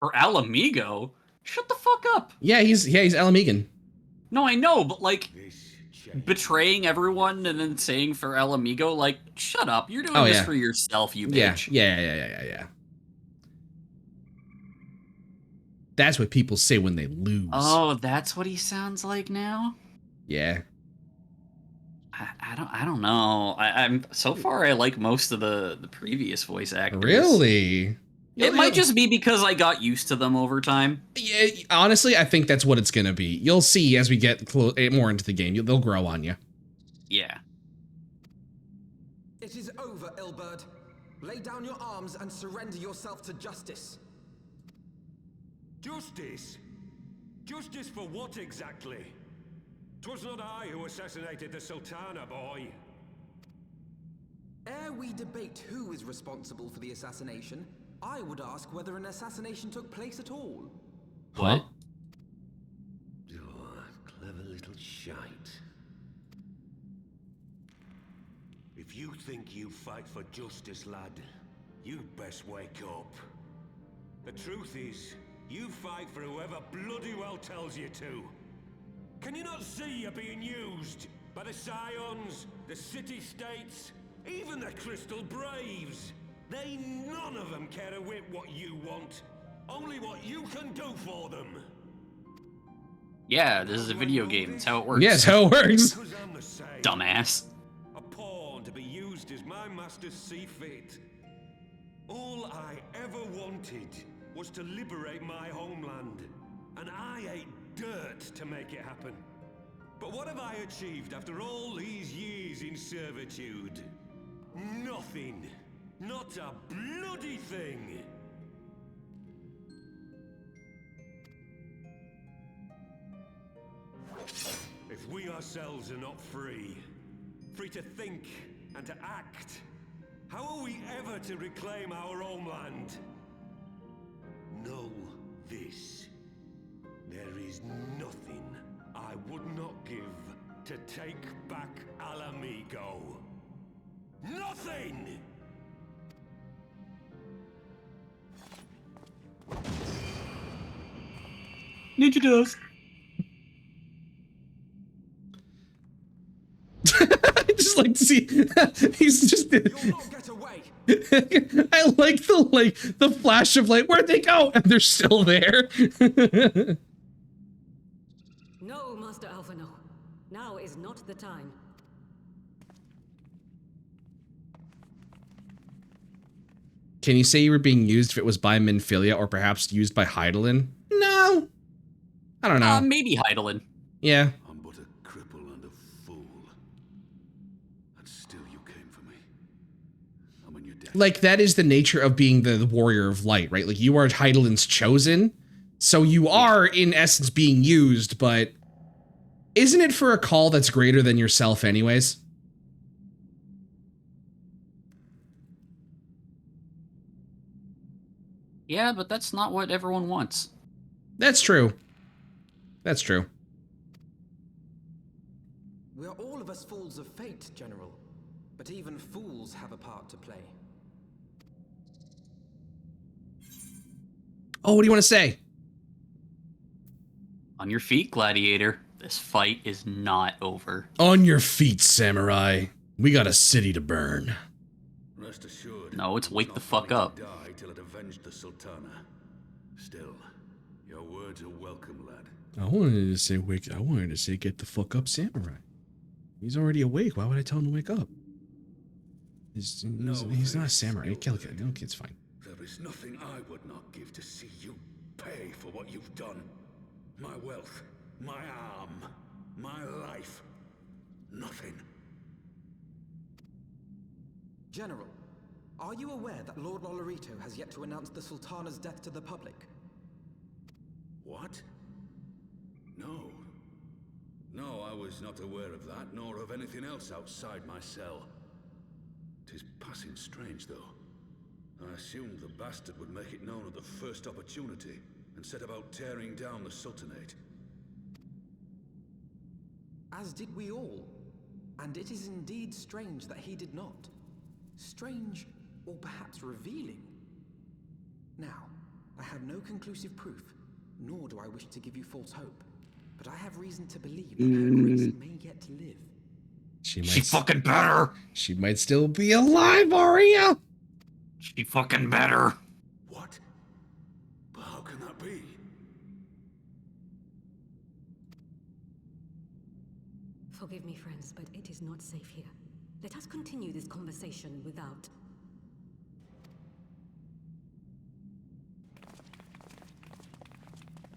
For Alamigo? Shut the fuck up. Yeah, he's Alamigan. No, I know, but like betraying everyone and then saying for Alamigo, like, shut up. You're doing this for yourself, you bitch. Yeah. That's what people say when they lose. Oh, that's what he sounds like now? Yeah. I don't know. I'm so far I like most of the previous voice actors. Really? It might just be because I got used to them over time. Yeah, honestly, I think that's what it's gonna be. You'll see as we get more into the game. They'll grow on you. Yeah. It is over, Ilbird. Lay down your arms and surrender yourself to justice. Justice? Justice for what exactly? 'Twas not I who assassinated the Sultana, boy. Ere we debate who is responsible for the assassination, I would ask whether an assassination took place at all. What? Oh, clever little shite. If you think you fight for justice, lad, you'd best wake up. The truth is, you fight for whoever bloody well tells you to. Can you not see you're being used by the Scions, the City-States, even the Crystal Braves? They none of them care a whit what you want, only what you can do for them. Yeah, this is a video game. It's how it works. Yeah, it's how it works. Because I'm the same. Dumbass. A pawn to be used as my masters see fit. All I ever wanted was to liberate my homeland, and I ate dirt to make it happen. But what have I achieved after all these years in servitude? Nothing. Not a bloody thing. If we ourselves are not free, free to think and to act, how are we ever to reclaim our homeland? Know this. There is nothing I would not give to take back Alamigo. Nothing! Ninja dust. I just like to see he's just You'll not get away. I like the flash of light. Where'd they go? And they're still there. No, Master Alpha, no. Now is not the time. Can you say you were being used if it was by Minfilia or perhaps used by Hydaelyn? No. I don't know. Maybe Hydaelyn. Yeah. I'm but a cripple and a fool. And still you came for me. I'm on your death. Like, that is the nature of being the warrior of light, right? Like, you are Hydaelyn's chosen. So you are, in essence, being used, but isn't it for a call that's greater than yourself anyways? Yeah, but that's not what everyone wants. That's true. That's true. We are all of us fools of fate, General. But even fools have a part to play. Oh, what do you want to say? On your feet, gladiator. This fight is not over. On your feet, samurai. We got a city to burn. Rest assured. No, it's wake the fuck up. Die till it avenged the Sultana. Still, your words are welcome, lad. I wanted to say wake. I wanted to say get the fuck up, samurai. He's already awake. Why would I tell him to wake up? He's not a samurai. Okay, it's fine. There is nothing I would not give to see you pay for what you've done. My wealth, my arm, my life. Nothing. General, are you aware that Lord Lolorito has yet to announce the Sultana's death to the public? What? No. No, I was not aware of that, nor of anything else outside my cell. 'Tis passing strange, though. I assumed the bastard would make it known at the first opportunity, and set about tearing down the Sultanate. As did we all. And it is indeed strange that he did not. Strange, or perhaps revealing. Now, I have no conclusive proof, nor do I wish to give you false hope. But I have reason to believe that her grace may yet live. She fucking better. She might still be alive, Arya. She fucking better. What? But how can that be? Forgive me, friends, but it is not safe here. Let us continue this conversation without.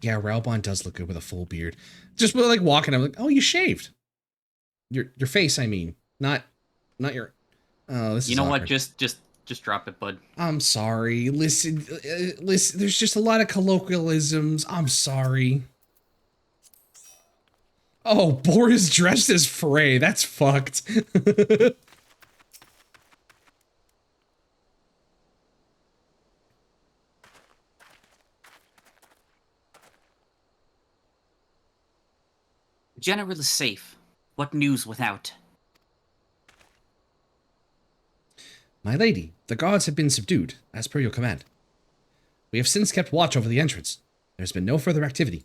Yeah, Raubon does look good with a full beard. Just like walking, I'm like, oh, you shaved. Your face, I mean, not your. Oh, this is. You know awkward. what? Just drop it, bud. I'm sorry. Listen. There's just a lot of colloquialisms. I'm sorry. Oh, Bor is dressed as Frey. That's fucked. The general is safe. What news without? My lady, the guards have been subdued, as per your command. We have since kept watch over the entrance. There's been no further activity.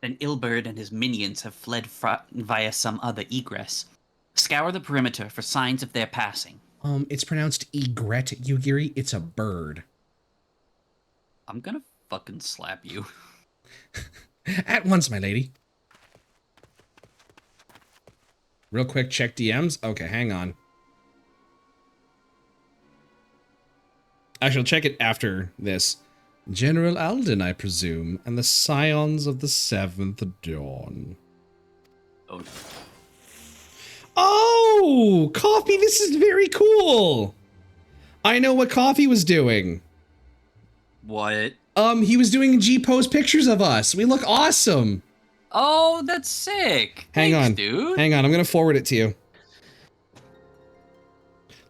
Then Ilberd and his minions have fled via some other egress. Scour the perimeter for signs of their passing. It's pronounced egret, Yugiri. It's a bird. I'm gonna fucking slap you. At once, my lady. Real quick, check DMs. Okay, hang on. Actually, I'll check it after this. General Alden, I presume, and the Scions of the Seventh Dawn. Oh, no. Oh, Coffee, this is very cool. I know what Coffee was doing. What? He was doing G-pose pictures of us. We look awesome. Oh, that's sick. Hang on, dude. Hang on, I'm gonna forward it to you.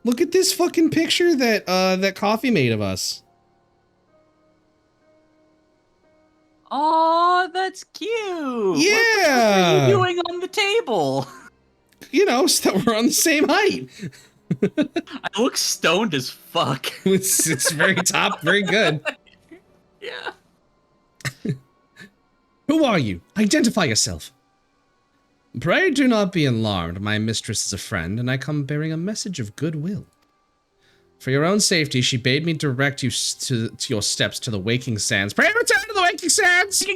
Look at this fucking picture that that Coffee made of us. Oh, that's cute. Yeah. What the fuck are you doing on the table? You know, so that we're on the same height. I look stoned as fuck. It's very top, very good. Yeah. Who are you? Identify yourself. Pray do not be alarmed. My mistress is a friend, and I come bearing a message of goodwill. For your own safety, she bade me direct you to your steps to the Waking Sands. Pray return to the Waking Sands!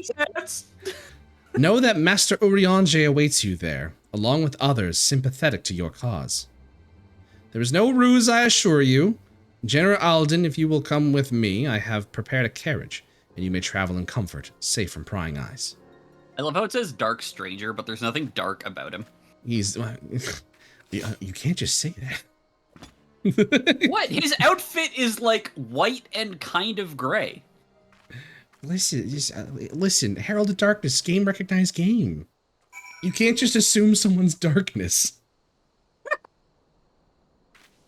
Know that Master Urianger awaits you there, along with others sympathetic to your cause. There is no ruse, I assure you. General Alden, if you will come with me, I have prepared a carriage, and you may travel in comfort, safe from prying eyes. I love how it says Dark Stranger, but there's nothing dark about him. He's... you can't just say that. What? His outfit is like white and kind of gray. Listen, Herald of Darkness, game recognized game. You can't just assume someone's darkness.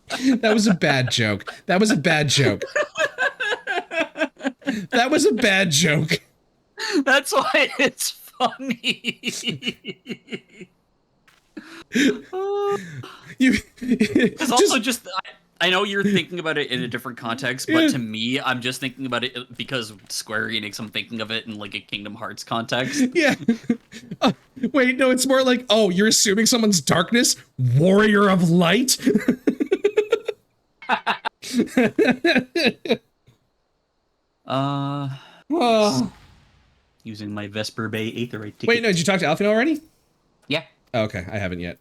That was a bad joke. That was a bad joke. That was a bad joke. That's why it's funny. Because also just I know you're thinking about it in a different context, but to me, I'm just thinking about it because Square Enix, I'm thinking of it in like a Kingdom Hearts context. Yeah. Wait, no, it's more like, oh, you're assuming someone's darkness? Warrior of Light? Using my Vesper Bay Aetherite ticket. Wait, no, did you talk to Alfino already? Yeah. Oh, okay, I haven't yet.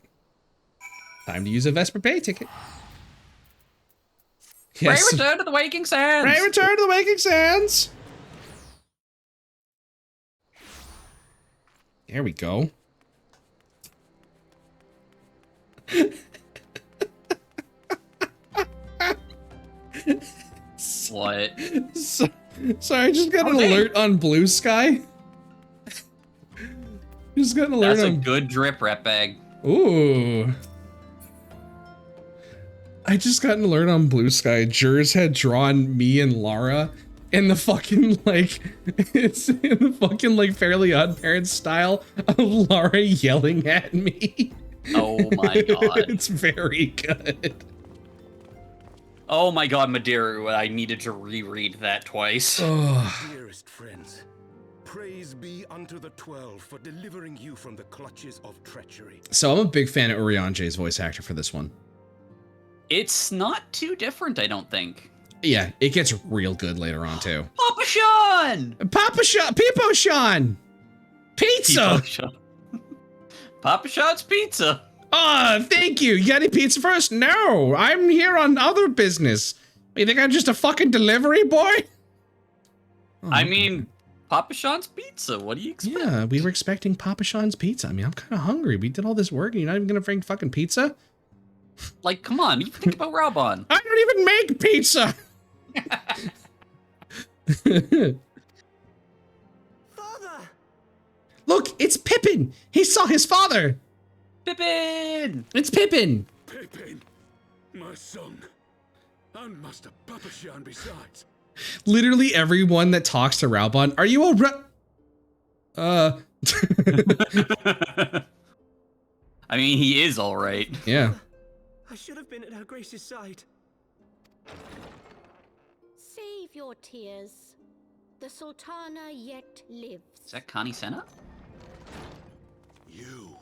Time to use a Vesper Bay ticket. Yes. Pray return to the Waking Sands! Pray return to the Waking Sands! There we go. What? Sorry, I just got an alert on Blue Sky. Just got an alert. That's a good drip rep bag. Ooh. I just got an alert on Blue Sky. Jers had drawn me and Lara in the fucking like, it's in the fucking like Fairly Odd Parents style of Lara yelling at me. Oh my god. It's very good. Oh my god, Madeira, I needed to reread that twice. Oh. Dearest friends, praise be unto the 12 for delivering you from the clutches of treachery. So I'm a big fan of Urianger's voice actor for this one. It's not too different, I don't think. Yeah, it gets real good later on too. Papa Sean! Papa Sean! Peepo Sean! Pizza! Papa Sean's Pizza! Oh, thank you. You got any pizza for us? No, I'm here on other business. You think I'm just a fucking delivery boy? Oh, I mean, Papa Sean's Pizza. What do you expect? Yeah, we were expecting Papa Sean's pizza. I mean, I'm kind of hungry. We did all this work and you're not even gonna bring fucking pizza? Like, come on, you think about Raubon. I don't even make pizza! Father! Look, it's Pippin! He saw his father! Pippin! It's Pippin! Pippin, my son, and Master Papashan besides. Literally everyone that talks to Raubon, are you alright? I mean, he is alright. Yeah. I should have been at Her Grace's side. Save your tears. The Sultana yet lives. Is that Connie Senna? You.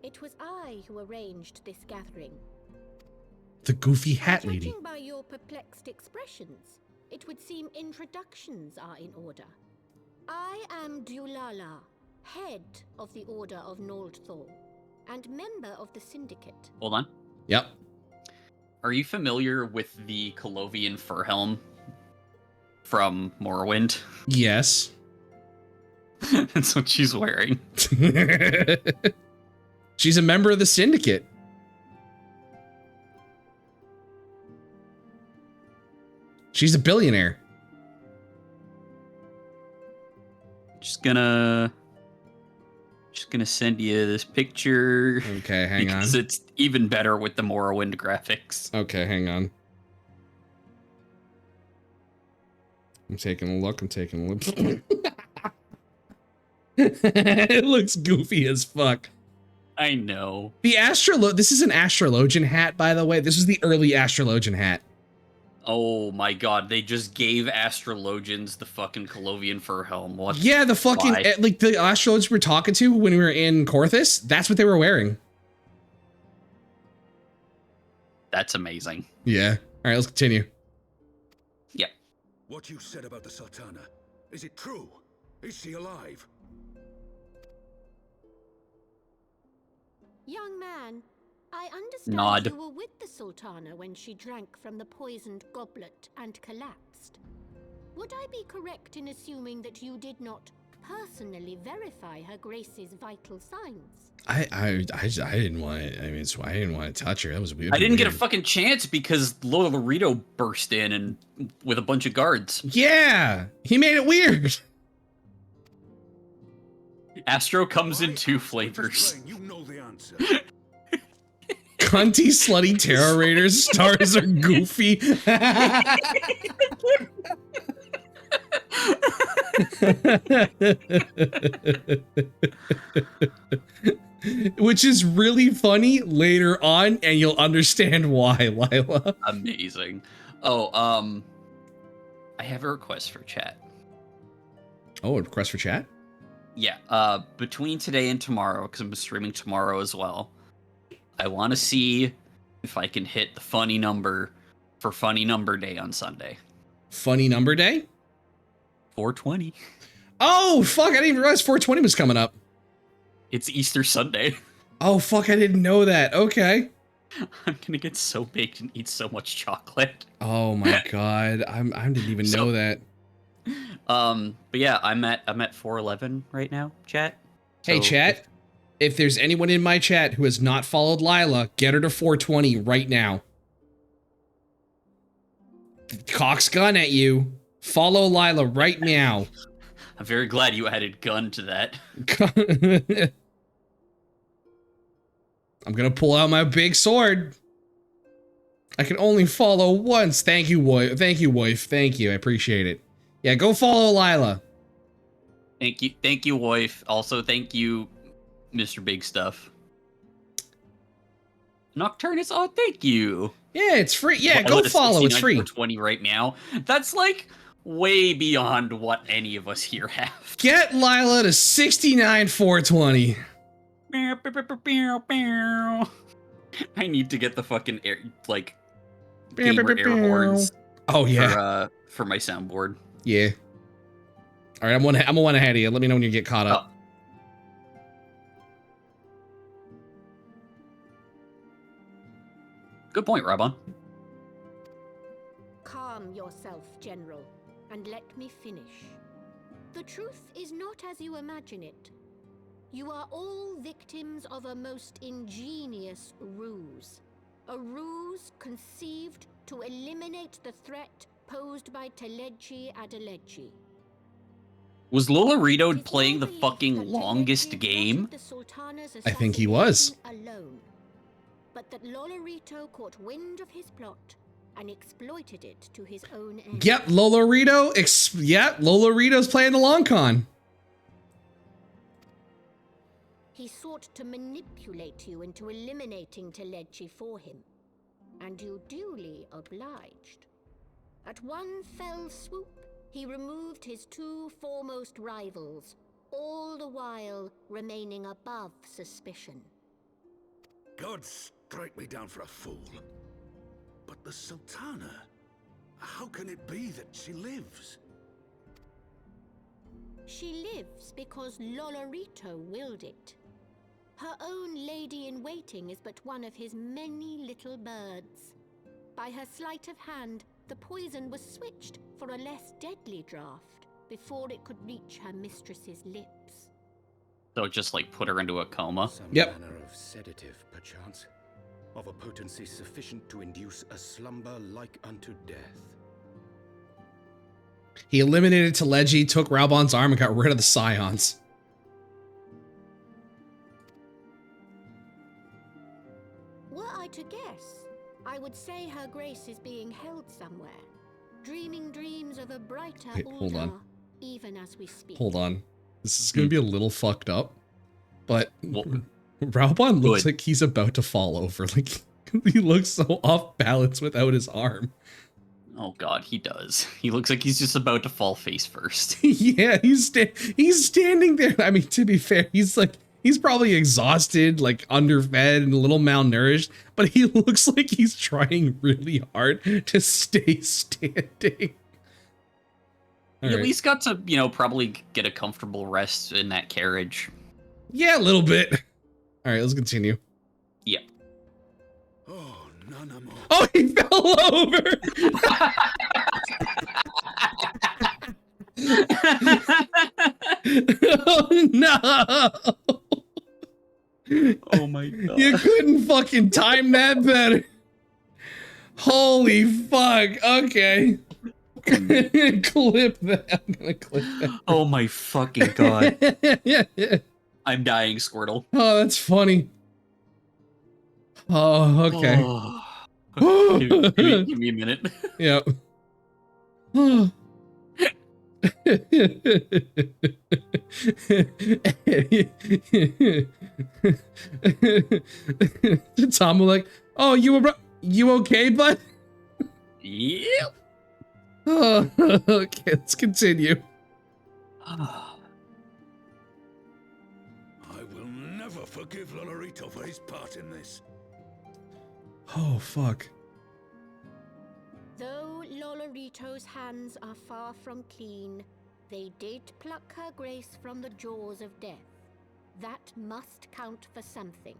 It was I who arranged this gathering. The goofy hat lady. Judging by your perplexed expressions, it would seem introductions are in order. I am Dulala, head of the Order of Noldthor, and member of the Syndicate. Hold on. Yep. are you familiar with the Colovian fur helm from Morrowind? Yes. That's what she's wearing. She's a member of the Syndicate. She's a billionaire. Just gonna send you this picture. Okay, hang on. Because it's even better with the Morrowind graphics. Okay, hang on. I'm taking a look. It looks goofy as fuck. I know. This is an Astrologian hat, by the way. This is the early Astrologian hat. Oh my god, they just gave Astrologians the fucking Colovian fur helm. What? Yeah, the fucking, Why? like, the Astrologians we were talking to when we were in Corthus, that's what they were wearing. That's amazing. Yeah. All right, let's continue. Yep. What you said about the Sultana, is it true? Is she alive? Young man, I understand Nod. you were with the Sultana when she drank from the poisoned goblet and collapsed. Would I be correct in assuming that you did not personally verify her grace's vital signs? I didn't want to, I didn't want to touch her. That was weird. I didn't get a fucking chance because Lolorito burst in and with a bunch of guards. Yeah, he made it weird. Astro comes in two flavors. You know the answer. Cunty, slutty Terror Raiders stars are goofy. Which is really funny later on, and you'll understand why, Lila. Amazing. Oh, I have a request for chat. Oh, a request for chat? Yeah, between today and tomorrow, because I'm streaming tomorrow as well, I want to see if I can hit the funny number for Funny Number Day on Sunday. Funny Number Day? 420. Oh, fuck, I didn't even realize 420 was coming up. It's Easter Sunday. Oh, fuck, I didn't know that. Okay. I'm gonna get so baked and eat so much chocolate. Oh my god, I didn't even know that. But yeah, I'm at 411 right now, chat. Hey, So chat. If there's anyone in my chat who has not followed Lila, get her to 420 right now. Cock's gun at you. Follow Lila right now. I'm very glad you added gun to that. I'm gonna pull out my big sword. I can only follow once. Thank you, wife. Thank you, wife. Thank you. I appreciate it. Yeah, go follow Lila. Thank you, wife. Also, thank you, Mr. Big Stuff. Nocturnus, oh, thank you. Yeah, it's free. Yeah, go follow. It's free. 20 right now. That's like way beyond what any of us here have. Get Lila to 69 420. I need to get the fucking air, like gamer air horns. Oh yeah, for my soundboard. Yeah. All right, I'm one ahead of you. Let me know when you get caught up. Good point, Rabon. Calm yourself, General, and let me finish. The truth is not as you imagine it. You are all victims of a most ingenious ruse. A ruse conceived to eliminate the threat posed by Telechi Adelechi. Was Lolorito playing the fucking longest game? I think he was. Alone, but that Lolorito caught wind of his plot and exploited it to his own end. Yep, Lolorito. Lolorito's playing the long con. He sought to manipulate you into eliminating Telechi for him, and you duly obliged. At one fell swoop, he removed his two foremost rivals, all the while remaining above suspicion. God strike me down for a fool. But the Sultana, how can it be that she lives? She lives because Lolorito willed it. Her own lady-in-waiting is but one of his many little birds. By her sleight of hand, the poison was switched for a less deadly draught before it could reach her mistress's lips. So just like put her into a coma. Some Yep. manner of sedative, perchance, of a potency sufficient to induce a slumber like unto death. He eliminated Teleji, took Raubon's arm, and got rid of the Scions. Were I to guess, I would say her grace is being held somewhere, dreaming dreams of a brighter Wait, hold on. Uldar, even as we speak. Hold on. This is going to be a little fucked up, but Raubon looks like he's about to fall over. Like, he looks so off balance without his arm. Oh god, he does. He looks like he's just about to fall face first. Yeah, he's standing there. I mean, to be fair, he's probably exhausted, like underfed and a little malnourished, but he looks like he's trying really hard to stay standing. He at least got to, probably get a comfortable rest in that carriage. Yeah, a little bit. All right, let's continue. Yeah. Oh, Nanamo. Oh, he fell over. Oh no. Oh my god. You couldn't fucking time that better. Holy fuck. Okay. Clip that. I'm gonna clip that. Oh my fucking god. I'm dying, Squirtle. Oh, that's funny. Oh, okay. Oh. give me a minute. Yep. Tom was like, "Oh, you okay, bud?" Yep. Oh, okay, let's continue. I will never forgive Lolorito for his part in this. Oh, fuck. Though Lolorito's hands are far from clean, they did pluck her grace from the jaws of death. That must count for something.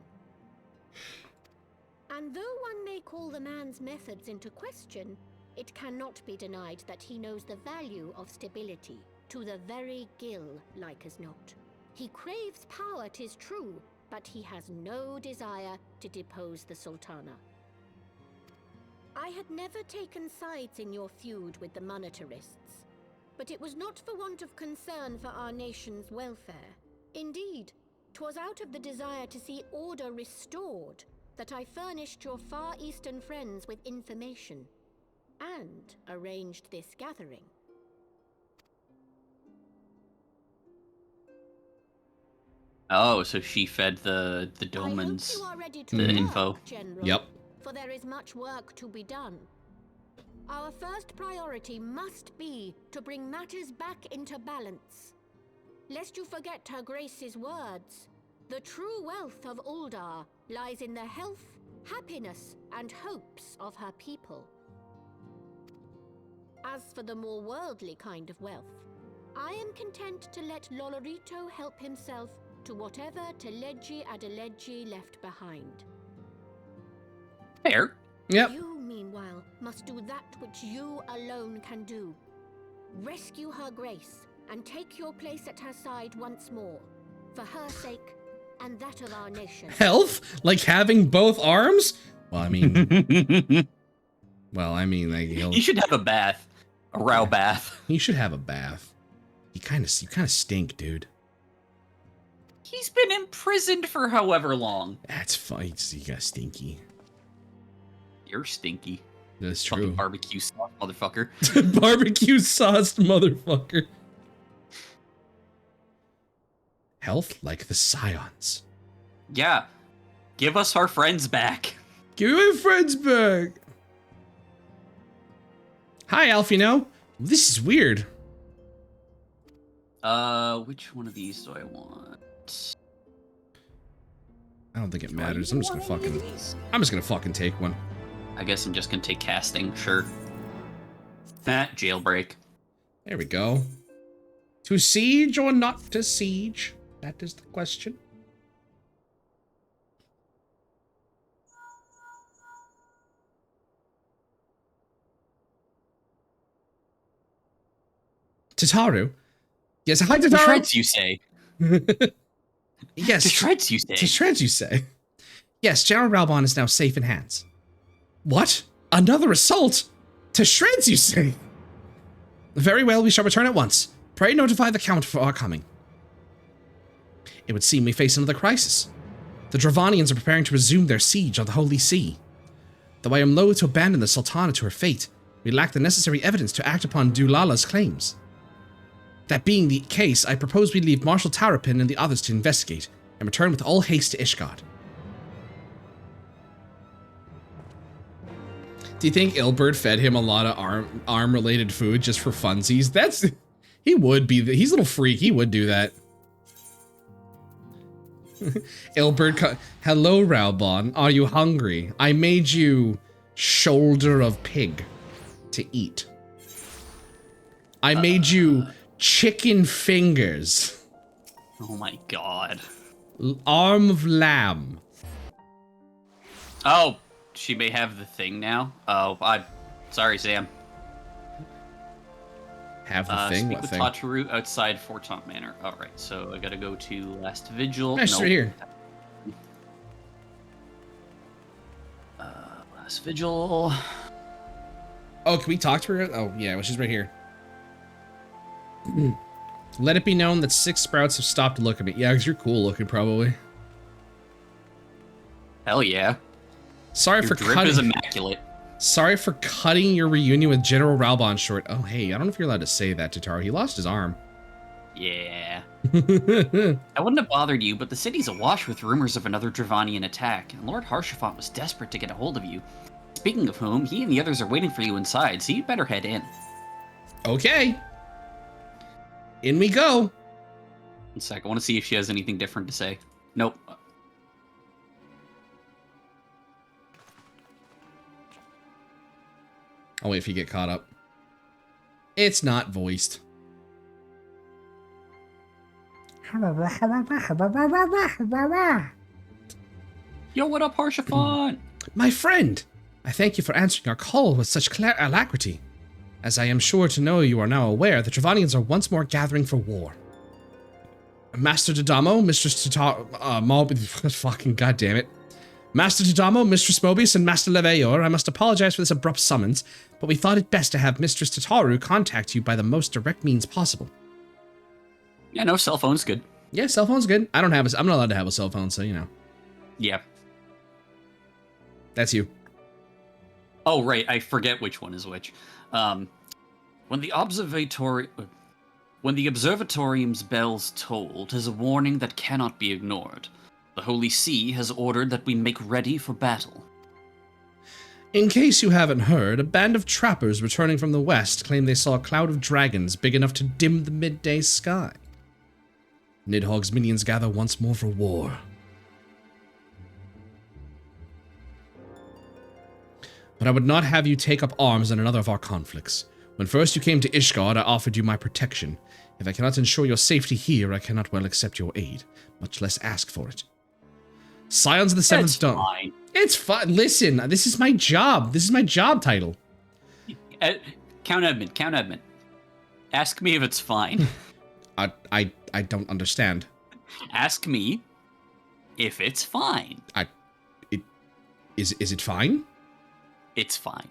And though one may call the man's methods into question, it cannot be denied that he knows the value of stability, to the very gill, like as not. He craves power, 'tis true, but he has no desire to depose the Sultana. I had never taken sides in your feud with the monetarists, but it was not for want of concern for our nation's welfare. Indeed, 'twas out of the desire to see order restored that I furnished your Far Eastern friends with information and arranged this gathering. Oh, so she fed the Domans the info. General, yep. For there is much work to be done. Our first priority must be to bring matters back into balance. Lest you forget her grace's words, the true wealth of Uldar lies in the health, happiness, and hopes of her people. As for the more worldly kind of wealth, I am content to let Lolorito help himself to whatever Teleji Adeleji left behind. Fair. Yep. You, meanwhile, must do that which you alone can do. Rescue her grace and take your place at her side once more, for her sake and that of our nation. Health? Like having both arms? Well, I mean... like... You should have a bath. A Rao bath. You should have a bath. You kind of stink, dude. He's been imprisoned for however long. That's fine. You got stinky. You're stinky. That's Fucking true. barbecue sauce, motherfucker. Barbecue sauced motherfucker. Health like the Scions. Yeah. Give us our friends back. Give my friends back. Hi, Alfino. This is weird. Which one of these do I want? I don't think it matters. I'm just gonna fucking take one. I guess I'm just gonna take casting, sure. That jailbreak. There we go. To siege or not to siege? That is the question. Tataru? Yes, hi, To Tataru! shreds, you say. Yes. To shreds, you say. To shreds, you say. Yes, General Raubon is now safe in hands. What? Another assault? To shreds, you say? Very well, we shall return at once. Pray notify the Count for our coming. It would seem we face another crisis. The Dravanians are preparing to resume their siege on the Holy See. Though I am loath to abandon the Sultana to her fate, we lack the necessary evidence to act upon Dulala's claims. That being the case, I propose we leave Marshal Tarapin and the others to investigate, and return with all haste to Ishgard. Do you think Ilbert fed him a lot of arm-related food just for funsies? He would be, he's a little freak, he would do that. Ilbert, hello Raubon, are you hungry? I made you shoulder of pig to eat. I made you chicken fingers. Oh my god. Arm of lamb. Oh, she may have the thing now. Oh, sorry, Sam. Have the thing? Speak What with thing? Tataru outside Fort Taunt Manor. Alright, so I gotta go to Last Vigil. Nice, right here. Last Vigil. Oh, can we talk to her? Oh, yeah, well, she's right here. Let it be known that 6 sprouts have stopped to look at me. Yeah, because you're cool looking, probably. Hell yeah. Sorry Your for drip cutting. is immaculate. Sorry for cutting your reunion with General Raubon short. Oh, hey, I don't know if you're allowed to say that to Taro. He lost his arm. Yeah. I wouldn't have bothered you, but the city's awash with rumors of another Dravanian attack, and Lord Harshafont was desperate to get a hold of you. Speaking of whom, he and the others are waiting for you inside, so you'd better head in. Okay. In we go. 1 sec, I want to see if she has anything different to say. Nope. I'll wait if you get caught up. It's not voiced. Yo, what up, Harshafont? My friend, I thank you for answering our call with such alacrity. As I am sure to know you are now aware, the Travanians are once more gathering for war. Master Dodamo, Mistress fucking goddammit. Master Dodamo, Mistress Mobius, and Master Leveyor, I must apologize for this abrupt summons, but we thought it best to have Mistress Tataru contact you by the most direct means possible. Yeah, no, cell phone's good. Yeah, cell phone's good. I'm not allowed to have a cell phone, so you know. Yeah. That's you. Oh, right, I forget which one is which. When the observatorium's bells toll, 'tis a warning that cannot be ignored. The Holy See has ordered that we make ready for battle. In case you haven't heard, a band of trappers returning from the west claim they saw a cloud of dragons big enough to dim the midday sky. Nidhogg's minions gather once more for war. But I would not have you take up arms in another of our conflicts. When first you came to Ishgard, I offered you my protection. If I cannot ensure your safety here, I cannot well accept your aid, much less ask for it. Scions of the Seventh Dawn. Fine. It's fine. Listen, this is my job. This is my job title. Count Edmund. Ask me if it's fine. I don't understand. Ask me if it's fine. Is it fine? It's fine.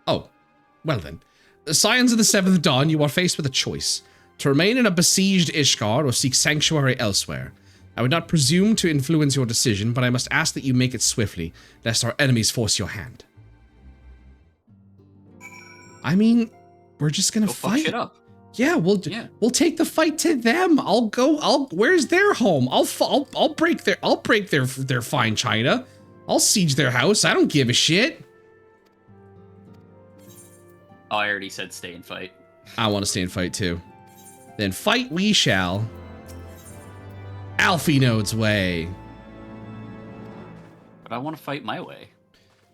Oh, well then. The Scions of the Seventh Dawn, you are faced with a choice. To remain in a besieged Ishgard or seek sanctuary elsewhere. I would not presume to influence your decision, but I must ask that you make it swiftly, lest our enemies force your hand. I mean, we're just gonna fight. Fuck shit up. Yeah, we'll take the fight to them. Where's their home? I'll break their fine china. I'll siege their house. I don't give a shit. Oh, I already said stay and fight. I want to stay and fight too. Then fight we shall. Alfie Node's way. But I want to fight my way.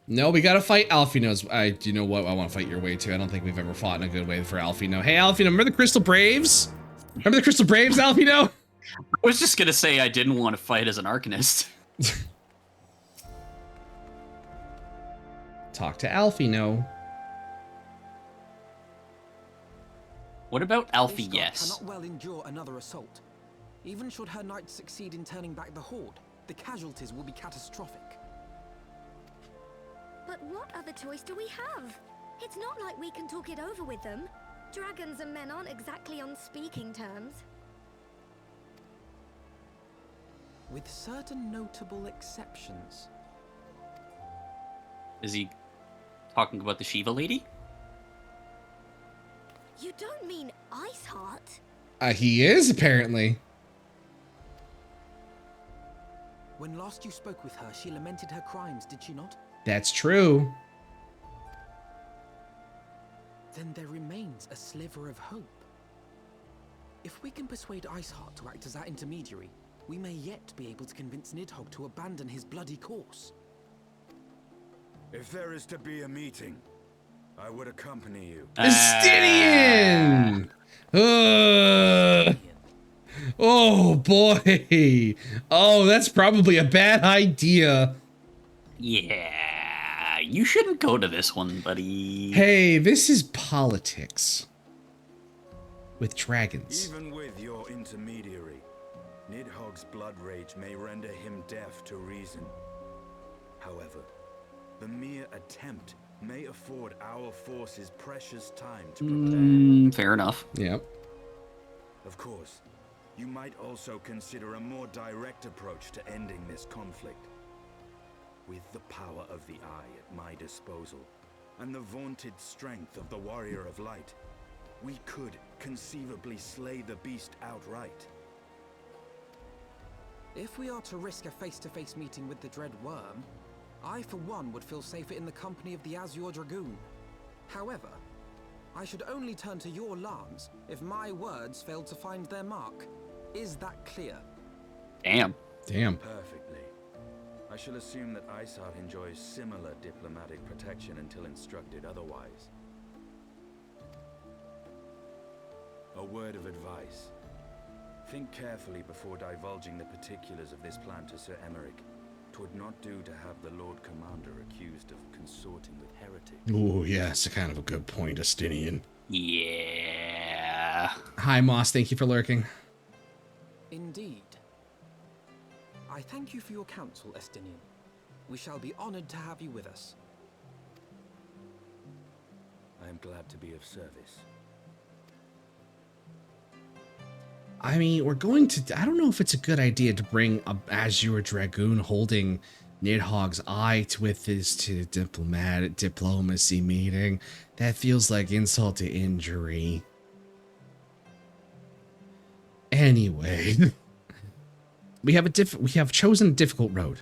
No, we gotta fight Alfie Node's. You know what? I want to fight your way too. I don't think we've ever fought in a good way for Alfie Node. Hey, Alfie Node, remember the Crystal Braves? Remember the Crystal Braves, Alfie Node? I was just gonna say I didn't want to fight as an Arcanist. Talk to Alfie Node. What about Alfie? Ishgard Yes. cannot well endure another assault. Even should her knights succeed in turning back the Horde, the casualties will be catastrophic. But what other choice do we have? It's not like we can talk it over with them. Dragons and men aren't exactly on speaking terms. With certain notable exceptions. Is he talking about the Shiva lady? You don't mean Iceheart? He is, apparently. When last you spoke with her, she lamented her crimes, did she not? That's true. Then there remains a sliver of hope. If we can persuade Iceheart to act as our intermediary, we may yet be able to convince Nidhogg to abandon his bloody course. If there is to be a meeting, I would accompany you. Estinian! Oh boy! Oh, that's probably a bad idea. Yeah, you shouldn't go to this one, buddy. Hey, this is politics. With dragons. Even with your intermediary, Nidhogg's blood rage may render him deaf to reason. However, the mere attempt may afford our forces precious time to prepare. Fair enough. Yep. Of course, you might also consider a more direct approach to ending this conflict. With the power of the Eye at my disposal, and the vaunted strength of the Warrior of Light, we could conceivably slay the beast outright. If we are to risk a face-to-face meeting with the Dread Worm, I for one would feel safer in the company of the Azure Dragoon. However, I should only turn to your Lance if my words failed to find their mark. Is that clear? Damn. Damn. Perfectly. I shall assume that Iceheart enjoys similar diplomatic protection until instructed otherwise. A word of advice. Think carefully before divulging the particulars of this plan to Sir Emeric. 'Twould not do to have the Lord Commander accused of consorting with heretics. Ooh, yes, kind of a good point, Estinian. Yeah. Hi, Moss. Thank you for lurking. Indeed. I thank you for your counsel, Estinian. We shall be honored to have you with us. I am glad to be of service. I mean, we're going to... I don't know if it's a good idea to bring a Azure Dragoon holding Nidhogg's eye with this to diplomacy meeting. That feels like insult to injury. Anyway, we have chosen a difficult road.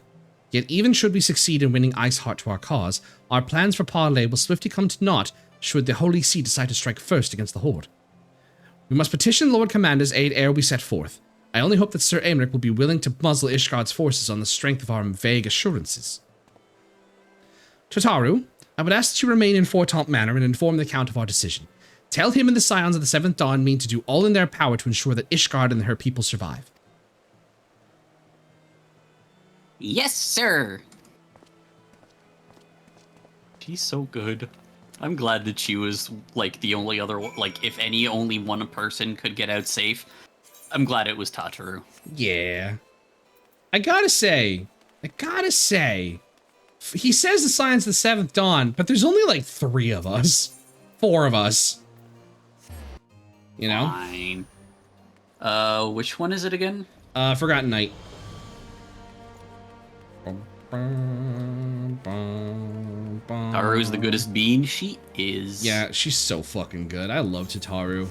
Yet even should we succeed in winning Iceheart to our cause, our plans for parley will swiftly come to naught should the Holy See decide to strike first against the Horde. We must petition the Lord Commander's aid ere we set forth. I only hope that Sir Aymeric will be willing to muzzle Ishgard's forces on the strength of our vague assurances. Totaru, I would ask that you remain in Fortemps Manor and inform the Count of our decision. Tell him and the Scions of the Seventh Dawn mean to do all in their power to ensure that Ishgard and her people survive. Yes, sir. She's so good. I'm glad that she was, like, the only other, like, if any, only one person could get out safe. I'm glad it was Tataru. Yeah. I gotta say, he says the Scions of the Seventh Dawn, but there's only, like, 3 of us. 4 of us. You know? Fine. Which one is it again? Forgotten Night. Tataru's the goodest bean. She is. Yeah, she's so fucking good. I love Tataru.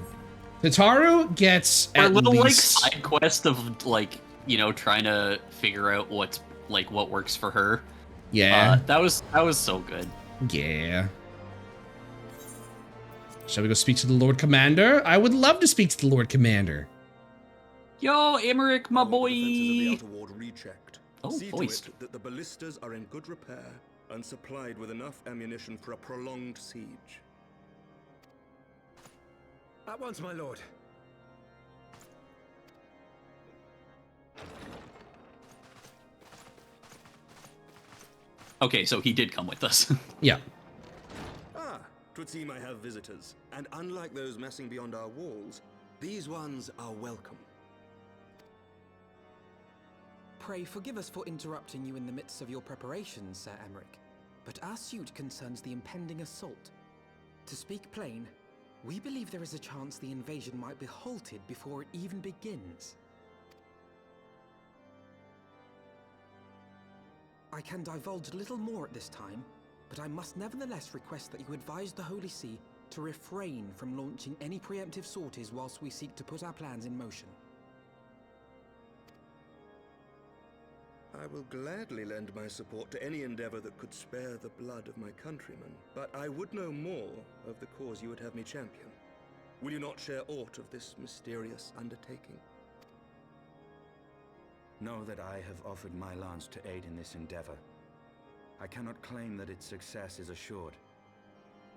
Tataru gets Our at little least... like side quest of like, you know, trying to figure out what's like what works for her. Yeah. That was so good. Yeah. Shall we go speak to the Lord Commander? I would love to speak to the Lord Commander. Yo, Emeric, my boy. The outer ward rechecked. Oh, See voice. to it that the ballistas are in good repair and supplied with enough ammunition for a prolonged siege. At once, my lord. Okay, so he did come with us. Yeah. Ah, 'twas would seem I have visitors, and unlike those massing beyond our walls, these ones are welcome. Pray forgive us for interrupting you in the midst of your preparations, Sir Emmerich, but our suit concerns the impending assault. To speak plain, we believe there is a chance the invasion might be halted before it even begins. I can divulge little more at this time, but I must nevertheless request that you advise the Holy See to refrain from launching any preemptive sorties whilst we seek to put our plans in motion. I will gladly lend my support to any endeavor that could spare the blood of my countrymen, but I would know more of the cause you would have me champion. Will you not share aught of this mysterious undertaking? Know that I have offered my lance to aid in this endeavor. I cannot claim that its success is assured,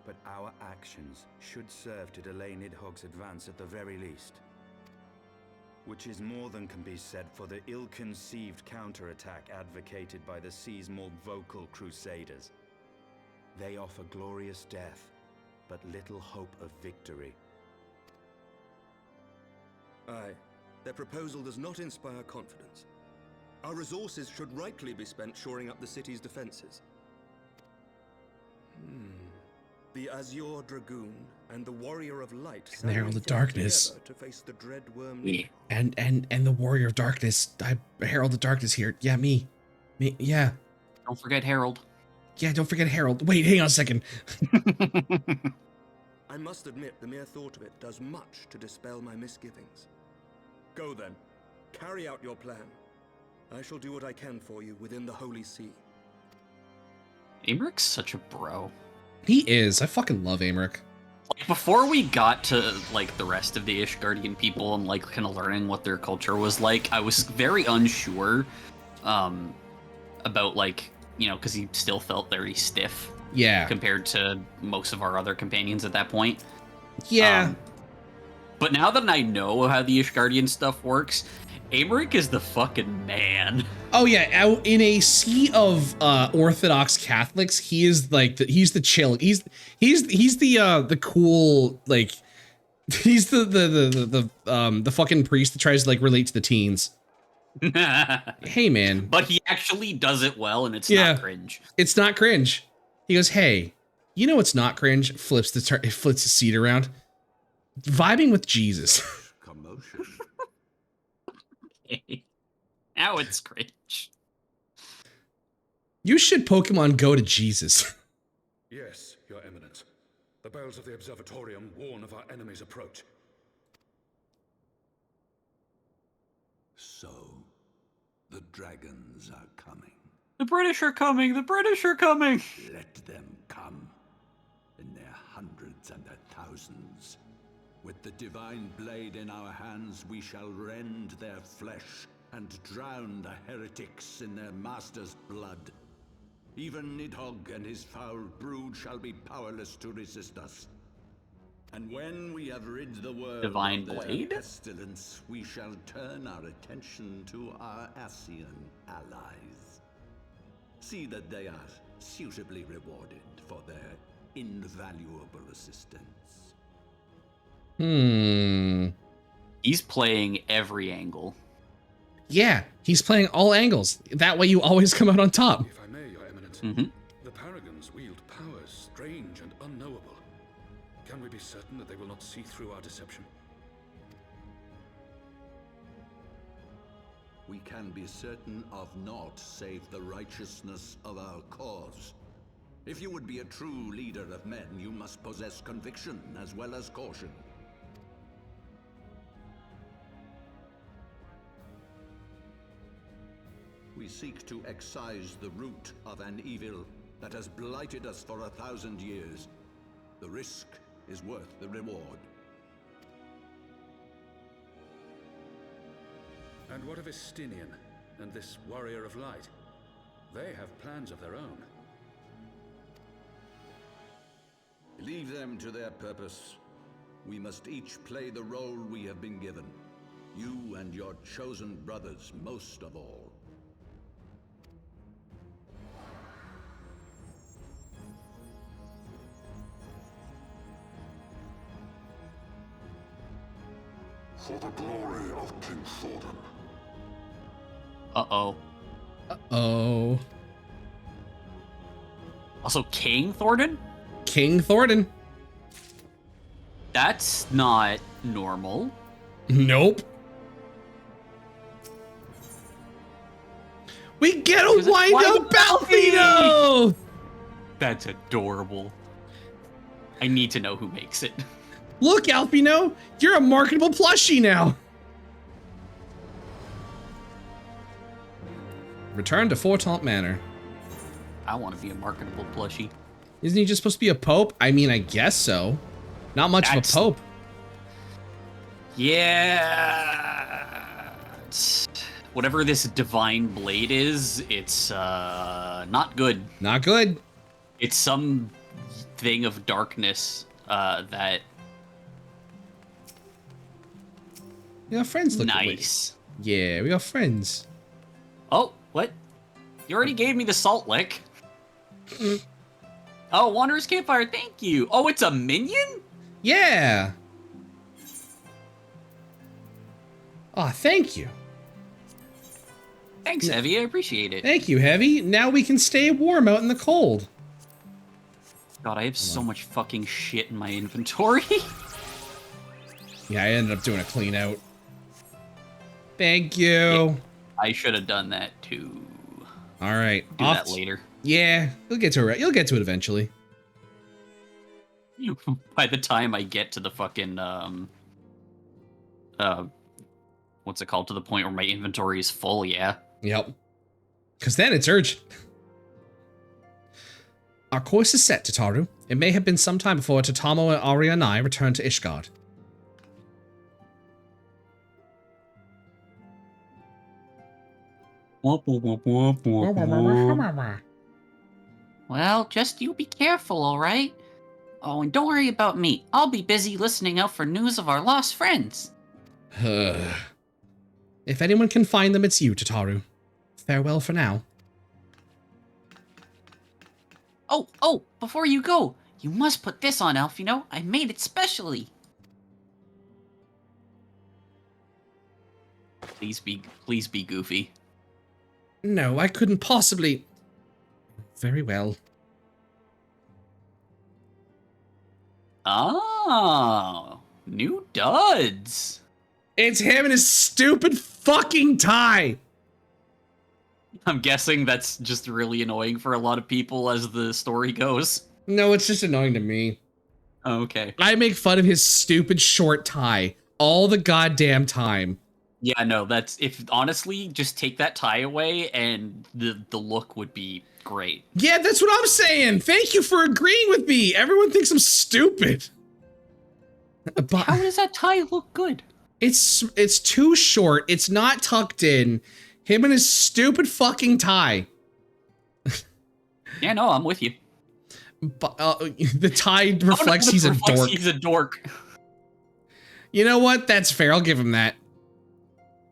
but our actions should serve to delay Nidhogg's advance at the very least. Which is more than can be said for the ill-conceived counterattack advocated by the sea's more vocal crusaders. They offer glorious death, but little hope of victory. Aye, their proposal does not inspire confidence. Our resources should rightly be spent shoring up the city's defenses. The Azure Dragoon and the Warrior of Light And the Herald of Darkness. to face the dread worm. And the Warrior of Darkness. Herald of Darkness here. Yeah, me. Yeah. Don't forget Harold. Yeah, don't forget Harold. Wait, hang on a second. I must admit, the mere thought of it does much to dispel my misgivings. Go then. Carry out your plan. I shall do what I can for you within the Holy See. Amrick's such a bro. He is. I fucking love Amric. Like, before we got to, like, the rest of the Ishgardian people and, like, kind of learning what their culture was like, I was very unsure about, like, you know, because he still felt very stiff. Yeah. Compared to most of our other companions at that point. Yeah. But now that I know how the Ishgardian stuff works, Amric is the fucking man. Oh yeah, in a sea of Orthodox Catholics, he is like he's the chill. He's the cool, like he's the fucking priest that tries to like relate to the teens. Hey man. But he actually does it well, and it's not cringe. It's not cringe. He goes, hey, you know what's not cringe? Flips the seat around. Vibing with Jesus. Commotion. Okay. Now it's cringe. You should Pokemon Go to Jesus. Yes, Your Eminence. The bells of the Observatorium warn of our enemy's approach. So, the dragons are coming. The British are coming! The British are coming! Let them come. In their hundreds and their thousands. With the divine blade in our hands, we shall rend their flesh and drown the heretics in their master's blood. Even Nidhogg and his foul brood shall be powerless to resist us. And when we have rid the world Divine of their blade? pestilence, we shall turn our attention to our Ascian allies. See that they are suitably rewarded for their invaluable assistance. He's playing every angle. Yeah, he's playing all angles. That way you always come out on top. If I may, Your Eminence, the Paragons wield powers strange and unknowable. Can we be certain that they will not see through our deception? We can be certain of naught save the righteousness of our cause. If you would be a true leader of men, you must possess conviction as well as caution. We seek to excise the root of an evil that has blighted us for 1,000 years. The risk is worth the reward. And what of Estinian and this Warrior of Light? They have plans of their own. Leave them to their purpose. We must each play the role we have been given. You and your chosen brothers most of all. For the glory of King Thordan. Uh-oh. Uh-oh. Also, King Thordan? King Thordan. That's not normal. Nope. We get a wind-up Balthino! That's adorable. I need to know who makes it. Look, Alpino, you're a marketable plushie now. Return to Fortaunt Manor. I want to be a marketable plushie. Isn't he just supposed to be a pope? I mean, I guess so. Not much of a pope. Yeah. Whatever this divine blade is, it's not good. Not good. It's some thing of darkness that. We got friends. Look nice. Yeah, we got friends. Oh, what? You already gave me the salt lick. Oh, Wanderer's Campfire, thank you. Oh, it's a minion? Yeah. Oh, thank you. Thanks, Heavy. I appreciate it. Thank you, Heavy. Now we can stay warm out in the cold. God, I have so much fucking shit in my inventory. Yeah, I ended up doing a clean out. Thank you. Yeah, I should have done that too. All right. Do that later. Yeah, you'll get to it. You'll get to it eventually. By the time I get to the fucking what's it called, to the point where my inventory is full, yeah. Yep. Because then it's urgent. Our course is set, Tataru. It may have been some time before Tatamo and Arya and I returned to Ishgard. Well, just you be careful, alright? Oh, and don't worry about me. I'll be busy listening out for news of our lost friends. If anyone can find them, it's you, Tataru. Farewell for now. Oh, before you go, you must put this on, Alfino. I made it specially. Please be goofy. No, I couldn't possibly. Very well. Oh, new duds. It's him and his stupid fucking tie. I'm guessing that's just really annoying for a lot of people as the story goes. No, it's just annoying to me. Okay. I make fun of his stupid short tie all the goddamn time. Yeah, no, that's, if honestly, just take that tie away and the look would be great. Yeah, that's what I'm saying. Thank you for agreeing with me. Everyone thinks I'm stupid. But how does that tie look good? It's too short. It's not tucked in. Him and his stupid fucking tie. Yeah, no, I'm with you. But the tie reflects he's a dork. He's a dork. You know what? That's fair. I'll give him that.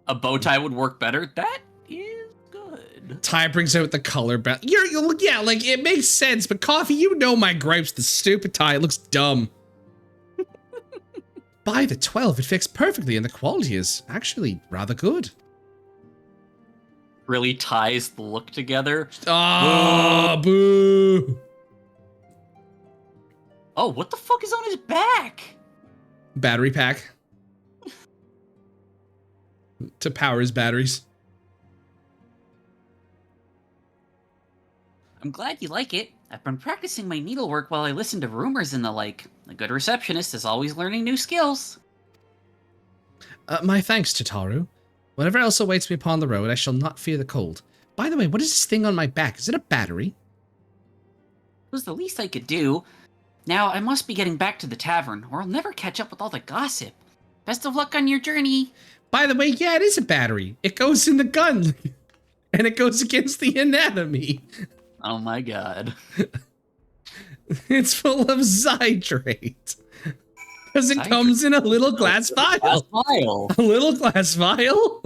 A bow tie would work better. That is good. Tie brings out the color balance. Yeah, like it makes sense. But Coffee, you know my gripes. The stupid tie, it looks dumb. By the 12, it fits perfectly, and the quality is actually rather good. Really ties the look together. Ah, boo. Oh, what the fuck is on his back? Battery pack. To power his batteries. I'm glad you like it. I've been practicing my needlework while I listen to rumors and the like. A good receptionist is always learning new skills. My thanks, Tataru. Whatever else awaits me upon the road, I shall not fear the cold. By the way, what is this thing on my back? Is it a battery? It was the least I could do. Now, I must be getting back to the tavern, or I'll never catch up with all the gossip. Best of luck on your journey. By the way, yeah, it is a battery. It goes in the gun. And it goes against the anatomy. Oh my god. It's full of Zydrate. Because it comes in a little glass vial. A little glass vial?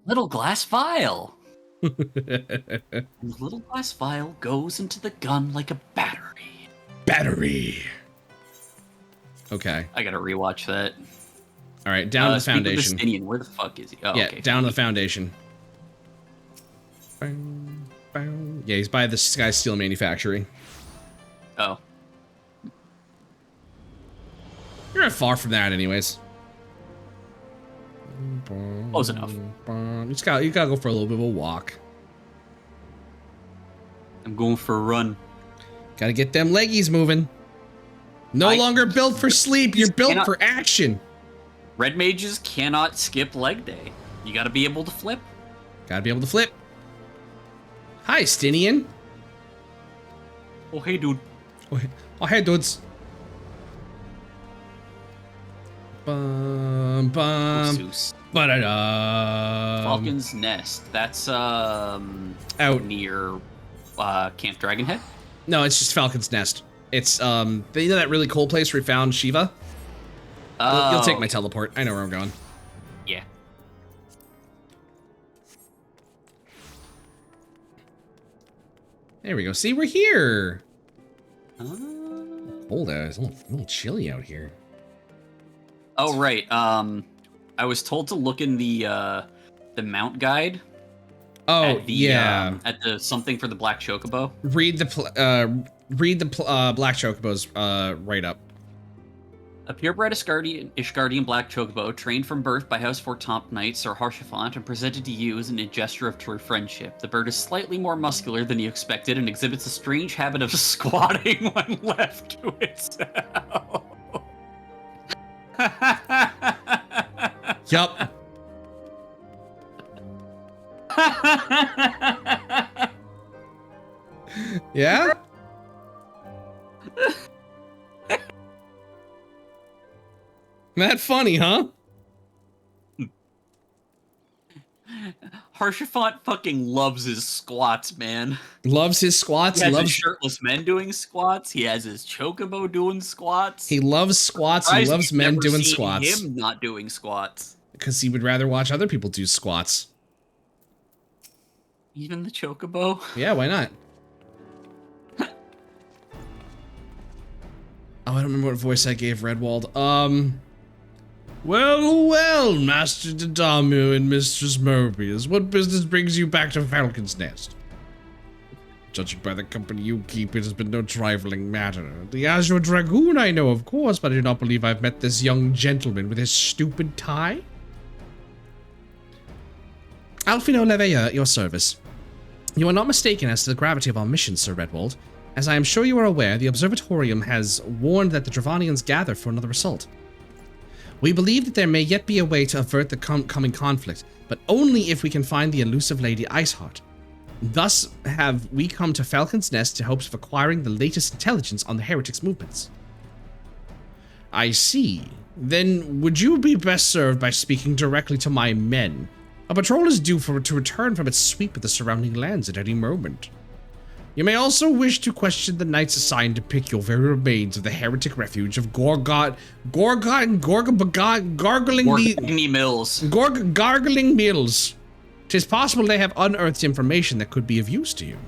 Little glass vial. And the little glass vial goes into the gun like a battery. Battery. Okay. I gotta rewatch that. All right, down to the foundation. Speaking of where the fuck is he? Oh, yeah, okay. down to the foundation. Bang, bang. Yeah, he's by the Sky Steel Manufacturing. Oh. You're not far from that, anyways. Close enough. You gotta go for a little bit of a walk. I'm going for a run. Gotta get them leggies moving. No longer built for sleep. You're built for action. Red mages cannot skip leg day. You gotta be able to flip. Gotta be able to flip. Hi, Stinian. Oh, hey, dude. Oh, hey, dudes. Bum, bum. Ba-da-da. Falcon's Nest. That's out near Camp Dragonhead. No, it's just Falcon's Nest. It's you know that really cool place where we found Shiva? You'll take my teleport. I know where I'm going. Yeah. There we go. See, we're here. Cold out. It's a little chilly out here. Oh right. I was told to look in the mount guide. Oh at the, yeah. At the something for the Black Chocobo. Read the Black Chocobo's right up. A purebred Ishgardian Black Chocobo, trained from birth by House Fortomp Knight Sir Harshafant and presented to you as a gesture of true friendship. The bird is slightly more muscular than you expected and exhibits a strange habit of squatting when left to itself. Yup. Yeah? That funny, huh? Harshafant fucking loves his squats, man. Loves his squats. He has loves his shirtless men doing squats. He has his chocobo doing squats. He loves squats. He loves men doing squats. Him not doing squats. Because he would rather watch other people do squats. Even the chocobo. Yeah, why not? Oh, I don't remember what voice I gave Redwald. Well, Master Dadamu and Mistress Mobius, what business brings you back to Falcon's Nest? Judging by the company you keep, it has been no trifling matter. The Azure Dragoon I know, of course, but I do not believe I've met this young gentleman with his stupid tie. Alfino Leveilleur at your service. You are not mistaken as to the gravity of our mission, Sir Redwald. As I am sure you are aware, the Observatorium has warned that the Dravanians gather for another assault. We believe that there may yet be a way to avert the coming conflict, but only if we can find the elusive Lady Iceheart. Thus have we come to Falcon's Nest in hopes of acquiring the latest intelligence on the heretics' movements. I see. Then would you be best served by speaking directly to my men? A patrol is due to return from its sweep of the surrounding lands at any moment. You may also wish to question the knights assigned to pick your very remains of the heretic refuge of Gargling Mills. 'Tis possible they have unearthed information that could be of use to you.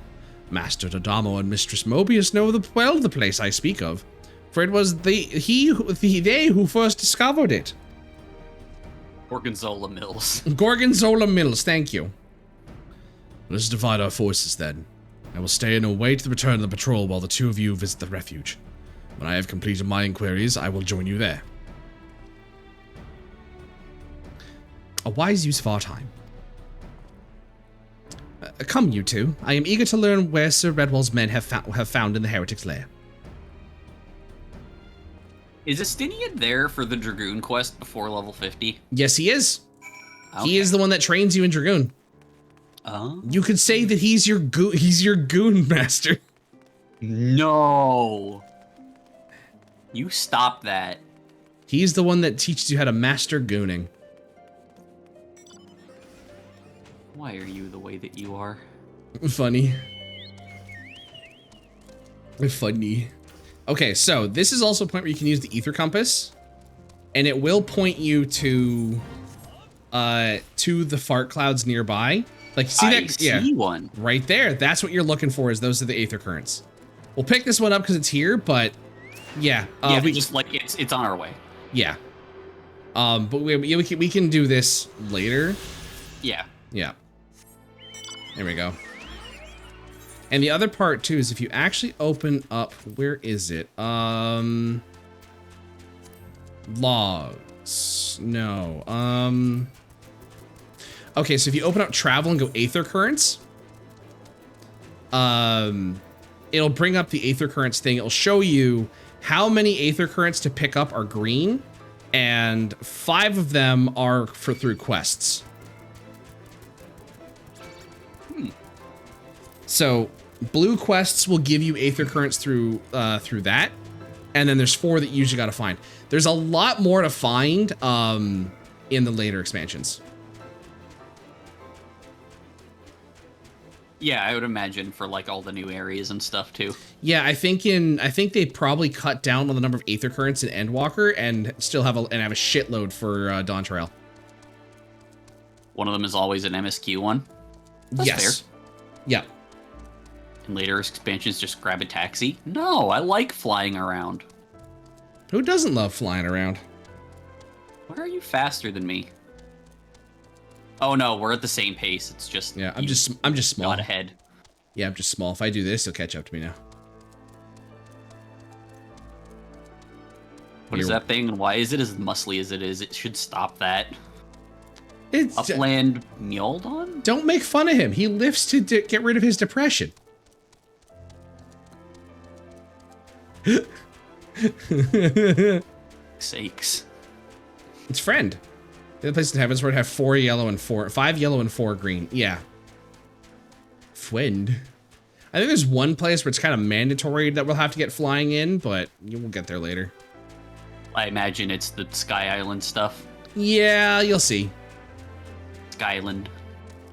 Master Dodamo and Mistress Mobius know well the place I speak of, for it was they who first discovered it. Gorgonzola Mills. Gorgonzola Mills, thank you. Let us divide our forces then. I will stay and await the return of the patrol while the two of you visit the refuge. When I have completed my inquiries, I will join you there. A wise use of our time. Come, you two. I am eager to learn where Sir Redwall's men have found in the Heretic's lair. Is Estinian there for the Dragoon quest before level 50? Yes, he is. Okay. He is the one that trains you in Dragoon. Oh. You could say that he's your goon master. No. You stop that. He's the one that teaches you how to master gooning. Why are you the way that you are? Funny. Funny. Okay, so this is also a point where you can use the ether compass, and it will point you to the fart clouds nearby. Like, see that? See one right there. That's what you're looking for. Is those are the aether currents. We'll pick this one up because it's here, but yeah, we just like it's on our way. Yeah. But we can do this later. Yeah. Yeah. There we go. And the other part too is if you actually open up, where is it? Logs. No. Okay, so if you open up travel and go Aether Currents, it'll bring up the Aether Currents thing. It'll show you how many Aether Currents to pick up are green, and 5 of them are through quests. So blue quests will give you Aether Currents through that, and then there's 4 that you usually got to find. There's a lot more to find in the later expansions. Yeah, I would imagine for like all the new areas and stuff too. Yeah, I think they probably cut down on the number of Aether Currents in Endwalker and still have a shitload for Dawn Trail. One of them is always an MSQ one. That's yes. fair. Yeah. And later expansions just grab a taxi. No, I like flying around. Who doesn't love flying around? Why are you faster than me? Oh no, we're at the same pace. It's just I'm just small. Got ahead. Yeah, I'm just small. If I do this, he'll catch up to me now. What is that thing, and why is it as muscly as it is? It should stop that. It's Upland Mjolnir? Don't make fun of him. He lifts to get rid of his depression. Sakes. It's friend. The other place in Heavensward have 5 yellow and 4 green. Yeah. Friend. I think there's one place where it's kind of mandatory that we'll have to get flying in, but we'll get there later. I imagine it's the Sky Island stuff. Yeah, you'll see. Skyland.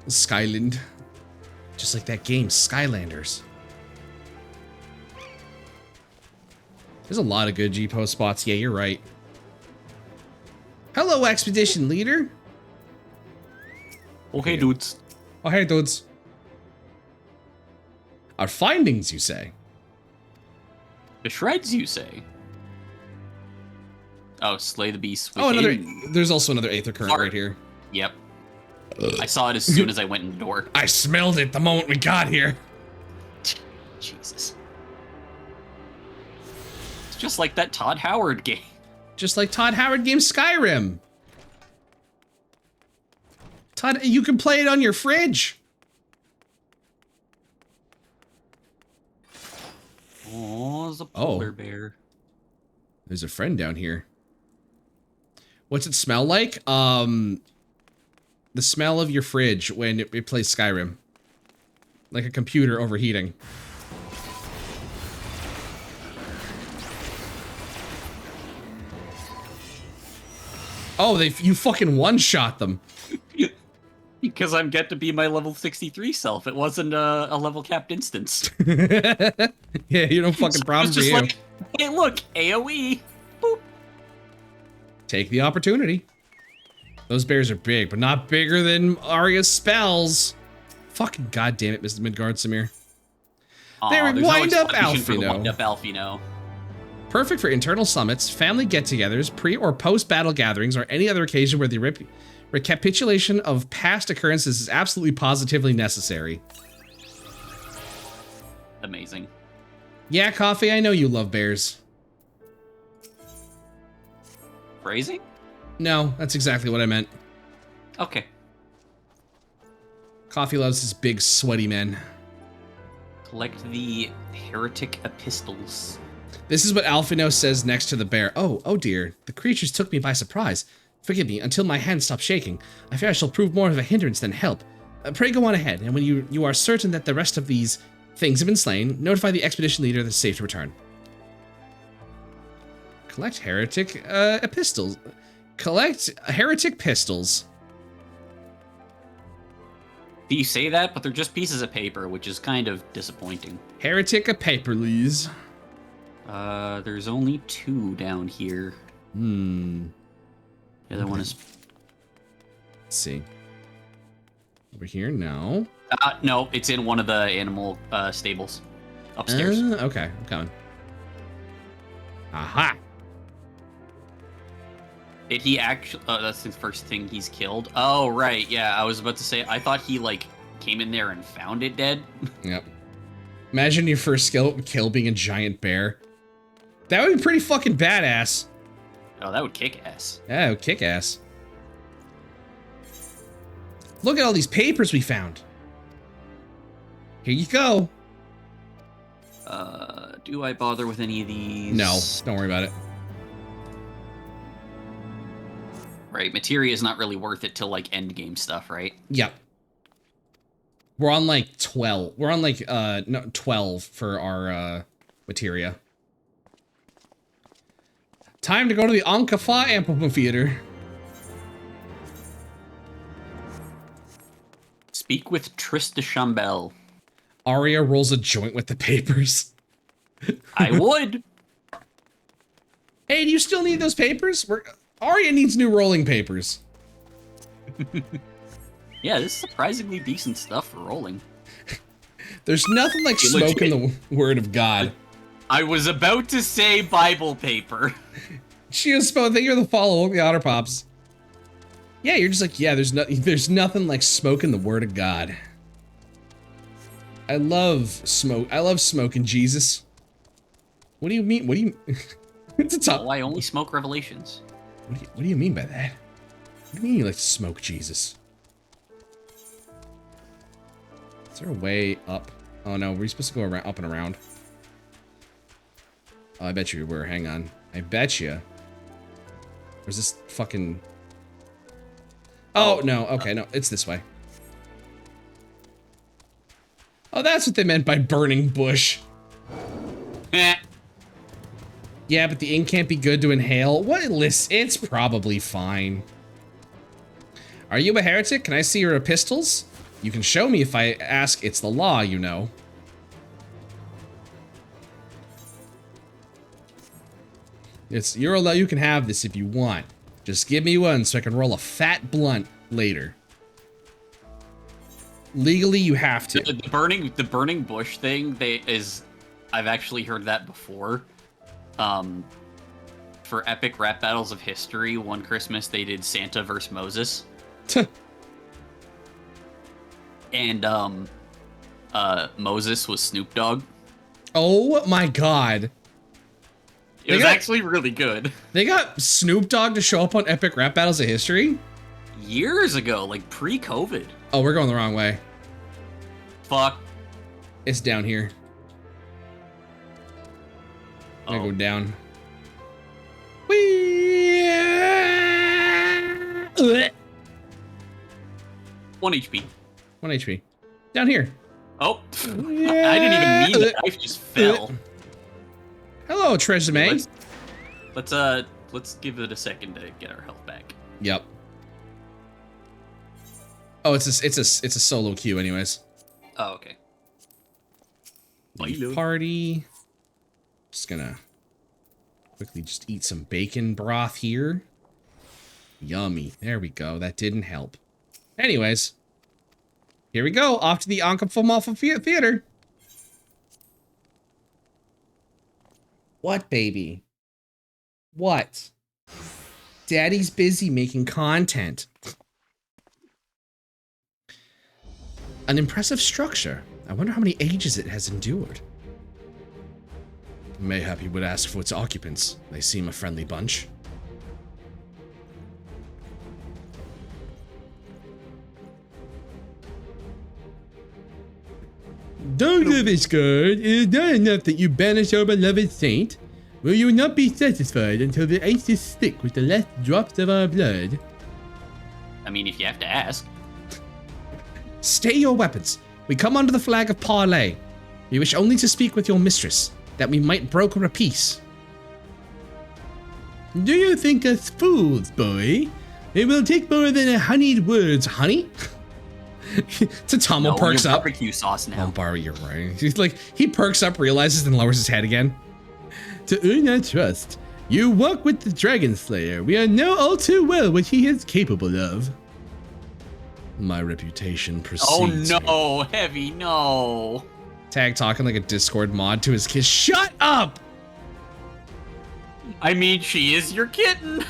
Skyland. Just like that game, Skylanders. There's a lot of good G-post spots. Yeah, you're right. Hello, expedition leader. Okay, dudes. Oh, hey, dudes. Our findings, you say? The shreds, you say? Oh, slay the beast. Oh, there's also another Aether Current right here. Yep. I saw it as soon as I went in the door. I smelled it the moment we got here. Jesus. It's just like that Todd Howard game. Just like Todd Howard game Skyrim. Todd, you can play it on your fridge. Oh, there's a polar bear. There's a friend down here. What's it smell like? The smell of your fridge when it plays Skyrim. Like a computer overheating. Oh, you fucking one-shot them. Because I'm get to be my level 63 self. It wasn't a level capped instance. Yeah, you don't fucking problem for you. Like, hey, look, AoE. Boop. Take the opportunity. Those bears are big, but not bigger than Arya's spells. Fucking goddamn it, Mr. Midgard Samir. There, wind up Alfino. Wind up Alfino. Perfect for internal summits, family get-togethers, pre- or post-battle gatherings, or any other occasion where the recapitulation of past occurrences is absolutely positively necessary. Amazing. Yeah, Coffee, I know you love bears. Phrasing? No, that's exactly what I meant. Okay. Coffee loves his big, sweaty men. Collect the heretic epistles. This is what Alfino says next to the bear. Oh dear. The creatures took me by surprise. Forgive me, until my hand stops shaking. I fear I shall prove more of a hindrance than help. Pray go on ahead, and when you are certain that the rest of these things have been slain, notify the expedition leader that it's safe to return. Collect heretic epistles. Collect heretic pistols. You say that, but they're just pieces of paper, which is kind of disappointing. Heretic a paper, please. There's only 2 down here. The other one is... Let's see. Over here? No. No, it's in one of the animal stables. Upstairs. Okay, I'm coming. Aha! Did he actually? Oh, that's the first thing he's killed. Oh, right. Yeah, I was about to say. I thought he like came in there and found it dead. Yep. Imagine your first kill being a giant bear. That would be pretty fucking badass. Oh, that would kick ass. Yeah, it would kick ass. Look at all these papers we found. Here you go. Do I bother with any of these? No, don't worry about it. Right, materia is not really worth it till like end game stuff, right? Yep. We're on like 12. We're on like no 12 for our materia. Time to go to the Ankafa Amphitheater. Speak with Trista Chambel. Arya rolls a joint with the papers. I would. Hey, do you still need those papers? Arya needs new rolling papers. Yeah, this is surprisingly decent stuff for rolling. There's nothing like smoking the word of God. I was about to say Bible paper. She was supposed to think you're the follow the Otter Pops. Yeah, you're just like, yeah, there's nothing like smoking the word of God. I love smoking Jesus. What do you mean? What do you it's a top. Oh, I only smoke Revelations. What do you mean by that? What do you mean you like to smoke Jesus? Is there a way up? Oh no, we're supposed to go around, up and around. Oh, I bet you were. Hang on. I bet you. Or is this fucking... Oh, no. Okay, no. It's this way. Oh, that's what they meant by burning bush. Yeah, but the ink can't be good to inhale. What? Listen, it's probably fine. Are you a heretic? Can I see your epistles? You can show me if I ask. It's the law, you know. You're allowed. You can have this if you want. Just give me one so I can roll a fat blunt later. Legally, you have to. The burning bush thing. I've actually heard that before. For epic rap battles of history, one Christmas they did Santa versus Moses. And Moses was Snoop Dogg. Oh my god. It was actually really good. They got Snoop Dogg to show up on epic rap battles of history? Years ago, like pre-COVID. Oh, we're going the wrong way. Fuck. It's down here. I'm gonna go down. Whee! 1 HP. 1 HP. Down here. Oh. I didn't even mean the knife just fell. Hello, Tresemme. Let's give it a second to get our health back. Yep. Oh, it's a solo queue anyways. Oh, okay. Party. Just gonna quickly just eat some bacon broth here. Yummy. There we go. That didn't help. Anyways. Here we go. Off to the Ankafa Theater. What, baby? What? Daddy's busy making content. An impressive structure. I wonder how many ages it has endured. Mayhap you would ask for its occupants. They seem a friendly bunch. Though Livage God, it is not enough that you banish our beloved saint. Will you not be satisfied until the ice is thick with the last drops of our blood? I mean, if you have to ask. Stay your weapons. We come under the flag of parley. We wish only to speak with your mistress, that we might broker a peace. Do you think us fools, boy? It will take more than 100 words, honey. Tatamo perks up. Barbecue sauce now. Oh, Barbie, you're right. He's like, he perks up, realizes, and lowers his head again. To earn our trust, you walk with the Dragon Slayer. We know all too well what he is capable of. My reputation precedes Oh no, me. Heavy, no. Tag talking like a Discord mod to his kids. Shut up! I mean, she is your kitten.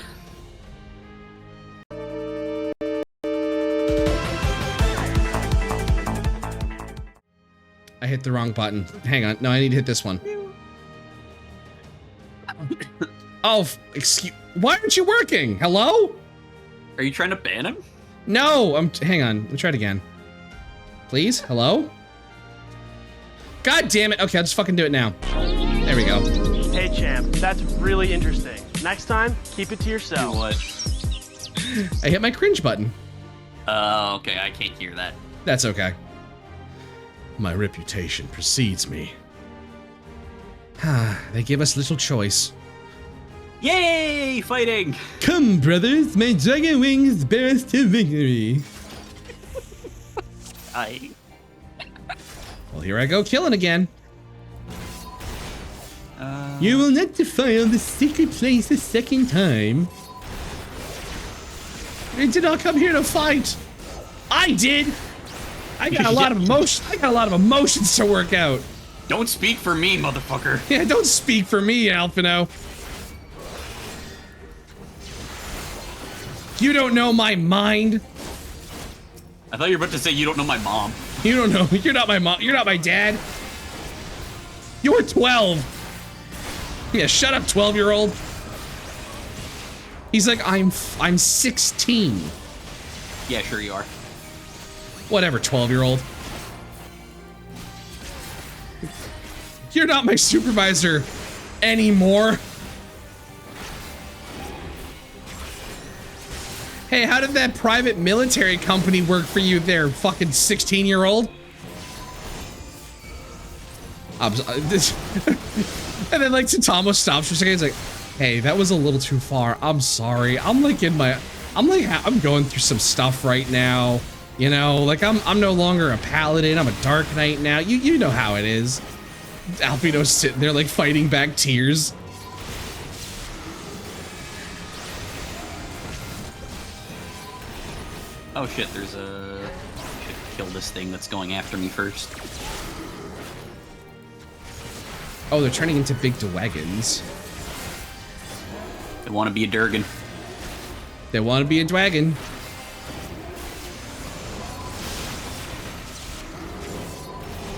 hit the wrong button. Hang on. No, I need to hit this one. Oh, excuse. Why aren't you working? Hello? Are you trying to ban him? No, hang on. Let me try it again. Please? Hello? God damn it. Okay, I'll just fucking do it now. There we go. Hey, champ. That's really interesting. Next time, keep it to yourself. Do what? I hit my cringe button. Okay, I can't hear that. That's okay. My reputation precedes me. They give us little choice. Yay! Fighting! Come, brothers, my dragon wings bear us to victory. Well, here I go killing again. You will not defile the secret place a second time. I did not come here to fight. I did. I got a lot of emotion. I got a lot of emotions to work out. Don't speak for me, motherfucker. Yeah, don't speak for me, Alphino. You don't know my mind. I thought you were about to say you don't know my mom. You don't know. You're not my mom. You're not my dad. You're 12. Yeah, shut up, 12-year-old. He's like, I'm 16. Yeah, sure you are. Whatever, 12-year-old. You're not my supervisor anymore. Hey, how did that private military company work for you there, fucking 16-year-old? And then like Tatamo stops for a second, he's like, hey, that was a little too far. I'm sorry. I'm going through some stuff right now. You know, like I'm no longer a paladin. I'm a dark knight now. You know how it is. Alphino's sitting there like fighting back tears. Oh shit, there's a... I should kill this thing that's going after me first. Oh, they're turning into big dwagons. They want to be a Durgan. They want to be a dragon.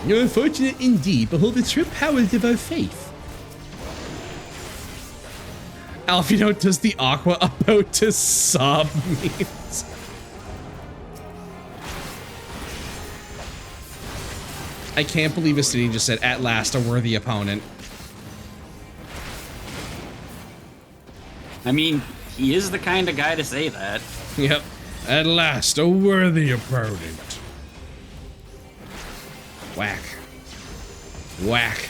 You're fortunate indeed. Behold the true powers of our faith. Alphino does the Aqua about to sob memes. I can't believe Astini just said, at last, a worthy opponent. I mean, he is the kind of guy to say that. Yep. At last, a worthy opponent. Whack. Whack.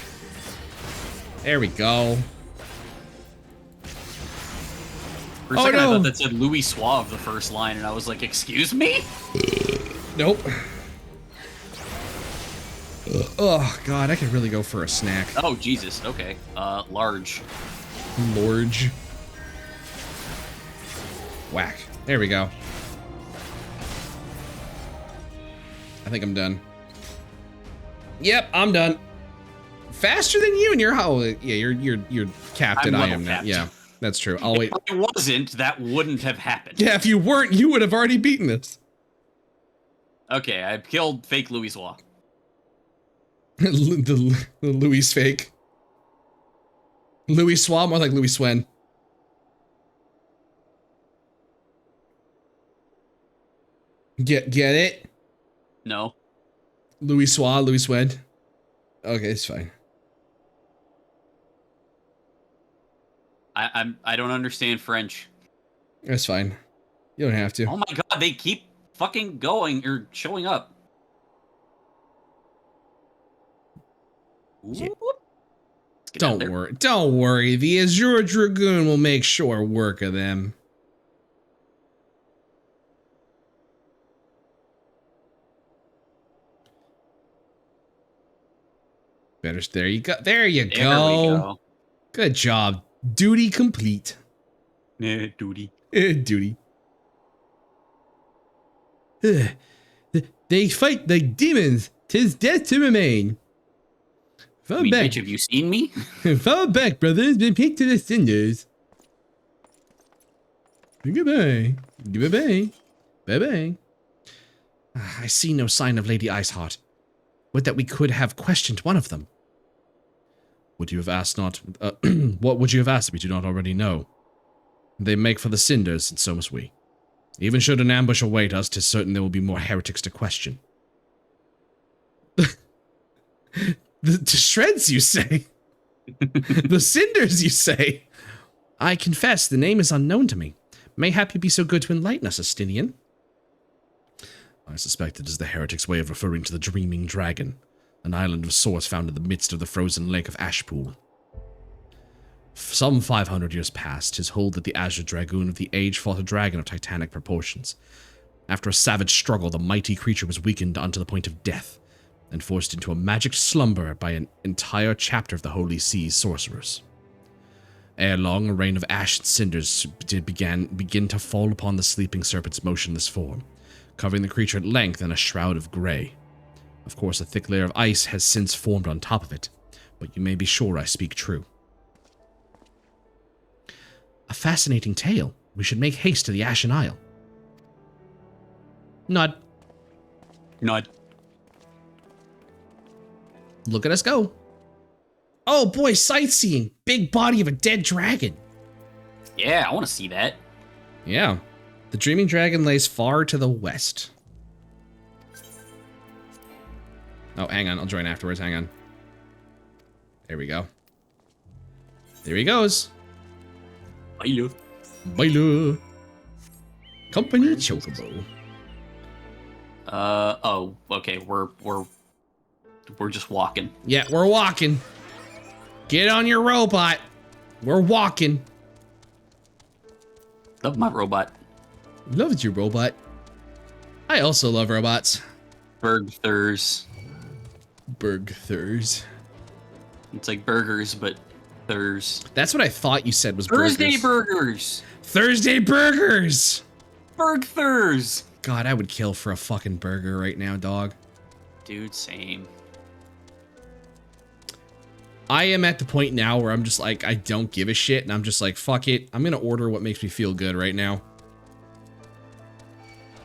There we go. For a second, I thought that said Louis Suave the first line, and I was like, excuse me? Nope. Oh, God, I could really go for a snack. Oh, Jesus. Okay. Large. Large. Whack. There we go. I think I'm done. Yep, I'm done. Faster than you, and you're how? Yeah, you're captain. I am now. Yeah, that's true. I'll wait. If I wasn't, that wouldn't have happened. Yeah, if you weren't, you would have already beaten this. Okay, I killed fake Louis Suave. the Louis fake. Louis Suave, more like Louis Swen. Get it? No. Louis Suave, Louis Swen. Okay, it's fine. I don't understand French. It's fine. You don't have to. Oh my god, they keep fucking going or showing up. Yeah. Don't worry. Don't worry. The Azure Dragoon will make sure work of them. Better. There you go. There you go. Good job. Duty complete. Yeah, duty. Duty. They fight like demons. 'Tis death to remain. Fall back. Bitch, have you seen me? Fall back, brothers. Been picked to the cinders. Goodbye. Goodbye. Bye-bye. I see no sign of Lady Iceheart. Would that we could have questioned one of them. Would you have asked not... what would you have asked if we do not already know? They make for the cinders, and so must we. Even should an ambush await us, 'tis certain there will be more heretics to question. To shreds, you say? The cinders, you say? I confess, the name is unknown to me. Mayhap you be so good to enlighten us, Estinian. I suspect it is the heretic's way of referring to the Dreaming Dragon, an island of sorts found in the midst of the frozen lake of Ashpool. Some 500 years past, 'tis hold that the Azure Dragoon of the Age fought a dragon of titanic proportions. After a savage struggle, the mighty creature was weakened unto the point of death, and forced into a magic slumber by an entire chapter of the Holy Sea's sorcerers. Ere long, a rain of ash and cinders did begin to fall upon the sleeping serpent's motionless form, covering the creature at length in a shroud of grey. Of course, a thick layer of ice has since formed on top of it, but you may be sure I speak true. A fascinating tale. We should make haste to the Ashen Isle. Nod. Nod. Look at us go. Oh boy, sightseeing. Big body of a dead dragon. Yeah, I want to see that. Yeah. The Dreaming Dragon lays far to the west. Oh, hang on. I'll join afterwards. Hang on. There we go. There he goes. Bailo. Bailo. Company Chocobo. Oh, okay. We're just walking. Yeah, we're walking. Get on your robot. We're walking. Love my robot. Love your robot. I also love robots. Burgthers. Burgthers. It's like burgers, but thurs. That's what I thought you said was Thursday burgers. burgers. Thursday burgers. Burgthers. God, I would kill for a fucking burger right now, dog. Dude, same. I am at the point now where I'm just like, I don't give a shit, and I'm just like, fuck it. I'm gonna order what makes me feel good right now.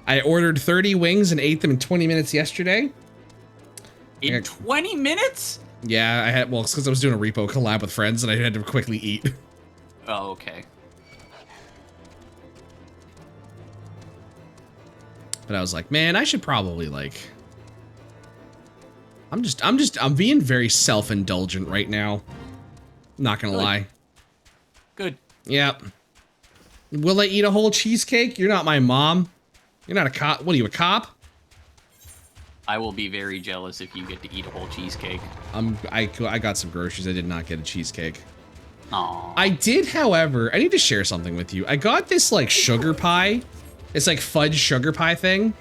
I ordered 30 wings and ate them in 20 minutes yesterday. In 20 minutes? Yeah, I had, well, it's because I was doing a repo collab with friends and I had to quickly eat. Oh, okay. But I was like, man, I should probably like, I'm being very self-indulgent right now. Not gonna lie. Good. Yep. Will I eat a whole cheesecake? You're not my mom. You're not a cop. What are you, a cop? I will be very jealous if you get to eat a whole cheesecake. I got some groceries. I did not get a cheesecake. Aww. I did, however, I need to share something with you. I got this like sugar pie. It's like fudge sugar pie thing.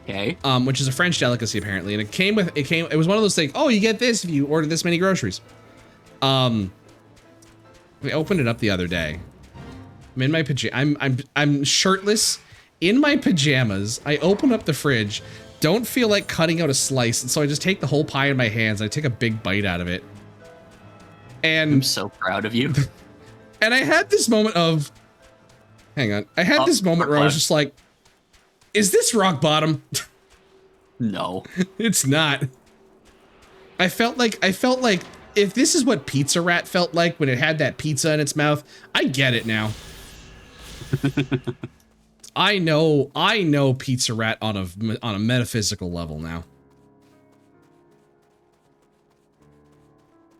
Okay. Which is a French delicacy apparently, and it was one of those things. Oh, you get this if you order this many groceries. I opened it up the other day. I'm in my I'm shirtless in my pajamas. I open up the fridge, don't feel like cutting out a slice, and so I just take the whole pie in my hands. I take a big bite out of it. And I'm so proud of you. And I had this moment of, hang on. I had this moment where I was just like, is this rock bottom? No. It's not. I felt like if this is what Pizza Rat felt like when it had that pizza in its mouth, I get it now. I know Pizza Rat on a metaphysical level now.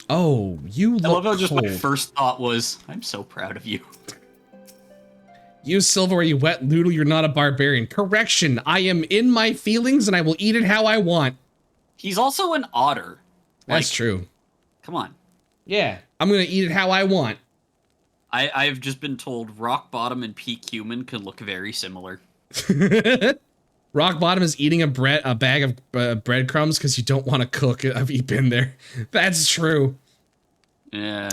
Oh, you look I love how just my cold. first thought was, I'm so proud of you. You silverware, you wet noodle, you're not a barbarian. Correction, I am in my feelings and I will eat it how I want. He's also an otter. That's true. Come on. Yeah, I'm gonna eat it how I want. I've just been told rock bottom and peak human can look very similar. Rock bottom is eating a bag of breadcrumbs because you don't want to cook. I've been there. That's true. Yeah.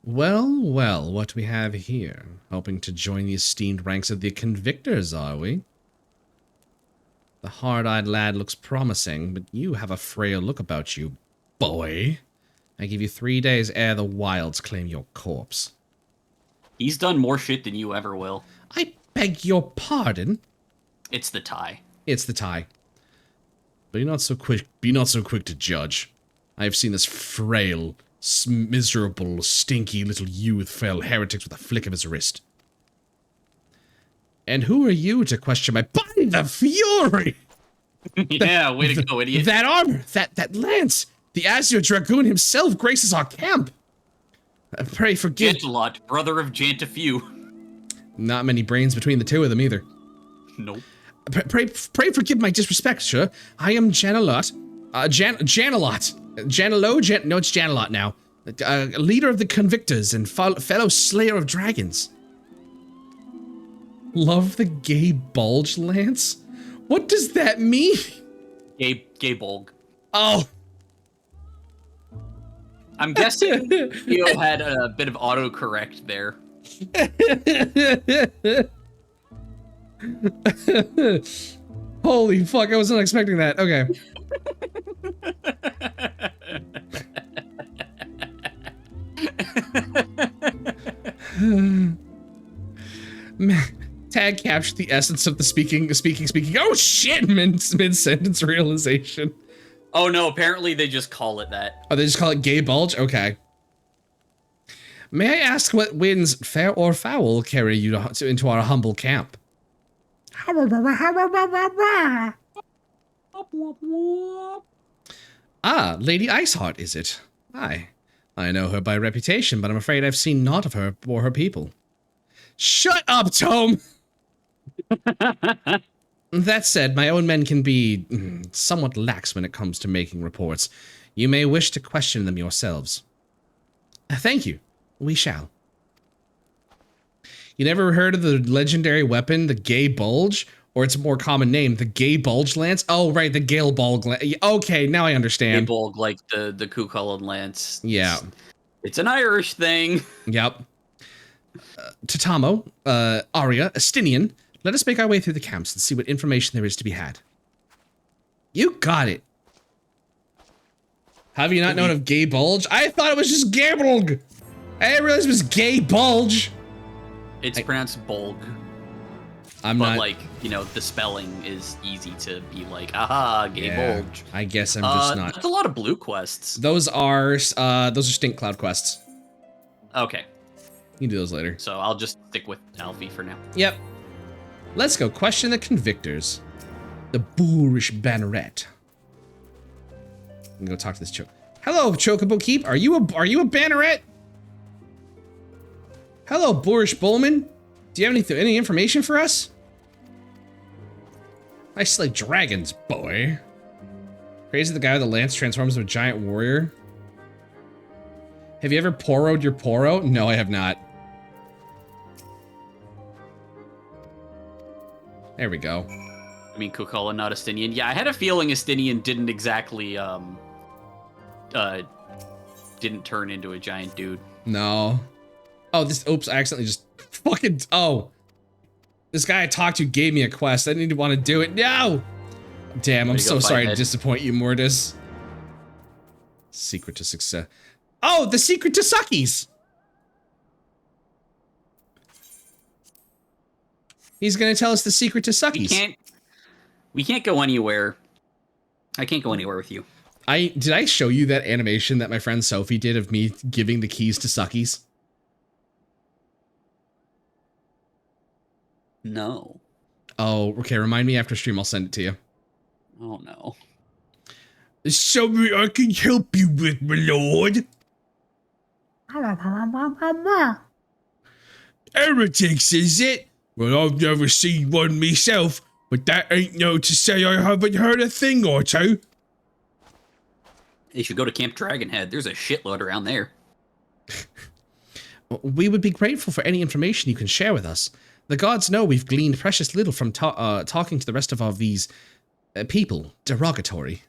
Well, well, what do we have here? Hoping to join the esteemed ranks of the convictors, are we? The hard-eyed lad looks promising, but you have a frail look about you, boy. I give you 3 days ere the wilds claim your corpse. He's done more shit than you ever will. I beg your pardon? It's the tie. It's the tie. Be not so quick to judge. I have seen this frail, miserable, stinky little youth fell heretics with a flick of his wrist. And who are you to question my— By the fury! Yeah, way to go, idiot. That armor, that lance, the Azure Dragoon himself graces our camp. Pray forgive— Jantelot, brother of Jantifew. Not many brains between the two of them either. Nope. Pray forgive my disrespect, sir. I am Janelot. Janelot. No, it's Janelot now. Leader of the Convictors and fellow slayer of dragons. Love the gay bulge lance? What does that mean? Gay bulg. Oh. I'm guessing Theo had a bit of autocorrect there. Holy fuck, I wasn't expecting that. Okay. Man, tag captured the essence of the speaking. Oh shit, mid-sentence realization. Oh no, apparently they just call it that. Oh, they just call it gay bulge? Okay. May I ask what winds, fair or foul, carry you into our humble camp? Ah, Lady Iceheart, is it? Aye. I know her by reputation, but I'm afraid I've seen naught of her or her people. Shut up, Tome! That said, my own men can be somewhat lax when it comes to making reports. You may wish to question them yourselves. Thank you. We shall. You never heard of the legendary weapon, the Gay Bulge? Or its more common name, the Gay Bulge Lance? Oh, right, the Gale Bulge Lance. Okay, now I understand. Gay Bulge, like the Cuchulainn Lance. Yeah. It's an Irish thing. Yep. Tatamo, Arya, Estinian, let us make our way through the camps and see what information there is to be had. You got it. Have you not known of Gay Bulge? I thought it was just Gablg. I didn't realize it was Gay Bulge. It's pronounced Bulg. I'm but not like, you know, the spelling is easy to be like, aha, Gay Bulge. I guess I'm just not. That's a lot of blue quests. Those are Stink Cloud quests. Okay. You can do those later. So I'll just stick with Alfie for now. Yep. Let's go question the convictors. The boorish banneret. I'm gonna go talk to this choke. Hello, Chocobo Keep. Are you a banneret? Hello, boorish bullman. Do you have any information for us? I slay dragons, boy. Crazy the guy with the lance transforms into a giant warrior. Have you ever poroed your poro? No, I have not. There we go. I mean, Cuchulainn, not Estinian. Yeah, I had a feeling Estinian didn't exactly, didn't turn into a giant dude. No. Oh, oops, I accidentally just fucking, oh. This guy I talked to gave me a quest. I didn't even want to do it. No! Damn, I'm so sorry to disappoint you, Mortis. Secret to success. Oh, the secret to Suckies! He's gonna tell us the secret to Suckies. We can't go anywhere. I can't go anywhere with you. Did I show you that animation that my friend Sophie did of me giving the keys to Suckies? No. Oh, okay, remind me after stream, I'll send it to you. Oh no. There's something I can help you with, my lord. Heretics, is it? Well, I've never seen one myself, but that ain't no to say I haven't heard a thing or two. You should go to Camp Dragonhead. There's a shitload around there. We would be grateful for any information you can share with us. The gods know we've gleaned precious little from talking to the rest of these people. Derogatory.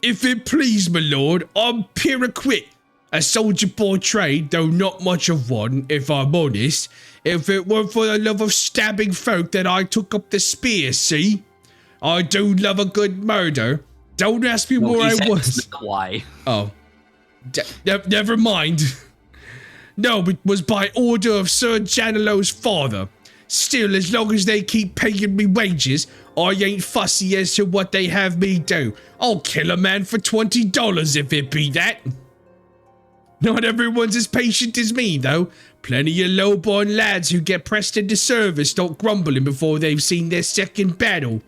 If it please, my lord, I'm Pyraquit, a soldier by trade, though not much of one, if I'm honest. If it weren't for the love of stabbing folk that I took up the spear, see? I do love a good murder. Don't ask me where I was. Why? Oh. Never mind. No, it was by order of Sir Janelo's father. Still, as long as they keep paying me wages, I ain't fussy as to what they have me do. I'll kill a man for $20 if it be that. Not everyone's as patient as me, though. Plenty of low-born lads who get pressed into service start grumbling before they've seen their second battle.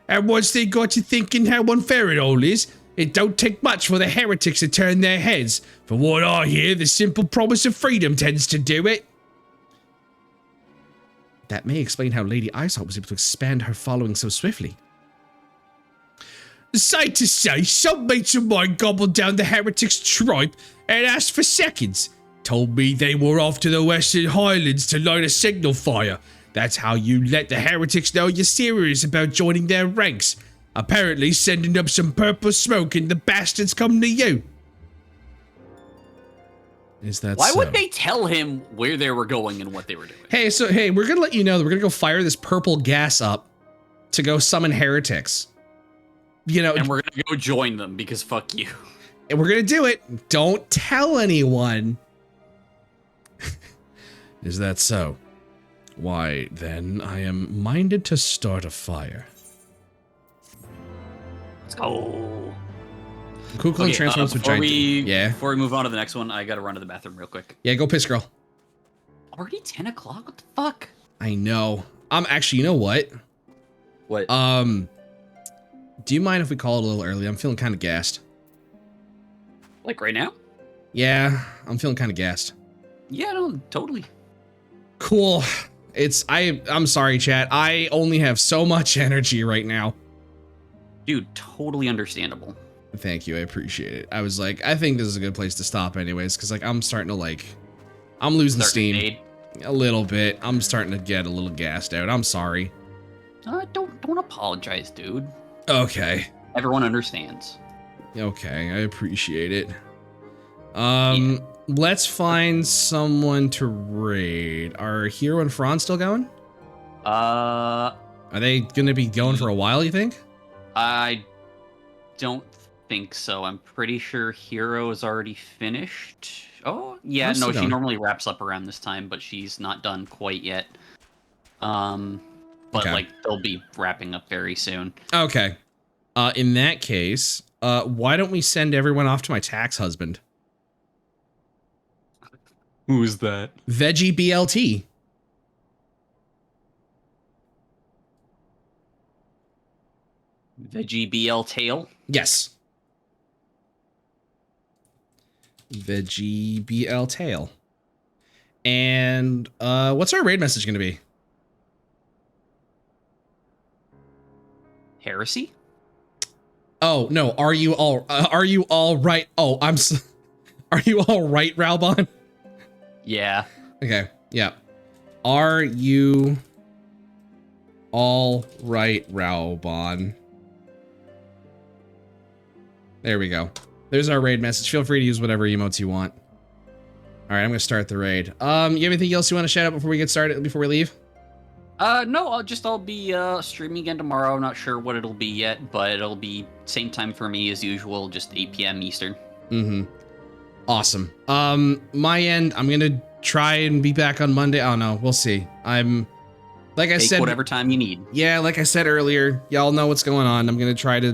And once they got to thinking how unfair it all is, it don't take much for the heretics to turn their heads. From what I hear, the simple promise of freedom tends to do it. That may explain how Lady Iceheart was able to expand her following so swiftly. Safe to say, some mates of mine gobbled down the heretics' tripe and asked for seconds. Told me they were off to the Western Highlands to light a signal fire. That's how you let the heretics know you're serious about joining their ranks. Apparently sending up some purple smoke and the bastards come to you. Is that Why so? would they tell him where they were going and what they were doing? Hey, we're gonna let you know that we're gonna go fire this purple gas up to go summon heretics. You know, and we're gonna go join them because fuck you. And we're gonna do it. Don't tell anyone. Is that so? Why, then, I am minded to start a fire. Let's go. Kukulkan transforms with giant. Before we move on to the next one, I gotta run to the bathroom real quick. Yeah, go piss, girl. Already 10 o'clock? What the fuck? I know. Actually, you know what? What? Do you mind if we call it a little early? I'm feeling kind of gassed. Like right now? Yeah, I'm feeling kind of gassed. Yeah, no, totally. Cool. I'm sorry, chat. I only have so much energy right now. Dude, totally understandable. Thank you. I appreciate it. I was like, I think this is a good place to stop anyways, because like I'm starting to I'm losing steam a little bit. I'm starting to get a little gassed out. I'm sorry. Don't apologize, dude. Okay. Everyone understands. Okay, I appreciate it. Let's find someone to raid. Are Hero and Franz still going? Are they gonna be going for a while, you think? I don't think so. I'm pretty sure Hero is already finished. Oh, yeah, no, she normally wraps up around this time, but she's not done quite yet. But like they'll be wrapping up very soon. Okay. In that case, why don't we send everyone off to my tax husband? Who's that? Veggie BLT. Veggie BL Tail? Yes. Veggie BL Tail. And what's our raid message going to be? Heresy? Oh, no. Are you all right? Oh, are you all right, Raubon? Yeah. Okay. Yeah. Are you all right, Raubon? There we go. There's our raid message. Feel free to use whatever emotes you want. All right, I'm gonna start the raid. You have anything else you want to shout out before we get started? Before we leave? No. I'll be streaming again tomorrow. I'm not sure what it'll be yet, but it'll be same time for me as usual, just 8 p.m. Eastern. Mm-hmm. Awesome. My end, I'm gonna try and be back on Monday. Oh no, we'll see. Like I said, whatever time you need. Yeah, like I said earlier, y'all know what's going on. I'm gonna try to,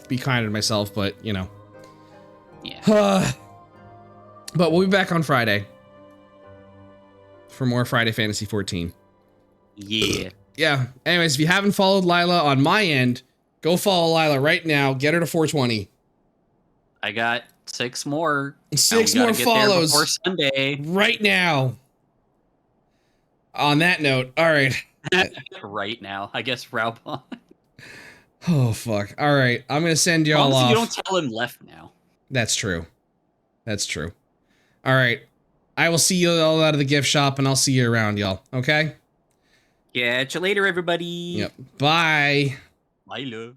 be kind to myself, but Yeah. But we'll be back on Friday for more Friday Fantasy 14. Yeah. Yeah. Anyways, if you haven't followed Lila on my end, go follow Lila right now. Get her to 420. I got 6 more. 6 more follows before Sunday. Right now. On that note, all right. Right now, I guess Raubon. Oh fuck. All right, I'm gonna send y'all off. You don't tell him left now. That's true. That's true. All right. I will see you all out of the gift shop, and I'll see you around, y'all. Okay? Catch you later, everybody. Yep. Bye. Bye, love.